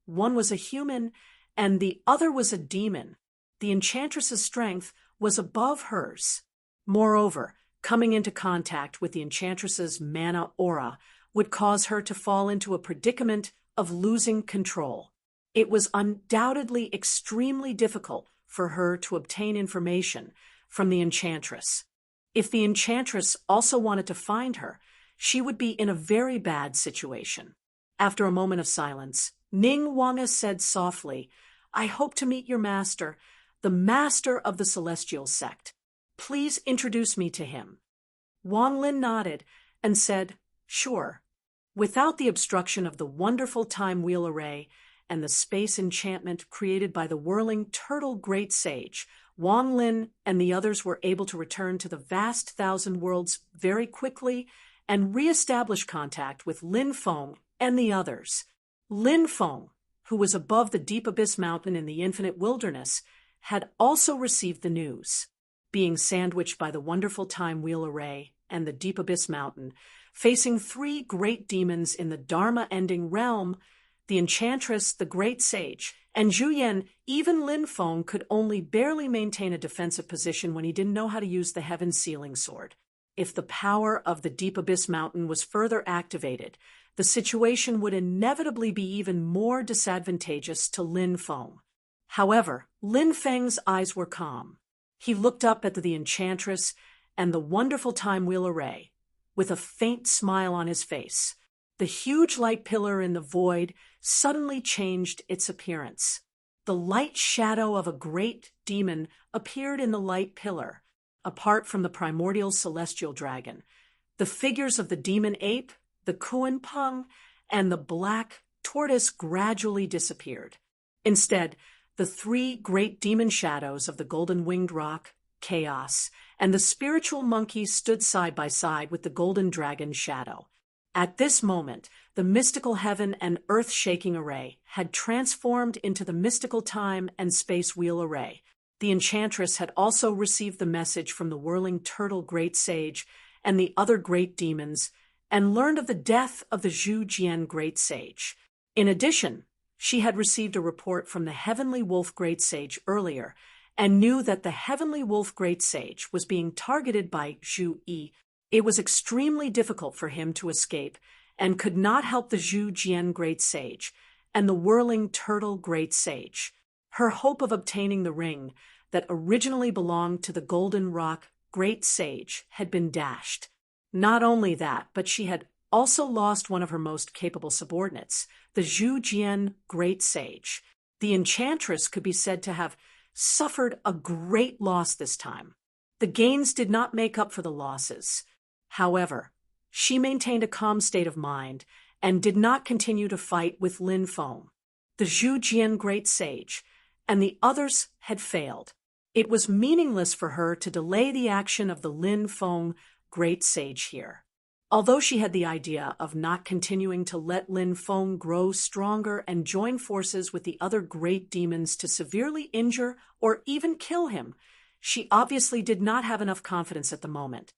One was a human and the other was a demon. The enchantress's strength was above hers. Moreover, coming into contact with the enchantress's mana aura would cause her to fall into a predicament of losing control. It was undoubtedly extremely difficult for her to obtain information from the enchantress. If the enchantress also wanted to find her, she would be in a very bad situation." After a moment of silence, Ning Wanga said softly, "I hope to meet your master, the master of the celestial sect. Please introduce me to him." Wang Lin nodded and said, "Sure." Without the obstruction of the wonderful time wheel array and the space enchantment created by the whirling turtle great sage, Wang Lin and the others were able to return to the vast thousand worlds very quickly and re-establish contact with Lin Feng and the others. Lin Feng, who was above the deep abyss mountain in the infinite wilderness, had also received the news. Being sandwiched by the wonderful time wheel array and the deep abyss mountain, facing three great demons in the Dharma-ending realm, the enchantress, the great sage, and Zhu Yan, even Lin Feng could only barely maintain a defensive position when he didn't know how to use the heaven-sealing sword. If the power of the deep abyss mountain was further activated, the situation would inevitably be even more disadvantageous to Lin Feng. However, Lin Feng's eyes were calm. He looked up at the enchantress and the wonderful time wheel array, with a faint smile on his face. The huge light pillar in the void suddenly changed its appearance. The light shadow of a great demon appeared in the light pillar, apart from the primordial celestial dragon. The figures of the demon ape, the Kuan Peng, and the black tortoise gradually disappeared. Instead, the three great demon shadows of the golden-winged rock, Chaos, and the spiritual monkey stood side by side with the golden dragon Shadow. At this moment, the mystical heaven and earth-shaking array had transformed into the mystical time and space wheel array. The enchantress had also received the message from the whirling turtle great sage and the other great demons, and learned of the death of the Zhu Jian great sage. In addition, she had received a report from the heavenly wolf great sage earlier, and knew that the heavenly wolf great sage was being targeted by Zhu Yi. It was extremely difficult for him to escape, and could not help the Zhu Jian great sage and the whirling turtle great sage. Her hope of obtaining the ring that originally belonged to the golden rock great sage had been dashed. Not only that, but she had also lost one of her most capable subordinates, the Zhu Jian great sage. The enchantress could be said to have suffered a great loss this time. The gains did not make up for the losses. However, she maintained a calm state of mind and did not continue to fight with Lin Feng. The Zhu Jian great sage and the others had failed. It was meaningless for her to delay the action of the Lin Feng great sage here. Although she had the idea of not continuing to let Lin Feng grow stronger and join forces with the other great demons to severely injure or even kill him, she obviously did not have enough confidence at the moment.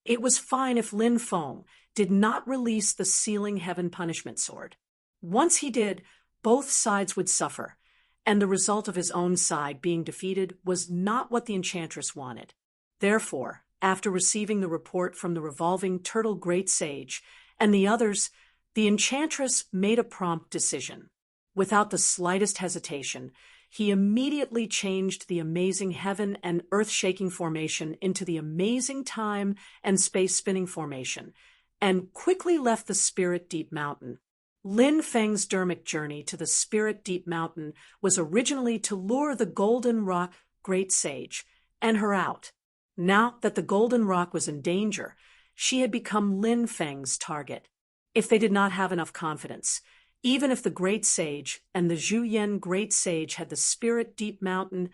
It was fine if Lin Feng did not release the sealing heaven punishment sword. Once he did, both sides would suffer, and the result of his own side being defeated was not what the enchantress wanted. Therefore, after receiving the report from the revolving turtle great sage and the others, the enchantress made a prompt decision. Without the slightest hesitation, he immediately changed the amazing heaven and earth-shaking formation into the amazing time and space-spinning formation, and quickly left the Spirit Deep Mountain. Lin Feng's dermic journey to the Spirit Deep Mountain was originally to lure the Golden Rock Great Sage and her out. Now that the golden rock was in danger, she had become Lin Feng's target. If they did not have enough confidence, even if the great sage and the Zhu Yan great sage had the spirit deep mountain,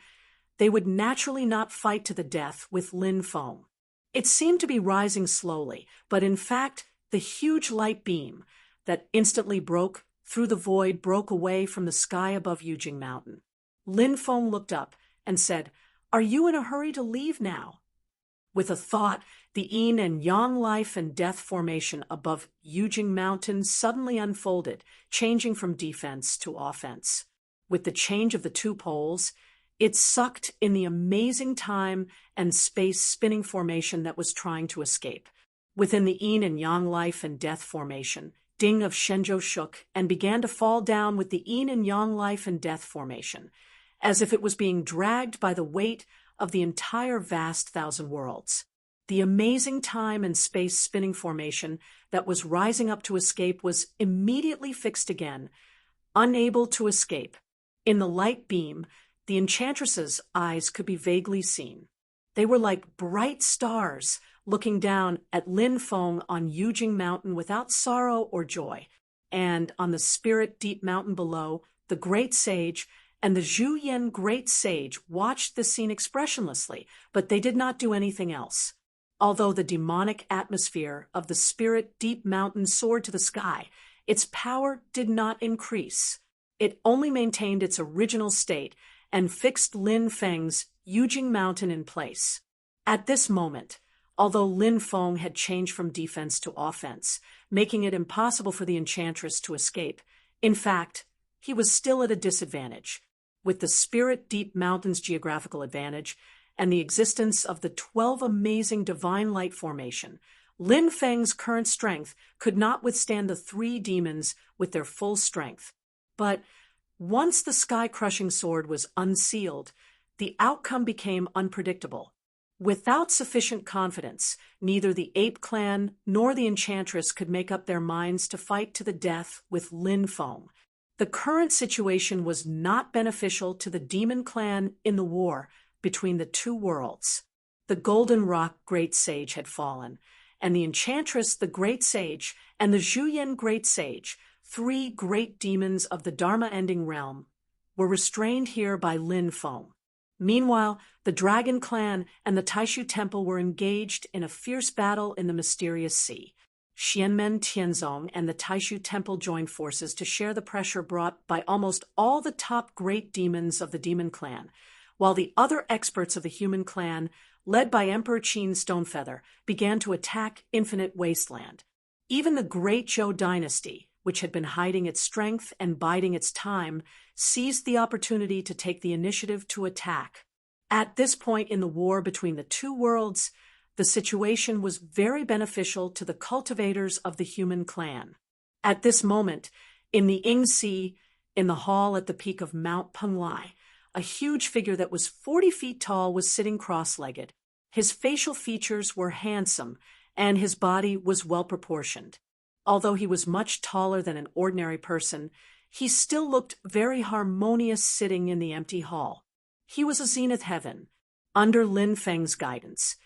they would naturally not fight to the death with Lin Feng. It seemed to be rising slowly, but in fact, the huge light beam that instantly broke through the void broke away from the sky above Yujing Mountain. Lin Feng looked up and said, "Are you in a hurry to leave now?" With a thought, the yin and yang life and death formation above Yujing Mountain suddenly unfolded, changing from defense to offense. With the change of the two poles, it sucked in the amazing time and space spinning formation that was trying to escape. Within the yin and yang life and death formation, Ding of Shenzhou shook and began to fall down with the yin and yang life and death formation, as if it was being dragged by the weight of the entire vast thousand worlds. The amazing time and space spinning formation that was rising up to escape was immediately fixed again, unable to escape. In the light beam, the enchantress's eyes could be vaguely seen. They were like bright stars looking down at Lin Feng on Yujing Mountain without sorrow or joy, and on the spirit deep mountain below, the great sage and the Zhu Yan great sage watched the scene expressionlessly, but they did not do anything else. Although the demonic atmosphere of the spirit deep mountain soared to the sky, its power did not increase. It only maintained its original state and fixed Lin Feng's Yujing Mountain in place. At this moment, although Lin Feng had changed from defense to offense, making it impossible for the enchantress to escape, in fact, he was still at a disadvantage. With the spirit deep mountain's geographical advantage and the existence of the 12 amazing divine light formation, Lin Feng's current strength could not withstand the 3 demons with their full strength. But once the sky-crushing sword was unsealed, the outcome became unpredictable. Without sufficient confidence, neither the ape clan nor the enchantress could make up their minds to fight to the death with Lin Feng. The current situation was not beneficial to the demon clan in the war between the two worlds. The Golden Rock Great Sage had fallen, and the enchantress, the Great Sage, and the Zhu Yan Great Sage, 3 great demons of the Dharma-ending realm, were restrained here by Lin Feng. Meanwhile, the Dragon Clan and the Taishu Temple were engaged in a fierce battle in the mysterious sea. Xianmen Tianzong and the Taishu Temple joined forces to share the pressure brought by almost all the top great demons of the Demon Clan, while the other experts of the Human Clan, led by Emperor Qin Stonefeather, began to attack Infinite Wasteland. Even the Great Zhou Dynasty, which had been hiding its strength and biding its time, seized the opportunity to take the initiative to attack. At this point in the war between the two worlds, the situation was very beneficial to the cultivators of the Human Clan. At this moment, in the Yingxi, in the hall at the peak of Mount Penglai, a huge figure that was 40 feet tall was sitting cross-legged. His facial features were handsome, and his body was well-proportioned. Although he was much taller than an ordinary person, he still looked very harmonious sitting in the empty hall. He was a zenith heaven, under Lin Feng's guidance.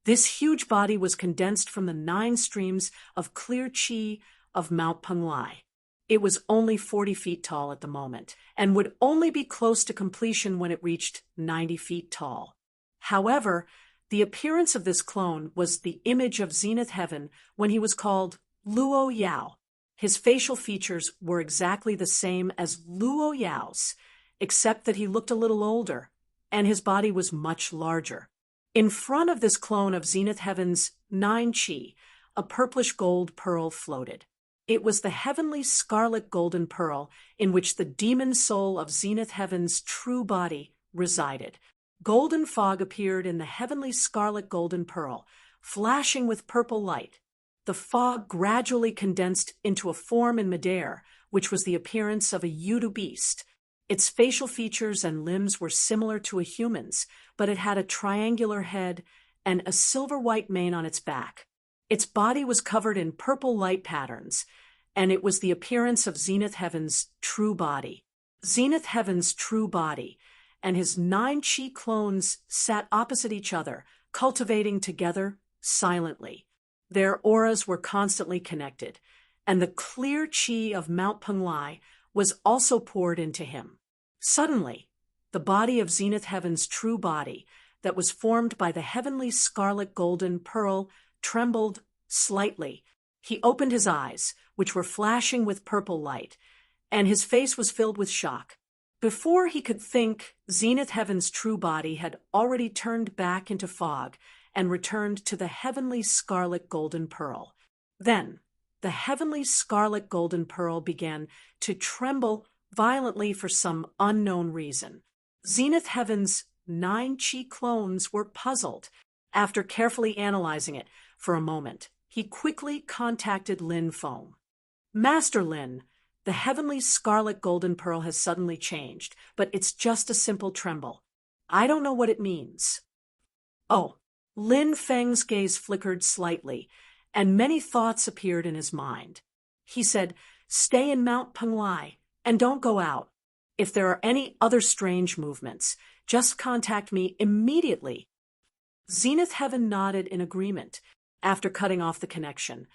This huge body was condensed from the 9 streams of clear qi of Mount Penglai. It was only 40 feet tall at the moment, and would only be close to completion when it reached 90 feet tall. However, the appearance of this clone was the image of zenith heaven when he was called Luo Yao. His facial features were exactly the same as Luo Yao's, except that he looked a little older, and his body was much larger. In front of this clone of Zenith Heaven's 9 Qi, a purplish gold pearl floated. It was the heavenly scarlet golden pearl in which the demon soul of Zenith Heaven's true body resided. Golden fog appeared in the heavenly scarlet golden pearl, flashing with purple light. The fog gradually condensed into a form in midair, which was the appearance of a Yudu beast. Its facial features and limbs were similar to a human's, but it had a triangular head and a silver-white mane on its back. Its body was covered in purple light patterns, and it was the appearance of Zenith Heaven's true body. Zenith Heaven's true body and his 9 Qi clones sat opposite each other, cultivating together silently. Their auras were constantly connected, and the clear chi of Mount Penglai was also poured into him. Suddenly, the body of Zenith Heaven's true body, that was formed by the heavenly scarlet golden pearl, trembled slightly. He opened his eyes, which were flashing with purple light, and his face was filled with shock. Before he could think, Zenith Heaven's true body had already turned back into fog and returned to the heavenly scarlet golden pearl. Then, the heavenly scarlet golden pearl began to tremble violently for some unknown reason. Zenith Heaven's 9 chi clones were puzzled. After carefully analyzing it for a moment, he quickly contacted Lin Feng. Master Lin, the heavenly scarlet golden pearl has suddenly changed, but it's just a simple tremble. I don't know what it means. Oh, Lin Feng's gaze flickered slightly, and many thoughts appeared in his mind. He said, "Stay in Mount Penglai, and don't go out. If there are any other strange movements, just contact me immediately." Zenith Heaven nodded in agreement. After cutting off the connection,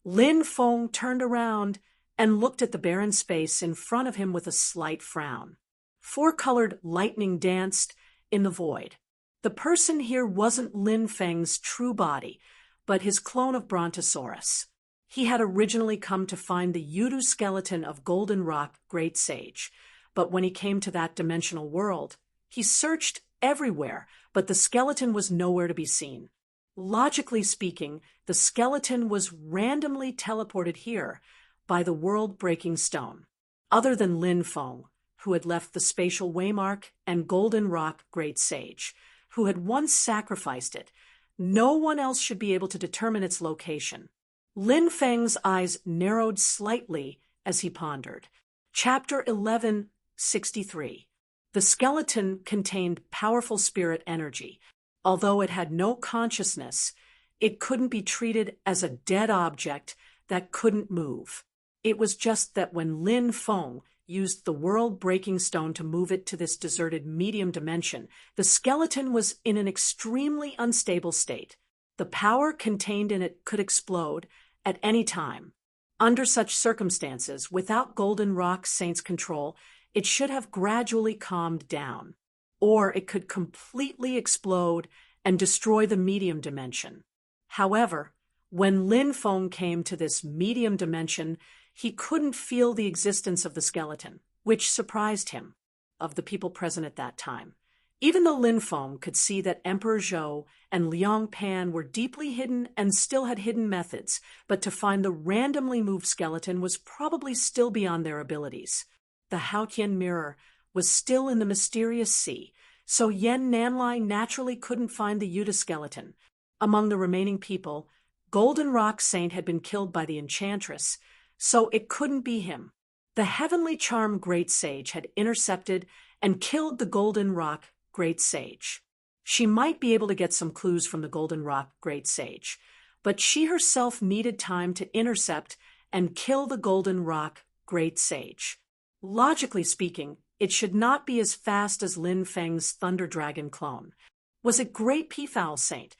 Lin Feng turned around and looked at the barren space in front of him with a slight frown. 4-colored lightning danced in the void. The person here wasn't Lin Feng's true body, but his clone of Brontosaurus. He had originally come to find the Yudu skeleton of Golden Rock Great Sage, but when he came to that dimensional world, he searched everywhere, but the skeleton was nowhere to be seen. Logically speaking, the skeleton was randomly teleported here by the world-breaking stone. Other than Lin Feng, who had left the spatial waymark, and Golden Rock Great Sage, who had once sacrificed it, no one else should be able to determine its location. Lin Feng's eyes narrowed slightly as he pondered. Chapter 1163. The skeleton contained powerful spirit energy. Although it had no consciousness, it couldn't be treated as a dead object that couldn't move. It was just that when Lin Feng used the world-breaking stone to move it to this deserted medium dimension, the skeleton was in an extremely unstable state. The power contained in it could explode at any time. Under such circumstances, without Golden Rock Saint's control, it should have gradually calmed down. Or it could completely explode and destroy the medium dimension. However, when Lin Feng came to this medium dimension, he couldn't feel the existence of the skeleton, which surprised him, of the people present at that time. Even though Lin Feng could see that Emperor Zhou and Liang Pan were deeply hidden and still had hidden methods, but to find the randomly moved skeleton was probably still beyond their abilities. The Haotian mirror was still in the mysterious sea, so Yen Nanlai naturally couldn't find the Yuda skeleton. Among the remaining people, Golden Rock Saint had been killed by the Enchantress, so it couldn't be him. The heavenly charm Great Sage had intercepted and killed the Golden Rock Great Sage. She might be able to get some clues from the Golden Rock Great Sage, but she herself needed time to intercept and kill the Golden Rock Great Sage. Logically speaking, it should not be as fast as Lin Feng's Thunder Dragon clone. Was it Great Peafowl Saint?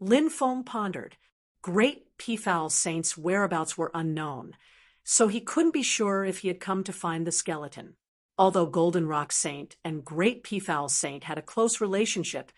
Lin Feng pondered. Great Peafowl Saint's whereabouts were unknown, so he couldn't be sure if he had come to find the skeleton. Although Golden Rock Saint and Great Peafowl Saint had a close relationship,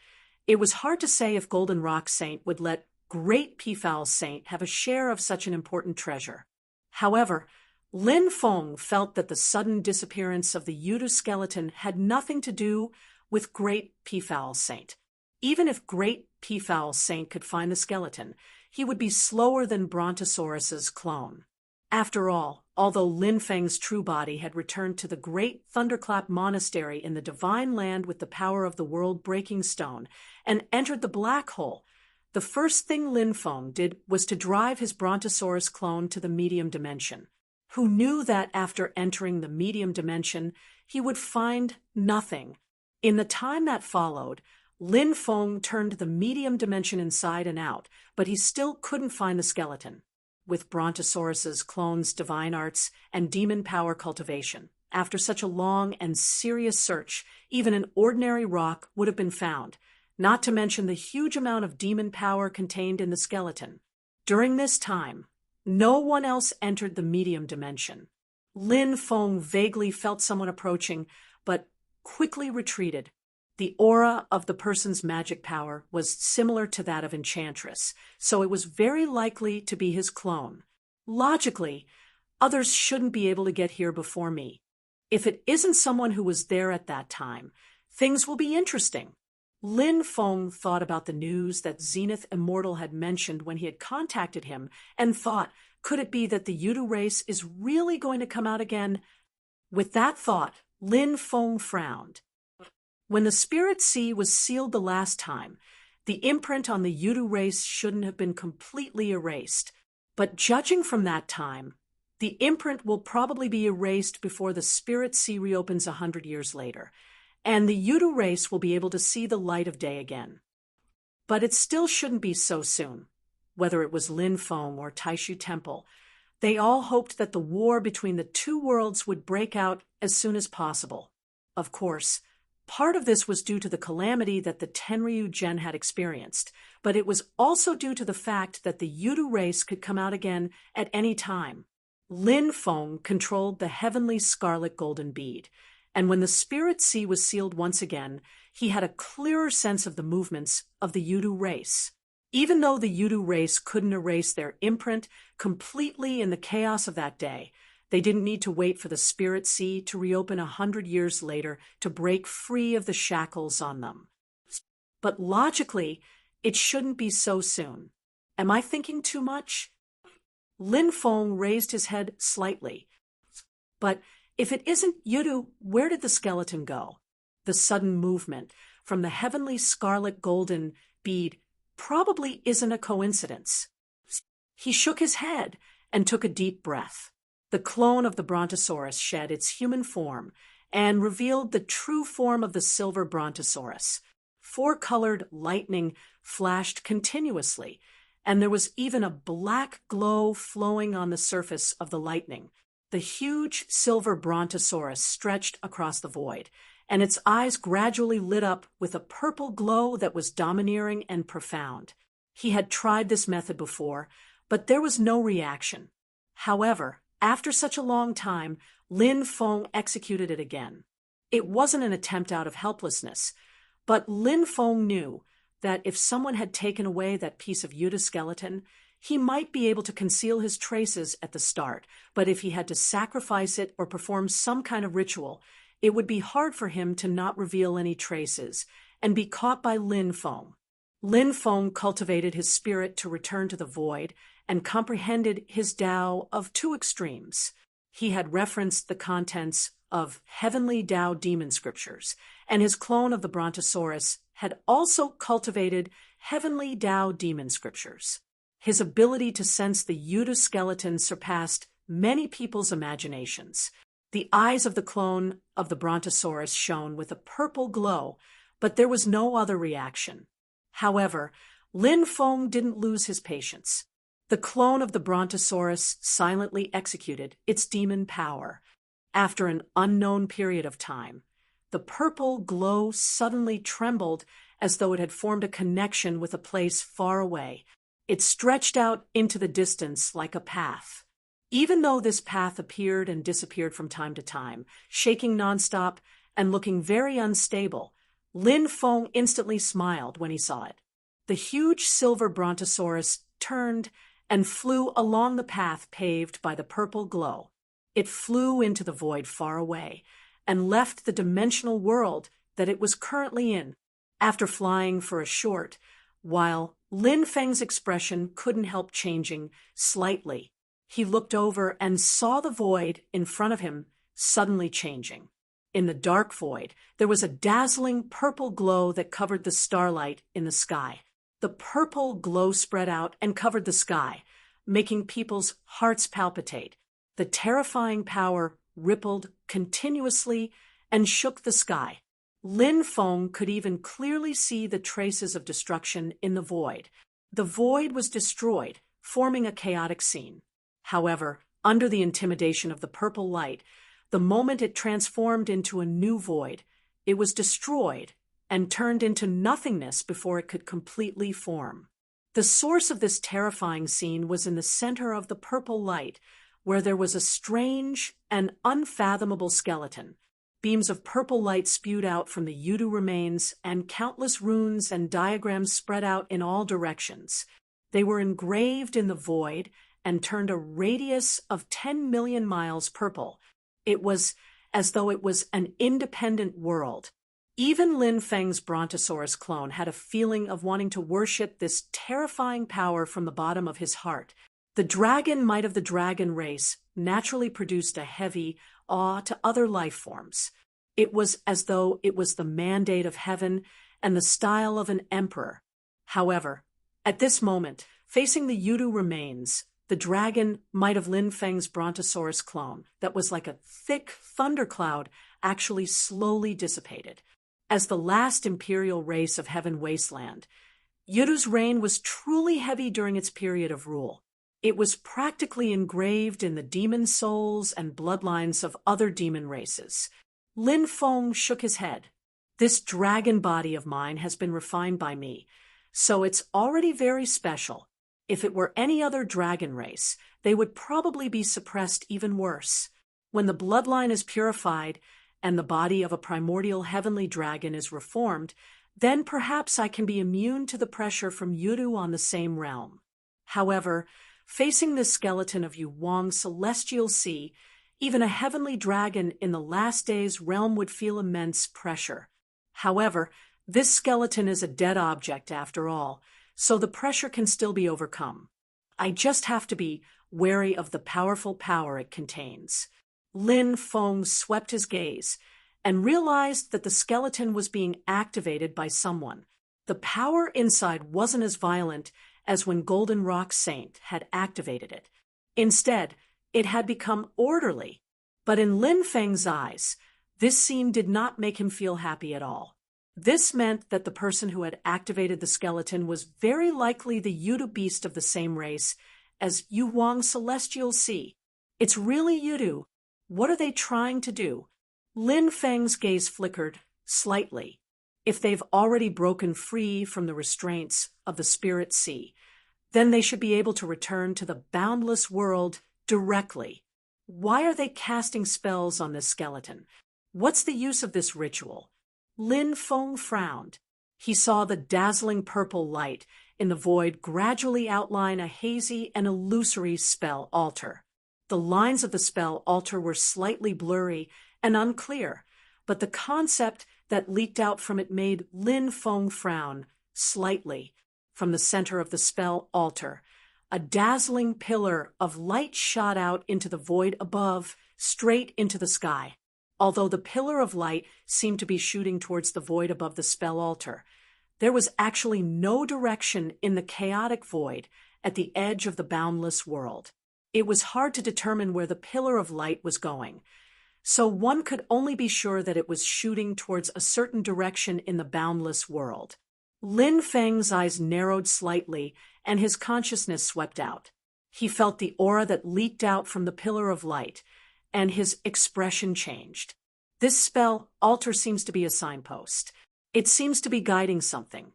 it was hard to say if Golden Rock Saint would let Great Peafowl Saint have a share of such an important treasure. However, Lin Feng felt that the sudden disappearance of the Yudu skeleton had nothing to do with Great Peafowl Saint. Even if Great Peafowl Saint could find the skeleton, he would be slower than Brontosaurus's clone. After all, although Lin Feng's true body had returned to the great Thunderclap Monastery in the divine land with the power of the world-breaking stone and entered the black hole, the first thing Lin Feng did was to drive his Brontosaurus clone to the medium dimension. Who knew that after entering the medium dimension, he would find nothing. In the time that followed, Lin Feng turned the medium dimension inside and out, but he still couldn't find the skeleton. With Brontosaurus's clone's divine arts and demon power cultivation, after such a long and serious search, even an ordinary rock would have been found. not to mention the huge amount of demon power contained in the skeleton. During this time, no one else entered the medium dimension. Lin Feng vaguely felt someone approaching, but quickly retreated. The aura of the person's magic power was similar to that of Enchantress, so it was very likely to be his clone. Logically, others shouldn't be able to get here before me. If it isn't someone who was there at that time, things will be interesting. Lin Feng thought about the news that Zenith Immortal had mentioned when he had contacted him and thought, could it be that the Yudu race is really going to come out again? With that thought, Lin Feng frowned. When the Spirit Sea was sealed the last time, the imprint on the Yudu race shouldn't have been completely erased. But judging from that time, the imprint will probably be erased before the Spirit Sea reopens 100 years later, and the Yudu race will be able to see the light of day again. But it still shouldn't be so soon. Whether it was Lin Feng or Taishu Temple, they all hoped that the war between the two worlds would break out as soon as possible. Of course, part of this was due to the calamity that the Tenryu Gen had experienced, but it was also due to the fact that the Yudu race could come out again at any time. Lin Feng controlled the heavenly scarlet golden bead, and when the Spirit Sea was sealed once again, he had a clearer sense of the movements of the Yudu race. Even though the Yudu race couldn't erase their imprint completely in the chaos of that day, they didn't need to wait for the Spirit Sea to reopen 100 years later to break free of the shackles on them. But logically, it shouldn't be so soon. Am I thinking too much? Lin Feng raised his head slightly. But if it isn't Yudu, where did the skeleton go? The sudden movement from the heavenly scarlet golden bead probably isn't a coincidence. He shook his head and took a deep breath. The clone of the Brontosaurus shed its human form and revealed the true form of the silver Brontosaurus. Four-colored lightning flashed continuously, and there was even a black glow flowing on the surface of the lightning. The huge silver Brontosaurus stretched across the void, and its eyes gradually lit up with a purple glow that was domineering and profound. He had tried this method before, but there was no reaction. However, after such a long time, Lin Feng executed it again. It wasn't an attempt out of helplessness, but Lin Feng knew that if someone had taken away that piece of Yudu skeleton, he might be able to conceal his traces at the start, but if he had to sacrifice it or perform some kind of ritual, it would be hard for him to not reveal any traces and be caught by Lin Feng. Lin Feng cultivated his spirit to return to the void and comprehended his Tao of two extremes. He had referenced the contents of heavenly Tao demon scriptures, and his clone of the Brontosaurus had also cultivated heavenly Tao demon scriptures. His ability to sense the Yudu skeleton surpassed many people's imaginations. The eyes of the clone of the Brontosaurus shone with a purple glow, but there was no other reaction. However, Lin Feng didn't lose his patience. The clone of the Brontosaurus silently executed its demon power. After an unknown period of time, the purple glow suddenly trembled as though it had formed a connection with a place far away. It stretched out into the distance like a path. Even though this path appeared and disappeared from time to time, shaking nonstop and looking very unstable, Lin Feng instantly smiled when he saw it. The huge silver Brontosaurus turned and flew along the path paved by the purple glow. It flew into the void far away and left the dimensional world that it was currently in. After flying for a short while, Lin Feng's expression couldn't help changing slightly. He looked over and saw the void in front of him suddenly changing. In the dark void, there was a dazzling purple glow that covered the starlight in the sky. The purple glow spread out and covered the sky, making people's hearts palpitate. The terrifying power rippled continuously and shook the sky. Lin Feng could even clearly see the traces of destruction in the void. The void was destroyed, forming a chaotic scene. However, under the intimidation of the purple light, the moment it transformed into a new void, it was destroyed and turned into nothingness before it could completely form. The source of this terrifying scene was in the center of the purple light, where there was a strange and unfathomable skeleton. Beams of purple light spewed out from the Yudu remains, and countless runes and diagrams spread out in all directions. They were engraved in the void and turned a radius of 10 million miles purple. It was as though it was an independent world. Even Lin Feng's Brontosaurus clone had a feeling of wanting to worship this terrifying power from the bottom of his heart. The dragon might of the dragon race naturally produced a heavy awe to other life forms. It was as though it was the mandate of heaven and the style of an emperor. However, at this moment, facing the Yudu remains, the dragon might of Lin Feng's Brontosaurus clone that was like a thick thundercloud actually slowly dissipated. As the last imperial race of Heaven Wasteland, Yudu's reign was truly heavy during its period of rule. It was practically engraved in the demon souls and bloodlines of other demon races. Lin Feng shook his head. This dragon body of mine has been refined by me, so it's already very special. If it were any other dragon race, they would probably be suppressed even worse. When the bloodline is purified and the body of a primordial heavenly dragon is reformed, then perhaps I can be immune to the pressure from Yudu on the same realm. However, facing the skeleton of Yu Wang's celestial sea, even a heavenly dragon in the last days realm would feel immense pressure. However, this skeleton is a dead object after all, so the pressure can still be overcome. I just have to be wary of the powerful power it contains. Lin Feng swept his gaze and realized that the skeleton was being activated by someone. The power inside wasn't as violent as when Golden Rock Saint had activated it. Instead, it had become orderly. But in Lin Feng's eyes, this scene did not make him feel happy at all. This meant that the person who had activated the skeleton was very likely the Yudu beast of the same race as Yu Wang's celestial sea. It's really Yudu. What are they trying to do? Lin Feng's gaze flickered slightly. If they've already broken free from the restraints of the spirit sea, then they should be able to return to the boundless world directly. Why are they casting spells on this skeleton? What's the use of this ritual? Lin Feng frowned. He saw the dazzling purple light in the void gradually outline a hazy and illusory spell altar. The lines of the spell altar were slightly blurry and unclear, but the concept that leaked out from it made Lin Feng frown slightly. From the center of the spell altar, a dazzling pillar of light shot out into the void above, straight into the sky. Although the pillar of light seemed to be shooting towards the void above the spell altar, there was actually no direction in the chaotic void at the edge of the boundless world. It was hard to determine where the pillar of light was going, so one could only be sure that it was shooting towards a certain direction in the boundless world. Lin Feng's eyes narrowed slightly, and his consciousness swept out. He felt the aura that leaked out from the pillar of light, and his expression changed. This spell altar seems to be a signpost. It seems to be guiding something.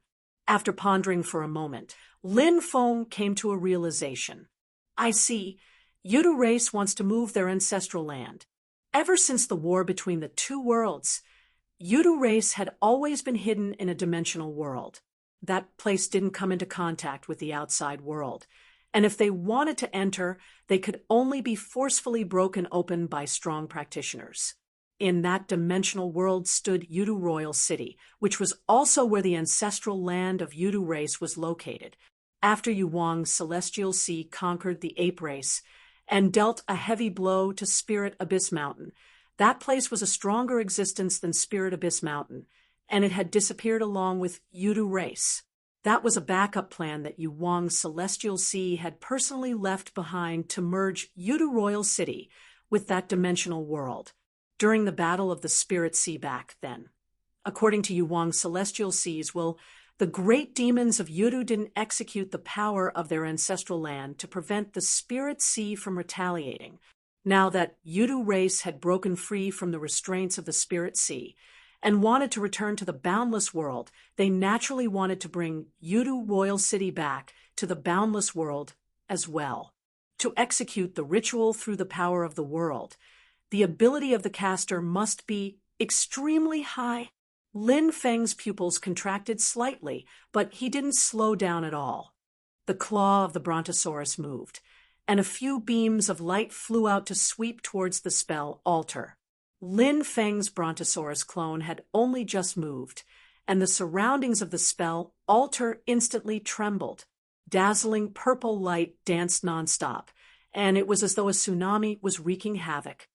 After pondering for a moment, Lin Feng came to a realization. I see. Yudu race wants to move their ancestral land. Ever since the war between the two worlds, Yudu race had always been hidden in a dimensional world. That place didn't come into contact with the outside world, and if they wanted to enter, they could only be forcefully broken open by strong practitioners. In that dimensional world stood Yudu Royal City, which was also where the ancestral land of Yudu race was located. After Yu Wang's celestial sea conquered the ape race and dealt a heavy blow to Spirit Abyss Mountain, that place was a stronger existence than Spirit Abyss Mountain, and it had disappeared along with Yudu race. That was a backup plan that Yu Wang's celestial sea had personally left behind to merge Yudu Royal City with that dimensional world during the Battle of the Spirit Sea back then. According to Yu Wang's celestial seas, the great demons of Yudu didn't execute the power of their ancestral land to prevent the Spirit Sea from retaliating. Now that Yudu race had broken free from the restraints of the Spirit Sea, and wanted to return to the boundless world, they naturally wanted to bring Yudu Royal City back to the boundless world as well. To execute the ritual through the power of the world, the ability of the caster must be extremely high. Lin Feng's pupils contracted slightly, but he didn't slow down at all. The claw of the brontosaurus moved, and a few beams of light flew out to sweep towards the spell altar. Lin Feng's brontosaurus clone had only just moved, and the surroundings of the spell altar instantly trembled. Dazzling purple light danced nonstop, and it was as though a tsunami was wreaking havoc.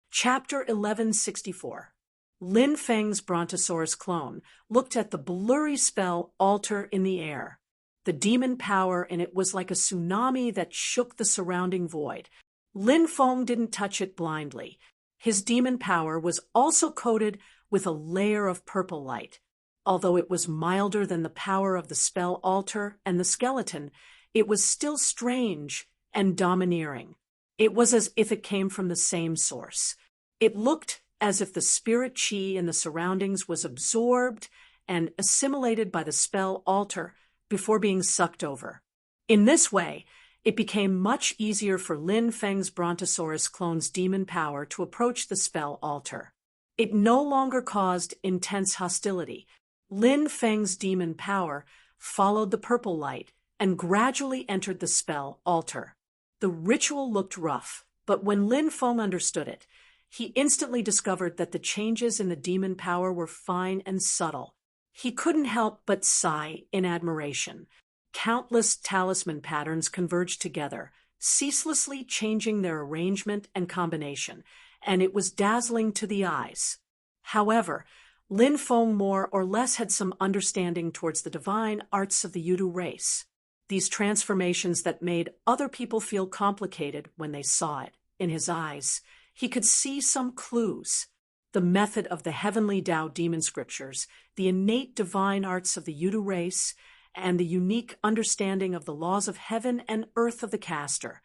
Chapter 1164. Lin Feng's brontosaurus clone looked at the blurry spell altar in the air. The demon power in it was like a tsunami that shook the surrounding void. Lin Feng didn't touch it blindly. His demon power was also coated with a layer of purple light. Although it was milder than the power of the spell altar and the skeleton, it was still strange and domineering. It was as if it came from the same source. It looked as if the spirit chi in the surroundings was absorbed and assimilated by the spell altar before being sucked over. In this way, it became much easier for Lin Feng's brontosaurus clone's demon power to approach the spell altar. It no longer caused intense hostility. Lin Feng's demon power followed the purple light and gradually entered the spell altar. The ritual looked rough, but when Lin Feng understood it, he instantly discovered that the changes in the demon power were fine and subtle. He couldn't help but sigh in admiration. Countless talisman patterns converged together, ceaselessly changing their arrangement and combination, and it was dazzling to the eyes. However, Lin Feng more or less had some understanding towards the divine arts of the Yudu race. These transformations that made other people feel complicated when they saw it. In his eyes, he could see some clues. The method of the heavenly Tao demon scriptures, the innate divine arts of the Yudu race, and the unique understanding of the laws of heaven and earth of the caster.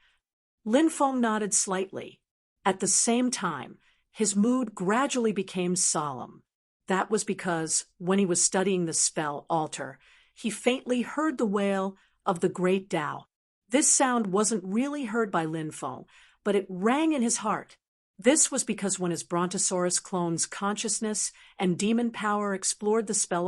Lin Feng nodded slightly. At the same time, his mood gradually became solemn. That was because, when he was studying the spell altar, he faintly heard the wail of the great Tao. This sound wasn't really heard by Lin Feng, but it rang in his heart. This was because when his brontosaurus clone's consciousness and demon power explored the spell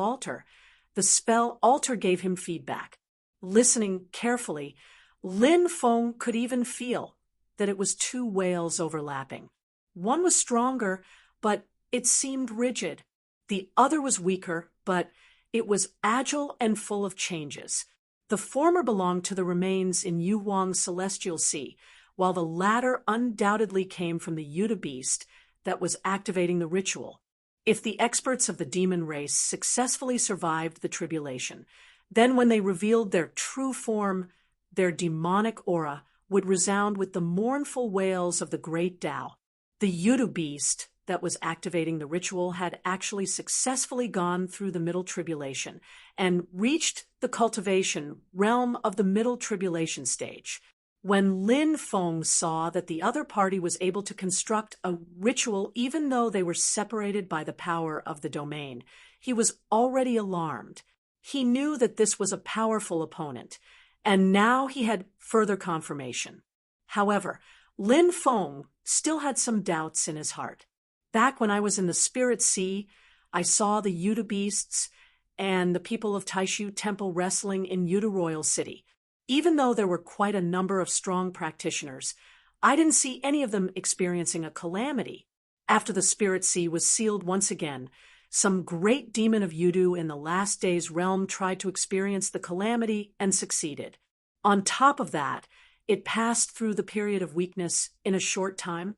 altar gave him feedback. Listening carefully, Lin Feng could even feel that it was two wails overlapping. One was stronger, but it seemed rigid. The other was weaker, but it was agile and full of changes. The former belonged to the remains in Yu Wang's celestial sea, while the latter undoubtedly came from the Yudu beast that was activating the ritual. If the experts of the demon race successfully survived the tribulation, then when they revealed their true form, their demonic aura would resound with the mournful wails of the great Tao. The Yudu beast that was activating the ritual had actually successfully gone through the middle tribulation and reached the cultivation realm of the middle tribulation stage. When Lin Feng saw that the other party was able to construct a ritual even though they were separated by the power of the domain, he was already alarmed. He knew that this was a powerful opponent, and now he had further confirmation. However, Lin Feng still had some doubts in his heart. Back when I was in the Spirit Sea, I saw the Yudu beasts and the people of Taishu Temple wrestling in Yudu Royal City. Even though there were quite a number of strong practitioners, I didn't see any of them experiencing a calamity. After the Spirit Sea was sealed once again, some great demon of Yudu in the last days realm tried to experience the calamity and succeeded. On top of that, it passed through the period of weakness in a short time.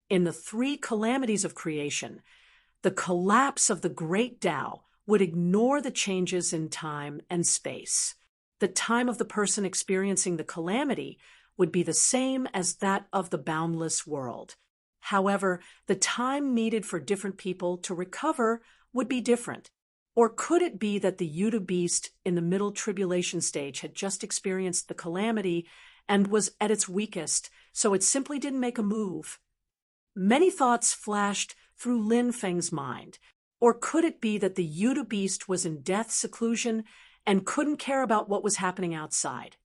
In the three calamities of creation, the collapse of the great Tao would ignore the changes in time and space. The time of the person experiencing the calamity would be the same as that of the boundless world. However, the time needed for different people to recover would be different. Or could it be that the Yudu beast in the middle tribulation stage had just experienced the calamity and was at its weakest, so it simply didn't make a move? Many thoughts flashed through Lin Feng's mind. Or could it be that the Yudu beast was in death seclusion and couldn't care about what was happening outside?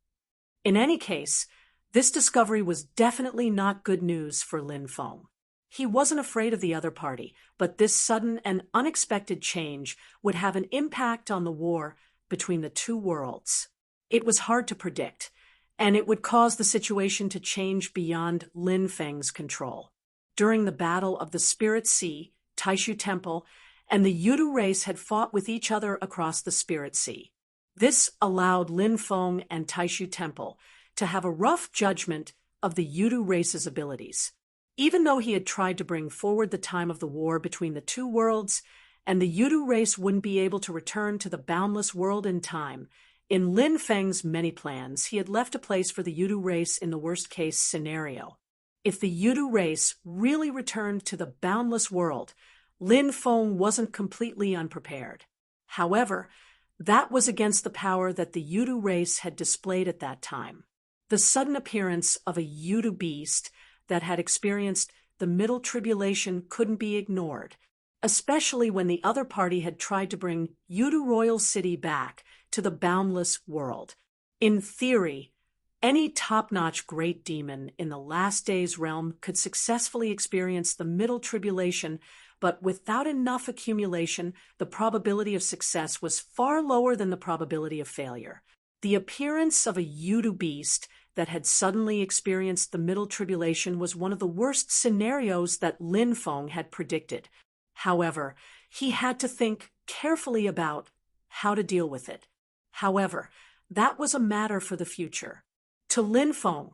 In any case, this discovery was definitely not good news for Lin Feng. He wasn't afraid of the other party, but this sudden and unexpected change would have an impact on the war between the two worlds. It was hard to predict, and it would cause the situation to change beyond Lin Feng's control. During the Battle of the Spirit Sea, Taishu Temple and the Yudu race had fought with each other across the Spirit Sea. This allowed Lin Feng and Taishu Temple to have a rough judgment of the Yudu race's abilities. Even though he had tried to bring forward the time of the war between the two worlds, and the Yudu race wouldn't be able to return to the boundless world in time, in Lin Feng's many plans, he had left a place for the Yudu race in the worst-case scenario. If the Yudu race really returned to the boundless world, Lin Feng wasn't completely unprepared. However, that was against the power that the Yudu race had displayed at that time. The sudden appearance of a Yudu beast that had experienced the Middle Tribulation couldn't be ignored, especially when the other party had tried to bring Yudu Royal City back to the boundless world. In theory, any top-notch great demon in the Last Days realm could successfully experience the Middle Tribulation, but without enough accumulation, the probability of success was far lower than the probability of failure. The appearance of a Yudu beast that had suddenly experienced the Middle Tribulation was one of the worst scenarios that Lin Feng had predicted. However, he had to think carefully about how to deal with it. However, that was a matter for the future. To Lin Feng,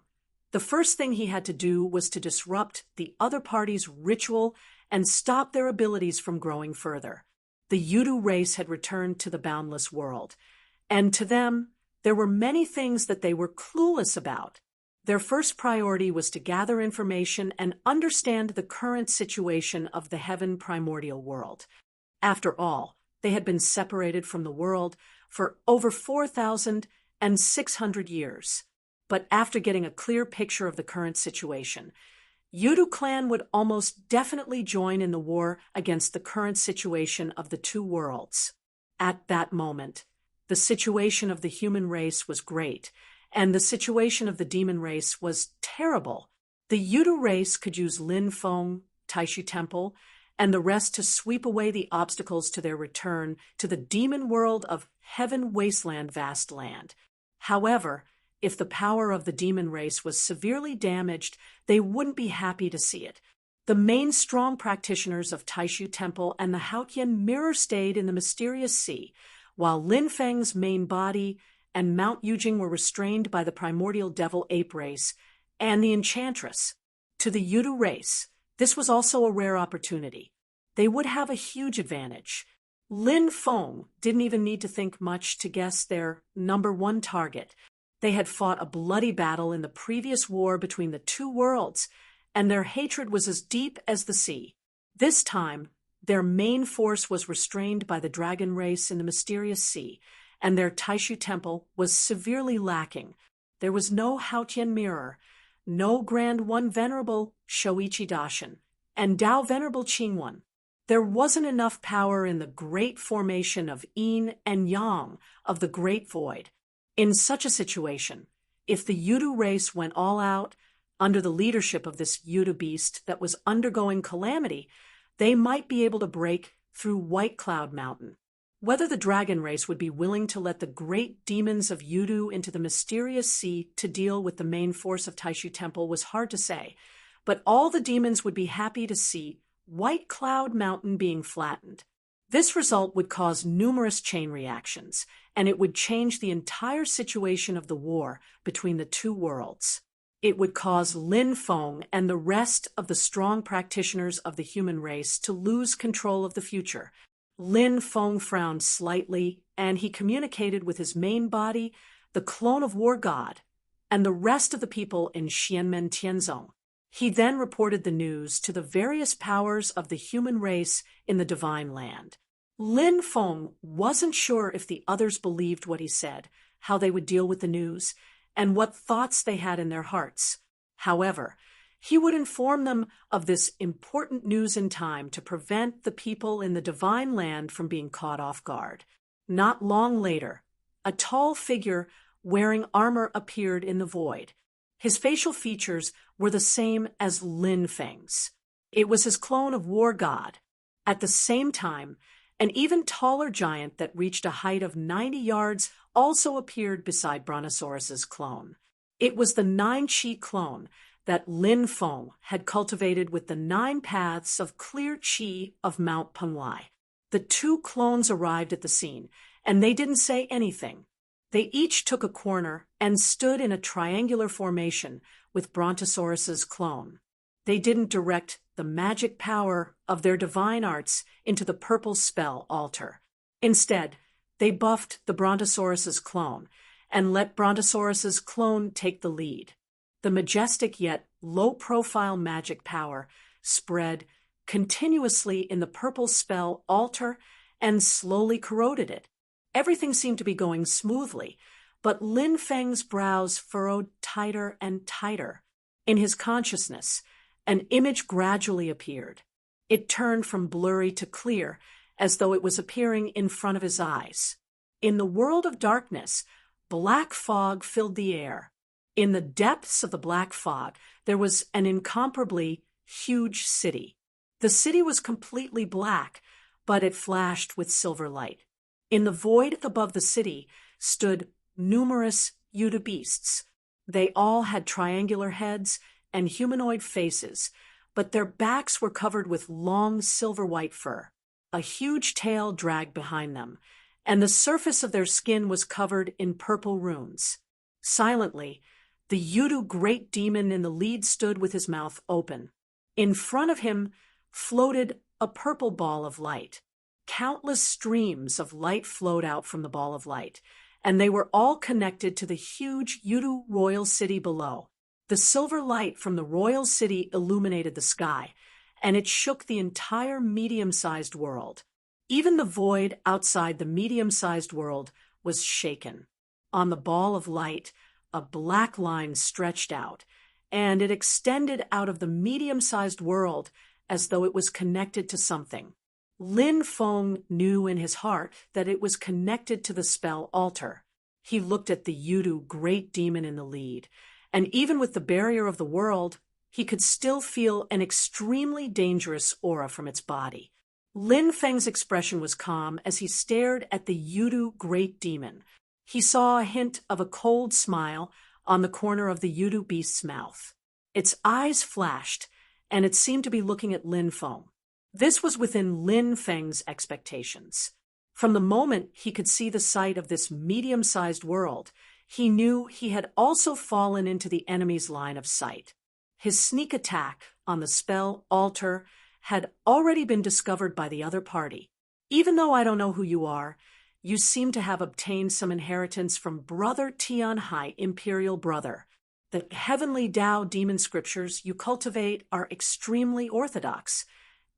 the first thing he had to do was to disrupt the other party's ritual and stop their abilities from growing further. The Yudu race had returned to the boundless world, and to them, there were many things that they were clueless about. Their first priority was to gather information and understand the current situation of the heaven primordial world. After all, they had been separated from the world for over 4,600 years. But after getting a clear picture of the current situation, Yudu clan would almost definitely join in the war against the current situation of the two worlds. At that moment, the situation of the human race was great, and the situation of the demon race was terrible. The Yudu race could use Lin Feng, Taishu Temple, and the rest to sweep away the obstacles to their return to the demon world of Heaven Wasteland Vast Land. However, if the power of the demon race was severely damaged, they wouldn't be happy to see it. The main strong practitioners of Taishu Temple and the Haotian mirror stayed in the mysterious sea, while Lin Feng's main body and Mount Yujing were restrained by the primordial devil ape race and the enchantress. To the Yudu race, this was also a rare opportunity. They would have a huge advantage. Lin Feng didn't even need to think much to guess their number one target. They had fought a bloody battle in the previous war between the two worlds, and their hatred was as deep as the sea. This time, their main force was restrained by the dragon race in the mysterious sea, and their Taishu Temple was severely lacking. There was no Haotian mirror, no Grand One Venerable Shoichi Dashin, and Tao Venerable Qingwen. There wasn't enough power in the great formation of Yin and Yang of the Great Void. In such a situation, if the Yudu race went all out under the leadership of this Yudu beast that was undergoing calamity, they might be able to break through White Cloud Mountain. Whether the dragon race would be willing to let the great demons of Yudu into the mysterious sea to deal with the main force of Taishu Temple was hard to say, but all the demons would be happy to see White Cloud Mountain being flattened. This result would cause numerous chain reactions, and it would change the entire situation of the war between the two worlds. It would cause Lin Feng and the rest of the strong practitioners of the human race to lose control of the future. Lin Feng frowned slightly, and he communicated with his main body, the clone of War God, and the rest of the people in Xianmen Tianzong. He then reported the news to the various powers of the human race in the Divine Land. Lin Feng wasn't sure if the others believed what he said, how they would deal with the news, and what thoughts they had in their hearts. However, He would inform them of this important news in time to prevent the people in the divine land from being caught off guard. Not long later, a tall figure wearing armor appeared in the void. His facial features were the same as Lin Feng's. It was his clone of War God. At the same time, an even taller giant that reached a height of 90 yards also appeared beside Brontosaurus's clone. It was the 9-chi clone that Lin Feng had cultivated with the 9 paths of clear chi of Mount Penglai. The 2 clones arrived at the scene, and they didn't say anything. They each took a corner and stood in a triangular formation with Brontosaurus's clone. They didn't direct the magic power of their divine arts into the purple spell altar. Instead, they buffed the Brontosaurus's clone and let Brontosaurus's clone take the lead. The majestic yet low-profile magic power spread continuously in the purple spell altar and slowly corroded it. Everything seemed to be going smoothly, but Lin Feng's brows furrowed tighter and tighter. In his consciousness, an image gradually appeared. It turned from blurry to clear, as though it was appearing in front of his eyes. In the world of darkness, black fog filled the air. In the depths of the black fog, there was an incomparably huge city. The city was completely black, but it flashed with silver light. In the void above the city stood numerous Yuta beasts. They all had triangular heads and humanoid faces, but their backs were covered with long silver-white fur. A huge tail dragged behind them, and the surface of their skin was covered in purple runes. Silently, the Yudu great demon in the lead stood with his mouth open. In front of him floated a purple ball of light. Countless streams of light flowed out from the ball of light, and they were all connected to the huge Yudu royal city below. The silver light from the royal city illuminated the sky, and it shook the entire medium-sized world. Even the void outside the medium-sized world was shaken. On the ball of light, a black line stretched out, and it extended out of the medium-sized world as though it was connected to something. Lin Feng knew in his heart that it was connected to the spell altar. He looked at the Yudu great demon in the lead, and even with the barrier of the world, he could still feel an extremely dangerous aura from its body. Lin Feng's expression was calm as he stared at the Yudu great demon. He saw a hint of a cold smile on the corner of the Yudu beast's mouth. Its eyes flashed, and it seemed to be looking at Lin Feng. This was within Lin Feng's expectations. From the moment he could see the sight of this medium-sized world, he knew he had also fallen into the enemy's line of sight. His sneak attack on the spell altar had already been discovered by the other party. Even though I don't know who you are, you seem to have obtained some inheritance from Brother Tianhai, Imperial Brother. The heavenly Tao demon scriptures you cultivate are extremely orthodox,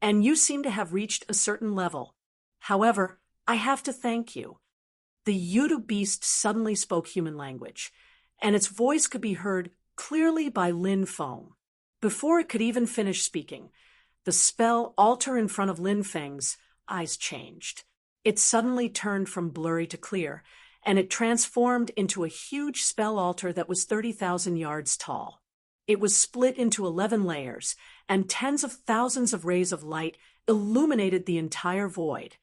and you seem to have reached a certain level. However, I have to thank you. The Yudu beast suddenly spoke human language, and its voice could be heard clearly by Lin Feng. Before it could even finish speaking, the spell altar in front of Lin Feng's eyes changed. It suddenly turned from blurry to clear, and it transformed into a huge spell altar that was 30,000 yards tall. It was split into 11 layers, and tens of thousands of rays of light illuminated the entire void.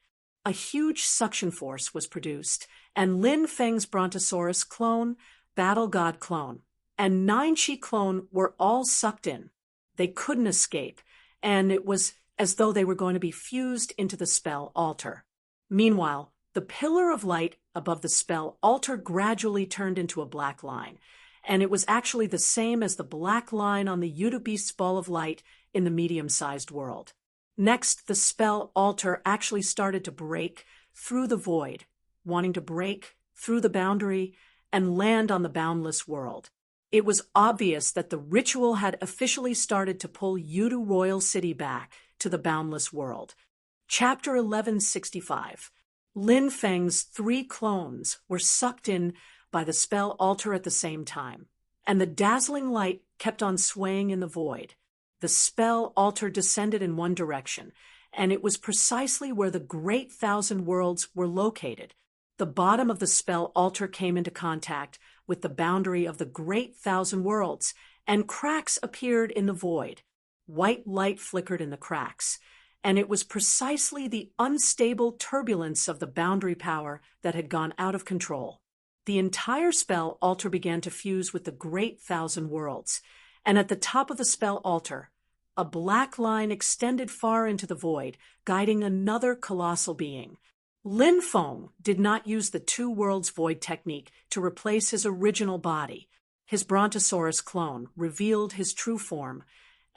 A huge suction force was produced, and Lin Feng's Brontosaurus clone, Battle God clone, and 9-chi clone were all sucked in. They couldn't escape, and it was as though they were going to be fused into the spell altar. Meanwhile, the pillar of light above the spell altar gradually turned into a black line, and it was actually the same as the black line on the Yudu beast's ball of light in the medium-sized world. Next, the spell altar actually started to break through the void, wanting to break through the boundary and land on the boundless world. It was obvious that the ritual had officially started to pull Yudu Royal City back to the boundless world. Chapter 1165. Lin Feng's 3 clones were sucked in by the spell altar at the same time, and the dazzling light kept on swaying in the void. The spell altar descended in one direction, and it was precisely where the Great Thousand Worlds were located. The bottom of the spell altar came into contact with the boundary of the Great Thousand Worlds, and cracks appeared in the void. White light flickered in the cracks, and it was precisely the unstable turbulence of the boundary power that had gone out of control. The entire spell altar began to fuse with the Great Thousand Worlds, and at the top of the spell altar, a black line extended far into the void, guiding another colossal being. Lin Feng did not use the two worlds void technique to replace his original body. His Brontosaurus clone revealed his true form,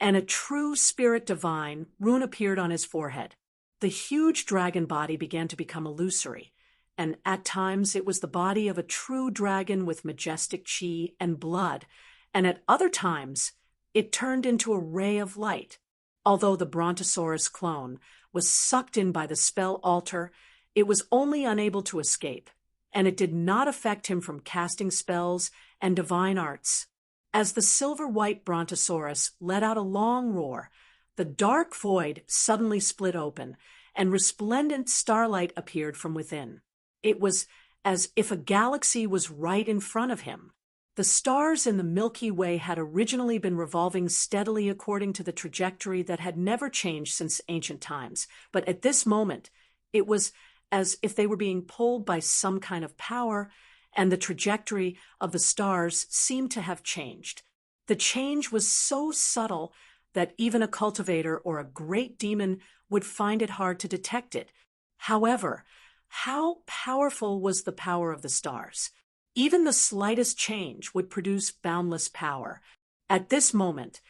and a true spirit divine rune appeared on his forehead. The huge dragon body began to become illusory, and at times it was the body of a true dragon with majestic chi and blood, and at other times it turned into a ray of light. Although the Brontosaurus clone was sucked in by the spell altar, it was only unable to escape, and it did not affect him from casting spells and divine arts. As the silver-white Brontosaurus let out a long roar, the dark void suddenly split open, and resplendent starlight appeared from within. It was as if a galaxy was right in front of him. The stars in the Milky Way had originally been revolving steadily according to the trajectory that had never changed since ancient times, but at this moment, it was as if they were being pulled by some kind of power, and the trajectory of the stars seemed to have changed. The change was so subtle that even a cultivator or a great demon would find it hard to detect it. However, how powerful was the power of the stars? Even the slightest change would produce boundless power. At this moment,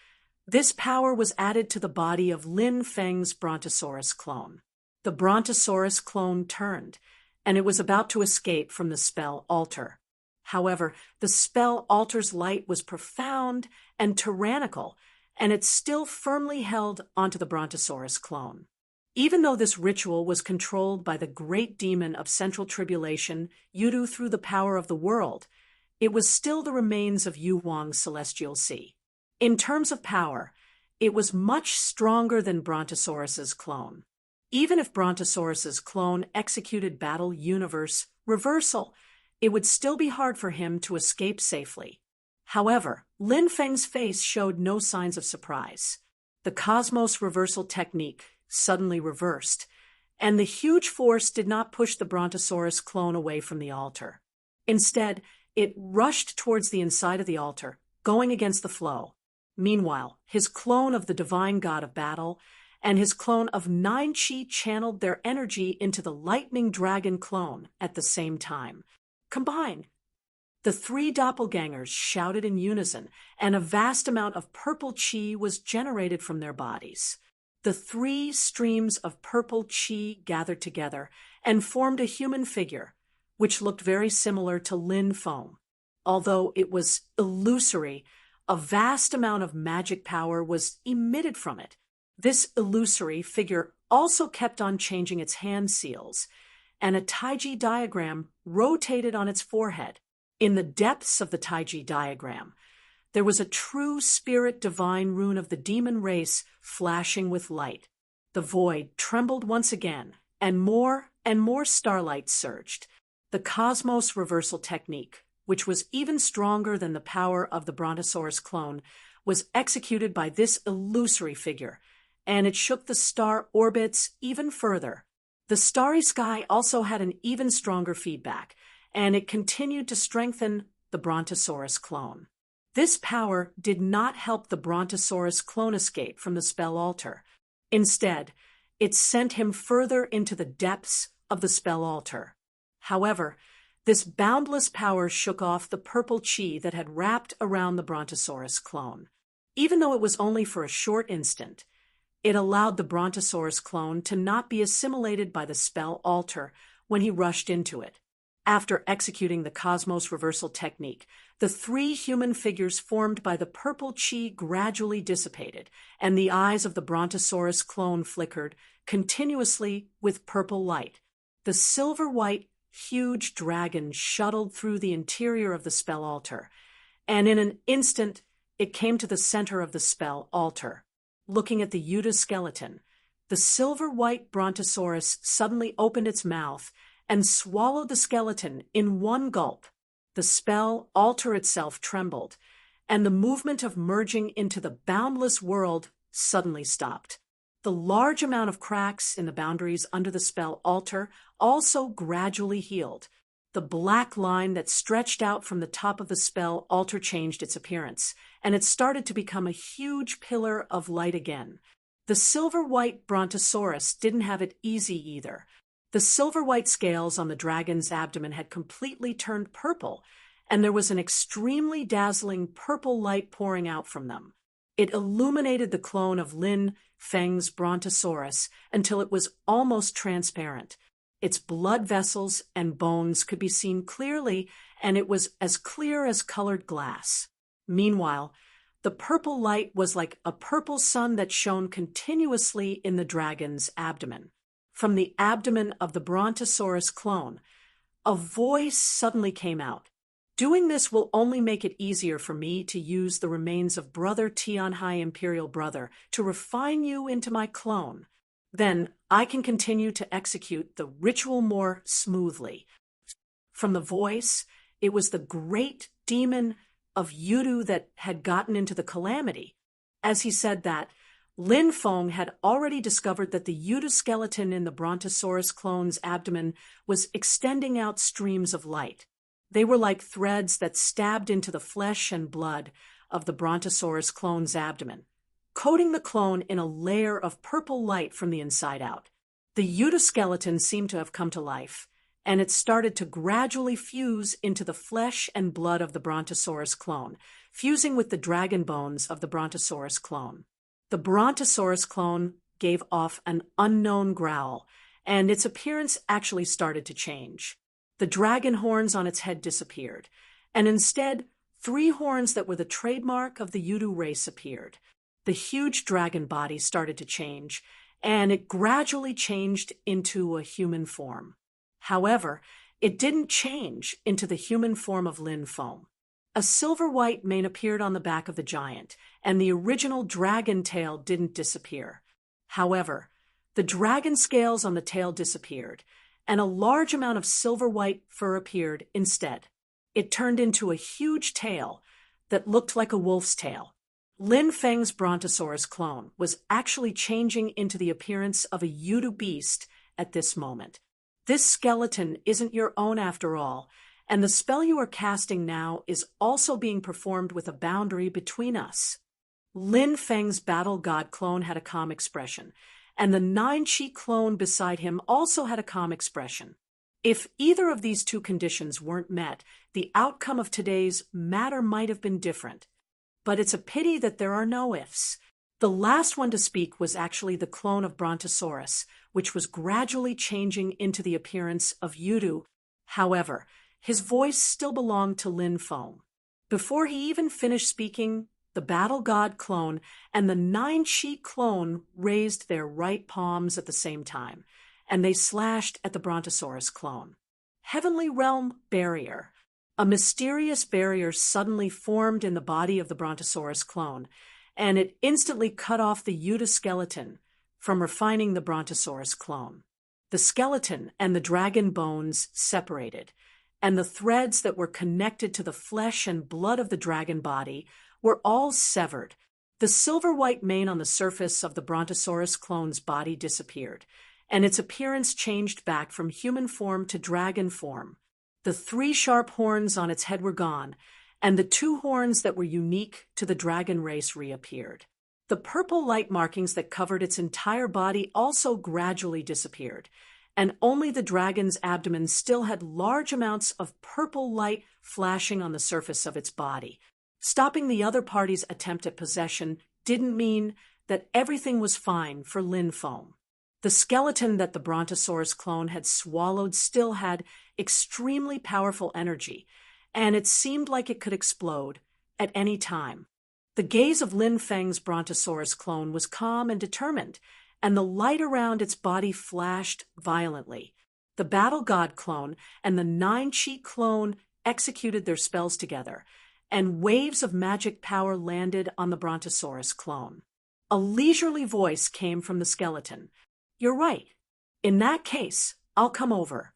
this power was added to the body of Lin Feng's Brontosaurus clone. The Brontosaurus clone turned, and it was about to escape from the spell altar. However, the spell altar's light was profound and tyrannical, and it still firmly held onto the Brontosaurus clone. Even though this ritual was controlled by the great demon of central tribulation, Yudu through the power of the world, it was still the remains of Yu Huang's celestial sea. In terms of power, it was much stronger than Brontosaurus's clone. Even if Brontosaurus's clone executed Battle Universe Reversal, it would still be hard for him to escape safely. However, Lin Feng's face showed no signs of surprise. The Cosmos Reversal technique suddenly reversed, and the huge force did not push the Brontosaurus clone away from the altar. Instead, it rushed towards the inside of the altar, going against the flow. Meanwhile, his clone of the divine god of battle and his clone of 9 Chi channeled their energy into the lightning dragon clone at the same time. Combined, the 3 doppelgangers shouted in unison, and a vast amount of purple chi was generated from their bodies. The 3 streams of purple chi gathered together and formed a human figure, which looked very similar to Lin Feng. Although it was illusory, a vast amount of magic power was emitted from it. This illusory figure also kept on changing its hand seals, and a Taiji diagram rotated on its forehead. In the depths of the Taiji diagram, there was a true spirit divine rune of the demon race flashing with light. The void trembled once again, and more starlight surged. The Cosmos Reversal technique, which was even stronger than the power of the Brontosaurus clone, was executed by this illusory figure, and it shook the star orbits even further. The starry sky also had an even stronger feedback, and it continued to strengthen the Brontosaurus clone. This power did not help the Brontosaurus clone escape from the spell altar. Instead, it sent him further into the depths of the spell altar. However, this boundless power shook off the purple chi that had wrapped around the Brontosaurus clone. Even though it was only for a short instant, it allowed the Brontosaurus clone to not be assimilated by the spell altar when he rushed into it. After executing the Cosmos Reversal technique, the 3 human figures formed by the purple chi gradually dissipated, and the eyes of the Brontosaurus clone flickered continuously with purple light. The silver-white, huge dragon shuttled through the interior of the spell altar, and in an instant it came to the center of the spell altar. Looking at the Yuta skeleton, the silver-white brontosaurus suddenly opened its mouth and swallowed the skeleton in one gulp. The spell altar itself trembled, and the movement of merging into the boundless world suddenly stopped. The large amount of cracks in the boundaries under the spell altar also gradually healed. The black line that stretched out from the top of the spell altar changed its appearance, and it started to become a huge pillar of light again. The silver-white brontosaurus didn't have it easy either. The silver-white scales on the dragon's abdomen had completely turned purple, and there was an extremely dazzling purple light pouring out from them. It illuminated the clone of Lin Feng's brontosaurus until it was almost transparent. Its blood vessels and bones could be seen clearly, and it was as clear as colored glass. Meanwhile, the purple light was like a purple sun that shone continuously in the dragon's abdomen. From the abdomen of the brontosaurus clone, a voice suddenly came out. Doing this will only make it easier for me to use the remains of Brother Tianhai Imperial Brother to refine you into my clone. Then I can continue to execute the ritual more smoothly. From the voice, it was the great demon of Yudu that had gotten into the calamity. As he said that, Lin Feng had already discovered that the Yudu skeleton in the brontosaurus clone's abdomen was extending out streams of light. They were like threads that stabbed into the flesh and blood of the brontosaurus clone's abdomen, coating the clone in a layer of purple light from the inside out. The Yudu skeleton seemed to have come to life, and it started to gradually fuse into the flesh and blood of the brontosaurus clone, fusing with the dragon bones of the brontosaurus clone. The brontosaurus clone gave off an unknown growl, and its appearance actually started to change. The dragon horns on its head disappeared, and instead, 3 horns that were the trademark of the Yudu race appeared. The huge dragon body started to change, and it gradually changed into a human form. However, it didn't change into the human form of Lin Feng. A silver-white mane appeared on the back of the giant, and the original dragon tail didn't disappear. However, the dragon scales on the tail disappeared, and a large amount of silver-white fur appeared instead. It turned into a huge tail that looked like a wolf's tail. Lin Feng's brontosaurus clone was actually changing into the appearance of a Yudu beast at this moment. This skeleton isn't your own after all, and the spell you are casting now is also being performed with a boundary between us. Lin Feng's battle god clone had a calm expression, and the 9-Chi clone beside him also had a calm expression. If either of these 2 conditions weren't met, the outcome of today's matter might have been different. But it's a pity that there are no ifs. The last one to speak was actually the clone of Brontosaurus, which was gradually changing into the appearance of Yudu. However, his voice still belonged to Lin Feng. Before he even finished speaking, the battle god clone and the 9-Chi clone raised their right palms at the same time, and they slashed at the Brontosaurus clone. Heavenly Realm Barrier. A mysterious barrier suddenly formed in the body of the Brontosaurus clone, and it instantly cut off the Yuda skeleton from refining the Brontosaurus clone. The skeleton and the dragon bones separated, and the threads that were connected to the flesh and blood of the dragon body were all severed. The silver-white mane on the surface of the Brontosaurus clone's body disappeared, and its appearance changed back from human form to dragon form. The 3 sharp horns on its head were gone, and the 2 horns that were unique to the dragon race reappeared. The purple light markings that covered its entire body also gradually disappeared, and only the dragon's abdomen still had large amounts of purple light flashing on the surface of its body. Stopping the other party's attempt at possession didn't mean that everything was fine for Lin Feng. The skeleton that the Brontosaurus clone had swallowed still had extremely powerful energy, and it seemed like it could explode at any time. The gaze of Lin Feng's Brontosaurus clone was calm and determined, and the light around its body flashed violently. The battle god clone and the 9-Chi clone executed their spells together, and waves of magic power landed on the Brontosaurus clone. A leisurely voice came from the skeleton. "You're right. In that case, I'll come over."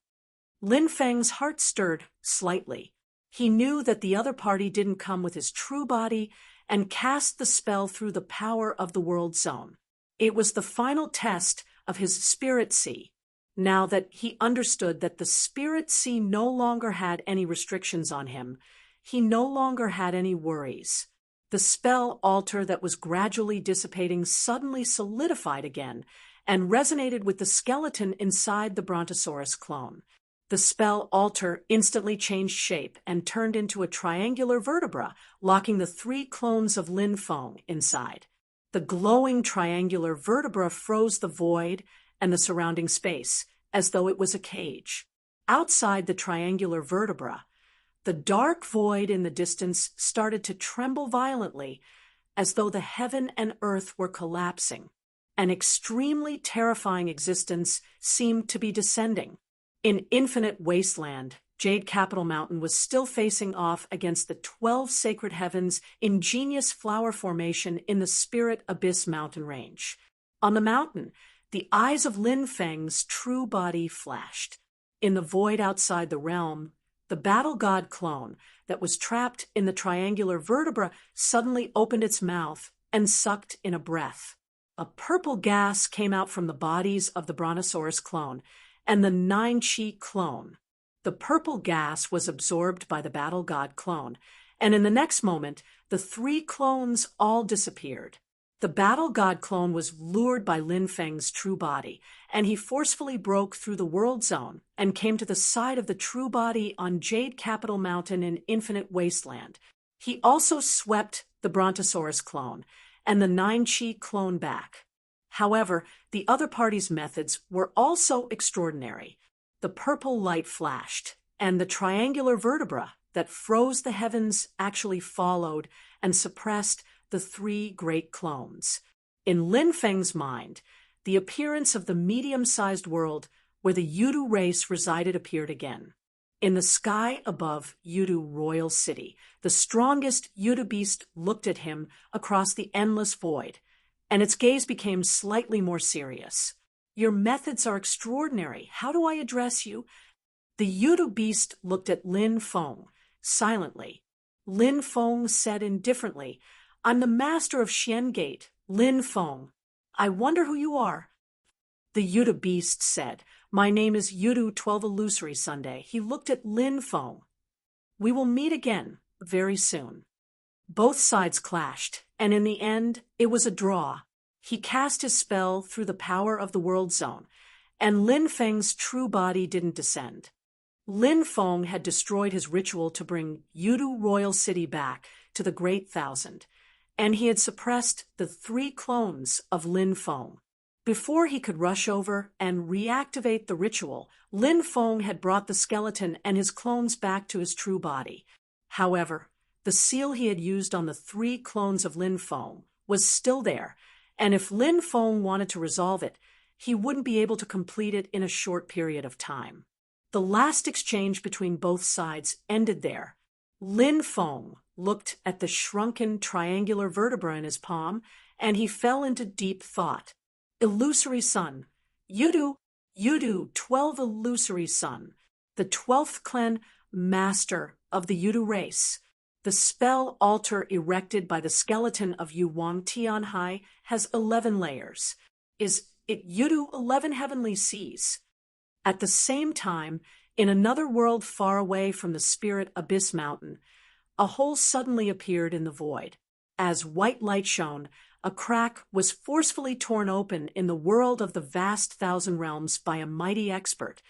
Lin Feng's heart stirred slightly. He knew that the other party didn't come with his true body and cast the spell through the power of the World Zone. It was the final test of his Spirit Sea. Now that he understood that the Spirit Sea no longer had any restrictions on him, he no longer had any worries. The spell altar that was gradually dissipating suddenly solidified again and resonated with the skeleton inside the Brontosaurus clone. The spell altar instantly changed shape and turned into a triangular vertebra, locking the 3 clones of Lin Feng inside. The glowing triangular vertebra froze the void and the surrounding space, as though it was a cage. Outside the triangular vertebra, the dark void in the distance started to tremble violently, as though the heaven and earth were collapsing. An extremely terrifying existence seemed to be descending. In infinite wasteland, Jade Capital Mountain was still facing off against the 12 sacred heavens' ingenious flower formation in the Spirit Abyss mountain range. On the mountain, the eyes of Lin Feng's true body flashed. In the void outside the realm, the battle god clone that was trapped in the triangular vertebra suddenly opened its mouth and sucked in a breath. A purple gas came out from the bodies of the Brontosaurus clone and the 9-chi clone. The purple gas was absorbed by the battle god clone, and in the next moment, the 3 clones all disappeared. The battle god clone was lured by Lin Feng's true body, and he forcefully broke through the World Zone and came to the side of the true body on Jade Capital Mountain in Infinite Wasteland. He also swept the Brontosaurus clone and the 9-chi clone back. However, the other party's methods were also extraordinary. The purple light flashed, and the triangular vertebra that froze the heavens actually followed and suppressed the 3 great clones. In Lin Feng's mind, the appearance of the medium-sized world where the Yudu race resided appeared again. In the sky above Yudu Royal City, the strongest Yudu beast looked at him across the endless void, and its gaze became slightly more serious. "Your methods are extraordinary. How do I address you?" The Yudu beast looked at Lin Feng silently. Lin Feng said indifferently, "I'm the master of Xian Gate, Lin Feng. I wonder who you are." The Yudu beast said, "My name is Yudu 12 Illusory Sunday." He looked at Lin Feng. "We will meet again very soon." Both sides clashed, and in the end, it was a draw. He cast his spell through the power of the World Zone, and Lin Feng's true body didn't descend. Lin Feng had destroyed his ritual to bring Yudu Royal City back to the Great Thousand, and he had suppressed the 3 clones of Lin Feng. Before he could rush over and reactivate the ritual, Lin Feng had brought the skeleton and his clones back to his true body. However, the seal he had used on the 3 clones of Lin Feng was still there, and if Lin Feng wanted to resolve it, he wouldn't be able to complete it in a short period of time. The last exchange between both sides ended there. Lin Feng looked at the shrunken triangular vertebra in his palm, and he fell into deep thought. Illusory Sun. Yudu 12 Illusory Sun. The 12th clan master of the Yudu race. The spell altar erected by the skeleton of Yu Wang Tianhai has 11 layers. Is it Yudu 11 heavenly seas? At the same time, in another world far away from the Spirit Abyss mountain, a hole suddenly appeared in the void. As white light shone, a crack was forcefully torn open in the world of the vast thousand realms by a mighty expert,